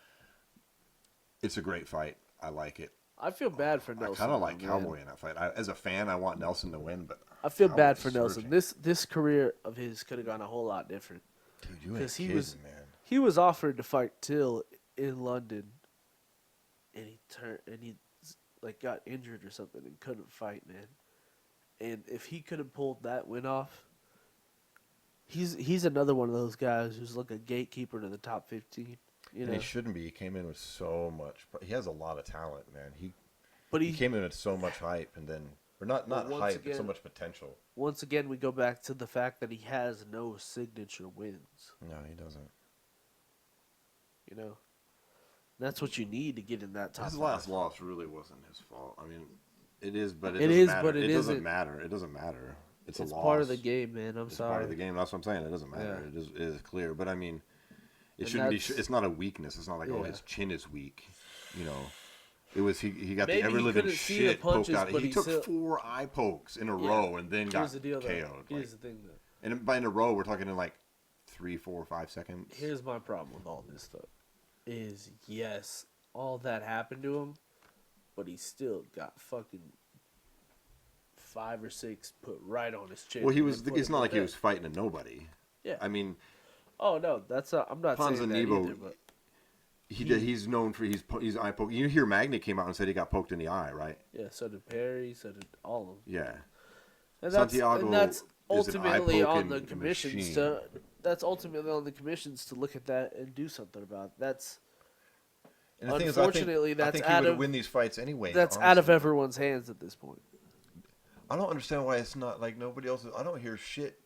Speaker 1: It's a great fight. I like it.
Speaker 2: I feel bad for Nelson.
Speaker 1: I kind of like Cowboy in that fight. As a fan, I want Nelson to win, but
Speaker 2: I feel bad for
Speaker 1: Cowboy's
Speaker 2: Nelson. This career of his could have gone a whole lot different.
Speaker 1: Dude, you ain't kidding, man.
Speaker 2: He was offered to fight Till in London, and he like got injured or something and couldn't fight, man. And if he could have pulled that win off, he's another one of those guys who's like a gatekeeper to the top 15.
Speaker 1: And he shouldn't be. He came in with so much. He has a lot of talent, man. He came in with so much hype, and then not hype, but so much potential.
Speaker 2: Once again, we go back to the fact that he has no signature wins.
Speaker 1: No, he doesn't.
Speaker 2: That's what you need to get in that top.
Speaker 1: His last loss really wasn't his fault. I mean, it is, but
Speaker 2: it doesn't matter.
Speaker 1: But it doesn't matter. It doesn't matter. It's a loss.
Speaker 2: Part of the game, man. It's
Speaker 1: part of the game. That's what I'm saying. It doesn't matter.
Speaker 2: Yeah.
Speaker 1: It is clear. But I mean, it shouldn't be. It's not a weakness. It's not like his chin is weak. It was he got the ever living shit poked out. He took 4 eye pokes in a row and then got KO'd.
Speaker 2: Here's the thing, though.
Speaker 1: And by in a row, we're talking in like 3, 4, 5 seconds.
Speaker 2: Here's my problem with all this stuff. Is yes, all that happened to him, but he still got fucking 5 or 6 put right on his chin.
Speaker 1: Well, it's not like he was fighting a nobody.
Speaker 2: Yeah.
Speaker 1: I mean.
Speaker 2: Oh no, I'm not saying that either, but.
Speaker 1: He's known for he's eye poking. You hear Magny came out and said he got poked in the eye, right?
Speaker 2: Yeah, so did Perry, so did all of them.
Speaker 1: Yeah.
Speaker 2: And
Speaker 1: Santiago
Speaker 2: that's
Speaker 1: is an
Speaker 2: ultimately on the
Speaker 1: eye-poking
Speaker 2: commissions
Speaker 1: machine.
Speaker 2: that's ultimately on the commissions to look at that and do something about it. That's
Speaker 1: and the thing
Speaker 2: unfortunately
Speaker 1: is, I think
Speaker 2: that's
Speaker 1: he would win these fights anyway.
Speaker 2: That's
Speaker 1: honestly.
Speaker 2: out of everyone's hands at this point.
Speaker 1: I don't understand why it's not like nobody else. I don't hear shit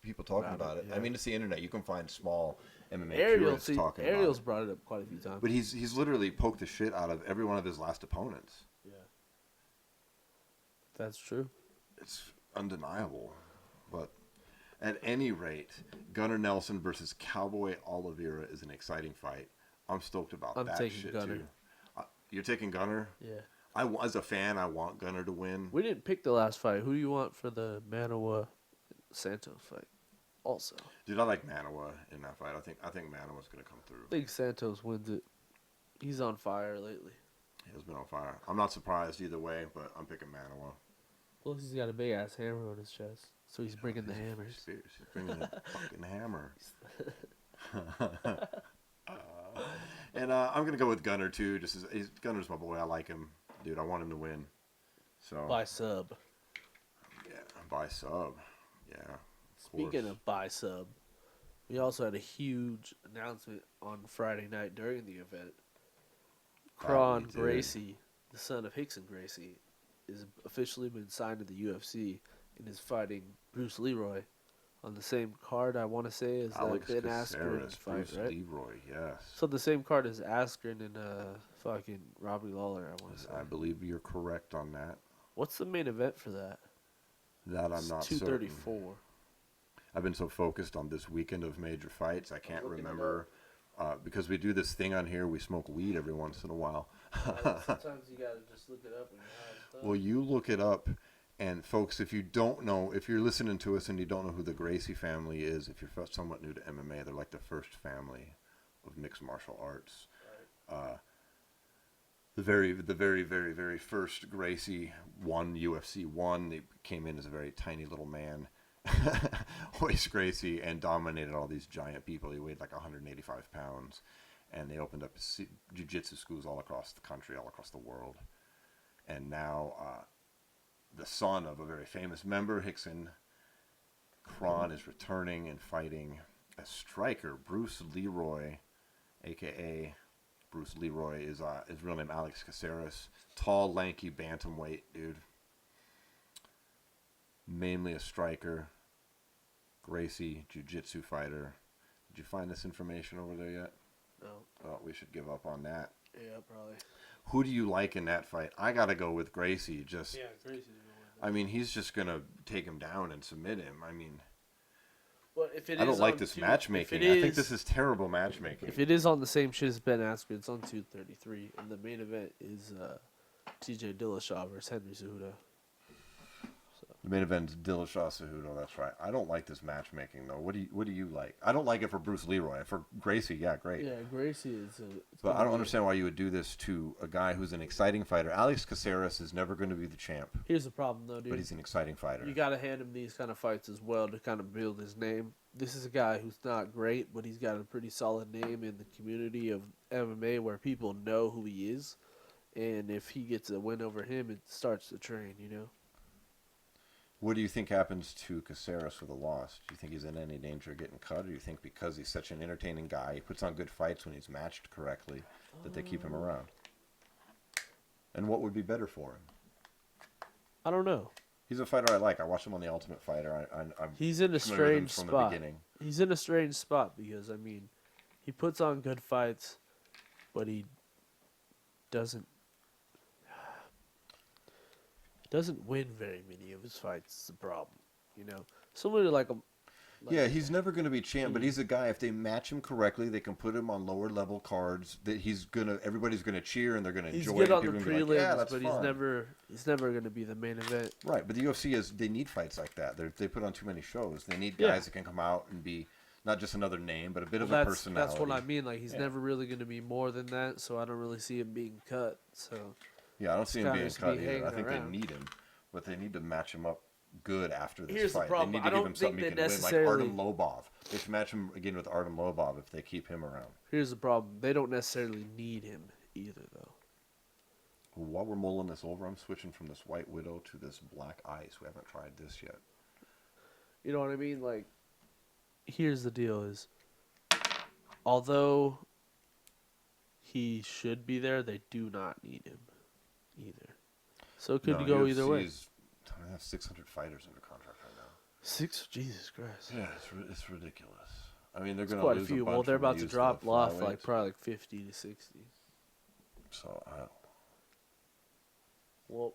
Speaker 1: people talking about it. Yeah. I mean, it's the internet. You can find small MMA purists talking about it.
Speaker 2: Ariel's brought it up quite a few times.
Speaker 1: But he's literally poked the shit out of every one of his last opponents.
Speaker 2: Yeah. That's true.
Speaker 1: It's undeniable. But at any rate, Gunnar Nelson versus Cowboy Oliveira is an exciting fight. I'm stoked about that shit Gunnar. Too. You're taking Gunnar?
Speaker 2: Yeah.
Speaker 1: As a fan, I want Gunnar to win.
Speaker 2: We didn't pick the last fight. Who do you want for the Manoa Santos fight? Also,
Speaker 1: dude, I like Manoa in that fight. I think Manoa's gonna come through.
Speaker 2: I think Santos wins it. He's on fire lately.
Speaker 1: He has been on fire. I'm not surprised either way, but I'm picking Manoa.
Speaker 2: Plus, he's got a big ass hammer on his chest, so he's bringing the hammers.
Speaker 1: He's bringing the fucking hammer. And I'm gonna go with Gunnar too. Gunnar's my boy. I like him, dude. I want him to win. So
Speaker 2: by sub.
Speaker 1: Yeah, by sub. Yeah.
Speaker 2: Speaking of buy sub, we also had a huge announcement on Friday night during the event. Kron Gracie, the son of Rickson Gracie, is officially been signed to the UFC and is fighting Bruce Leroy on the same card, I want to say, as that Ben Askren fight,
Speaker 1: Bruce
Speaker 2: right?
Speaker 1: Leroy, yes.
Speaker 2: So the same card as Askren and fucking Robbie Lawler, I want to say.
Speaker 1: I believe you're correct on that.
Speaker 2: What's the main event for that?
Speaker 1: That I'm not certain.
Speaker 2: 234.
Speaker 1: I've been so focused on this weekend of major fights, I can't remember. Because we do this thing on here, we smoke weed every once in a while.
Speaker 2: Sometimes you gotta just look it up.
Speaker 1: Well, you look it up, and folks, if you don't know, if you're listening to us and you don't know who the Gracie family is, if you're somewhat new to MMA, they're like the first family of mixed martial arts. Right. The very, very, very first Gracie won UFC 1. They came in as a very tiny little man. Royce Gracie, and dominated all these giant people. He weighed like 185 pounds, and they opened up jiu-jitsu schools all across the country, all across the world. And now the son of a very famous member, Rickson, Kron, is returning and fighting a striker, Bruce Leroy, a.k.a. Bruce Leroy, is his real name Alex Caceres. Tall, lanky bantamweight dude. Mainly a striker. Gracie, jiu-jitsu fighter. Did you find this information over there yet?
Speaker 2: No.
Speaker 1: Oh, we should give up on that.
Speaker 2: Yeah, probably.
Speaker 1: Who do you like in that fight? I gotta go with Gracie.
Speaker 2: Gracie's going with it.
Speaker 1: I mean, he's just gonna take him down and submit him. I mean,
Speaker 2: well, if it
Speaker 1: I don't like this matchmaking. I think this is terrible matchmaking.
Speaker 2: If it is on the same shit as Ben Askren, it's on 233, and the main event is TJ Dillashaw versus Henry Cejudo.
Speaker 1: The main event is Dillashaw Cejudo. That's right. I don't like this matchmaking though. What do you like? I don't like it for Bruce Leroy. For Gracie, yeah, great.
Speaker 2: Yeah, Gracie is.
Speaker 1: But I don't understand why you would do this to a guy who's an exciting fighter. Alex Caceres is never going to be the champ,
Speaker 2: Here's the problem, though, dude.
Speaker 1: but he's an exciting fighter.
Speaker 2: You got to hand him these kind of fights as well to kind of build his name. This is a guy who's not great, but he's got a pretty solid name in the community of MMA where people know who he is. And if he gets a win over him, it starts the train, you know?
Speaker 1: What do you think happens to Caceres with a loss? Do you think he's in any danger of getting cut, or do you think because he's such an entertaining guy, he puts on good fights when he's matched correctly, that they keep him around? And what would be better for him?
Speaker 2: I don't know.
Speaker 1: He's a fighter I like. I watched him on The Ultimate Fighter. I'm
Speaker 2: He's in a
Speaker 1: familiar with him
Speaker 2: strange
Speaker 1: from
Speaker 2: spot.
Speaker 1: the beginning.
Speaker 2: He's in a strange spot because, I mean, he puts on good fights, but he doesn't win very many of his fights. Is the problem, you know. Similar to like a.
Speaker 1: Yeah, he's never going to be champ, but he's a guy. If they match him correctly, they can put him on lower level cards. That everybody's gonna cheer and they're gonna
Speaker 2: He's
Speaker 1: enjoy
Speaker 2: good
Speaker 1: it.
Speaker 2: on the
Speaker 1: People are gonna be
Speaker 2: prelims,
Speaker 1: like, yeah, that's
Speaker 2: but
Speaker 1: fun.
Speaker 2: he's never gonna be the main event.
Speaker 1: Right, but the UFC they need fights like that. They put on too many shows. They need
Speaker 2: Yeah.
Speaker 1: guys that can come out and be not just another name, but a bit of a personality.
Speaker 2: That's what I mean. Like he's never really gonna be more than that. So I don't really see him being cut. So
Speaker 1: Yeah, I don't see him being
Speaker 2: just
Speaker 1: cut
Speaker 2: be
Speaker 1: either. I
Speaker 2: hanging
Speaker 1: think
Speaker 2: around.
Speaker 1: they need him, but they need to match him up good after this
Speaker 2: Here's the
Speaker 1: fight.
Speaker 2: problem.
Speaker 1: They need
Speaker 2: I
Speaker 1: to give
Speaker 2: don't
Speaker 1: him something
Speaker 2: think
Speaker 1: he
Speaker 2: they
Speaker 1: can win, like
Speaker 2: necessarily-
Speaker 1: Artem Lobov. They should match him again with Artem Lobov if they keep him around.
Speaker 2: here's the problem. They don't necessarily need him either, though.
Speaker 1: While we're mulling this over, I'm switching from this White Widow to this Black Ice. We haven't tried this yet.
Speaker 2: You know what I mean? Like, here's the deal: is although he should be there, they do not need him either. So it could
Speaker 1: No,
Speaker 2: go either way.
Speaker 1: I have 600 fighters under contract right now.
Speaker 2: Jesus Christ.
Speaker 1: Yeah, it's ridiculous. I mean, they're
Speaker 2: It's
Speaker 1: going to
Speaker 2: quite a
Speaker 1: lose
Speaker 2: few.
Speaker 1: bunch
Speaker 2: Well, they're
Speaker 1: when they
Speaker 2: about to
Speaker 1: use
Speaker 2: drop
Speaker 1: the
Speaker 2: off
Speaker 1: flyweights.
Speaker 2: like probably like 50 to 60.
Speaker 1: So,
Speaker 2: Well,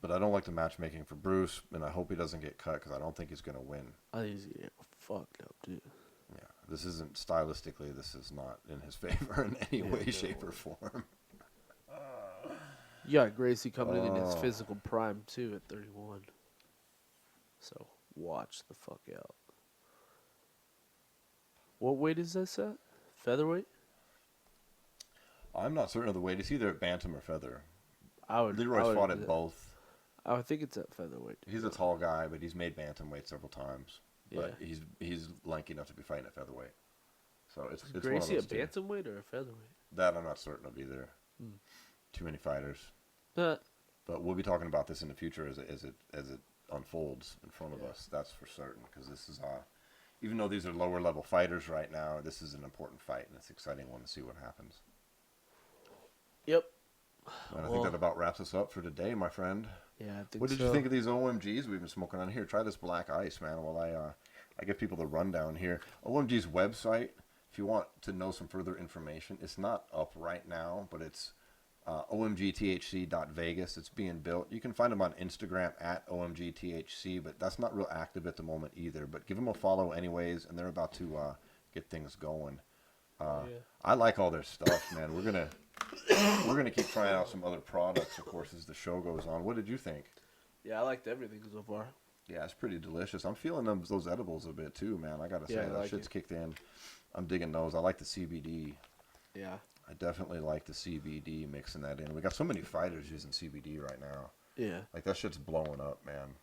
Speaker 1: but I don't like the matchmaking for Bruce, and I hope he doesn't get cut because I don't think he's going to win.
Speaker 2: I think he's getting fucked up, dude.
Speaker 1: Yeah, this isn't stylistically. This is not in his favor in any way, shape, or form.
Speaker 2: You got Gracie coming in his physical prime too at 31. So watch the fuck out. What weight is this at? Featherweight?
Speaker 1: I'm not certain of the weight. It's either at bantam or feather.
Speaker 2: I
Speaker 1: Leroy's
Speaker 2: would-
Speaker 1: fought at both.
Speaker 2: I would think it's at featherweight.
Speaker 1: He's a tall guy, but he's made bantamweight several times. But
Speaker 2: Yeah.
Speaker 1: he's lanky enough to be fighting at featherweight. So it's one of
Speaker 2: Gracie
Speaker 1: those
Speaker 2: a
Speaker 1: two.
Speaker 2: bantamweight or a featherweight?
Speaker 1: That I'm not certain of either. Too many fighters.
Speaker 2: Uh,
Speaker 1: But we'll be talking about this in the future as it unfolds in front of us. That's for certain. Because this is even though these are lower level fighters right now, this is an important fight and it's an exciting one to see what happens.
Speaker 2: yep.
Speaker 1: And I think that about wraps us up for today, my friend.
Speaker 2: Yeah, I think
Speaker 1: What did
Speaker 2: so.
Speaker 1: you think of these OMGs we've been smoking on here? Try this Black Ice, man, while I give people the rundown here. OMG's website, if you want to know some further information, it's not up right now, but it's omgthc.vegas. It's being built. You can find them on Instagram at omgthc, but that's not real active at the moment either. But give them a follow anyways, and they're about to get things going. I like all their stuff, man. We're gonna keep trying out some other products, of course, as the show goes on. What did you think?
Speaker 2: Yeah, I liked everything so far.
Speaker 1: Yeah, it's pretty delicious. I'm feeling those edibles a bit too, man. I gotta say,
Speaker 2: Yeah, I
Speaker 1: that
Speaker 2: like
Speaker 1: shit's
Speaker 2: it.
Speaker 1: kicked in. I'm digging those. I like the CBD.
Speaker 2: Yeah.
Speaker 1: I definitely like the CBD, mixing that in. We got so many fighters using CBD right now.
Speaker 2: Yeah.
Speaker 1: Like that shit's blowing up, man.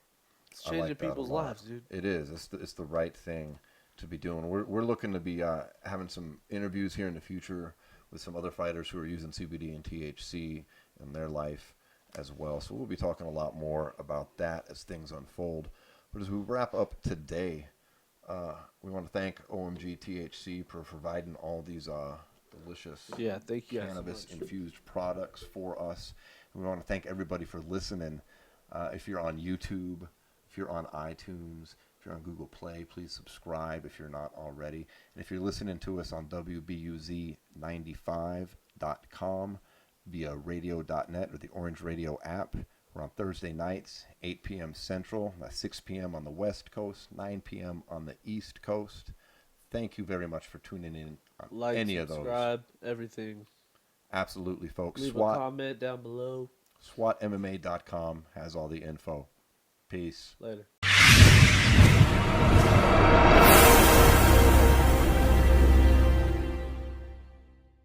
Speaker 2: It's
Speaker 1: I
Speaker 2: changing
Speaker 1: like that a
Speaker 2: people's
Speaker 1: lot.
Speaker 2: lives, dude.
Speaker 1: It is. It's the right thing to be doing. We're looking to be having some interviews here in the future with some other fighters who are using CBD and THC in their life as well. So we'll be talking a lot more about that as things unfold. But as we wrap up today, we want to thank OMG THC for providing all these delicious
Speaker 2: Yeah, thank you guys so
Speaker 1: cannabis
Speaker 2: much.
Speaker 1: infused products for us. And we want to thank everybody for listening. If you're on YouTube, if you're on iTunes, if you're on Google Play, please subscribe if you're not already. And if you're listening to us on WBUZ95.com via radio.net or the Orange Radio app, we're on Thursday nights, 8 p.m. Central, 6 p.m. on the West Coast, 9 p.m. on the East Coast. Thank you very much for tuning in on
Speaker 2: Like,
Speaker 1: any of those.
Speaker 2: subscribe, everything.
Speaker 1: Absolutely, folks.
Speaker 2: Leave a
Speaker 1: SWAT,
Speaker 2: comment down below.
Speaker 1: SWATMMA.com has all the info. Peace.
Speaker 2: Later.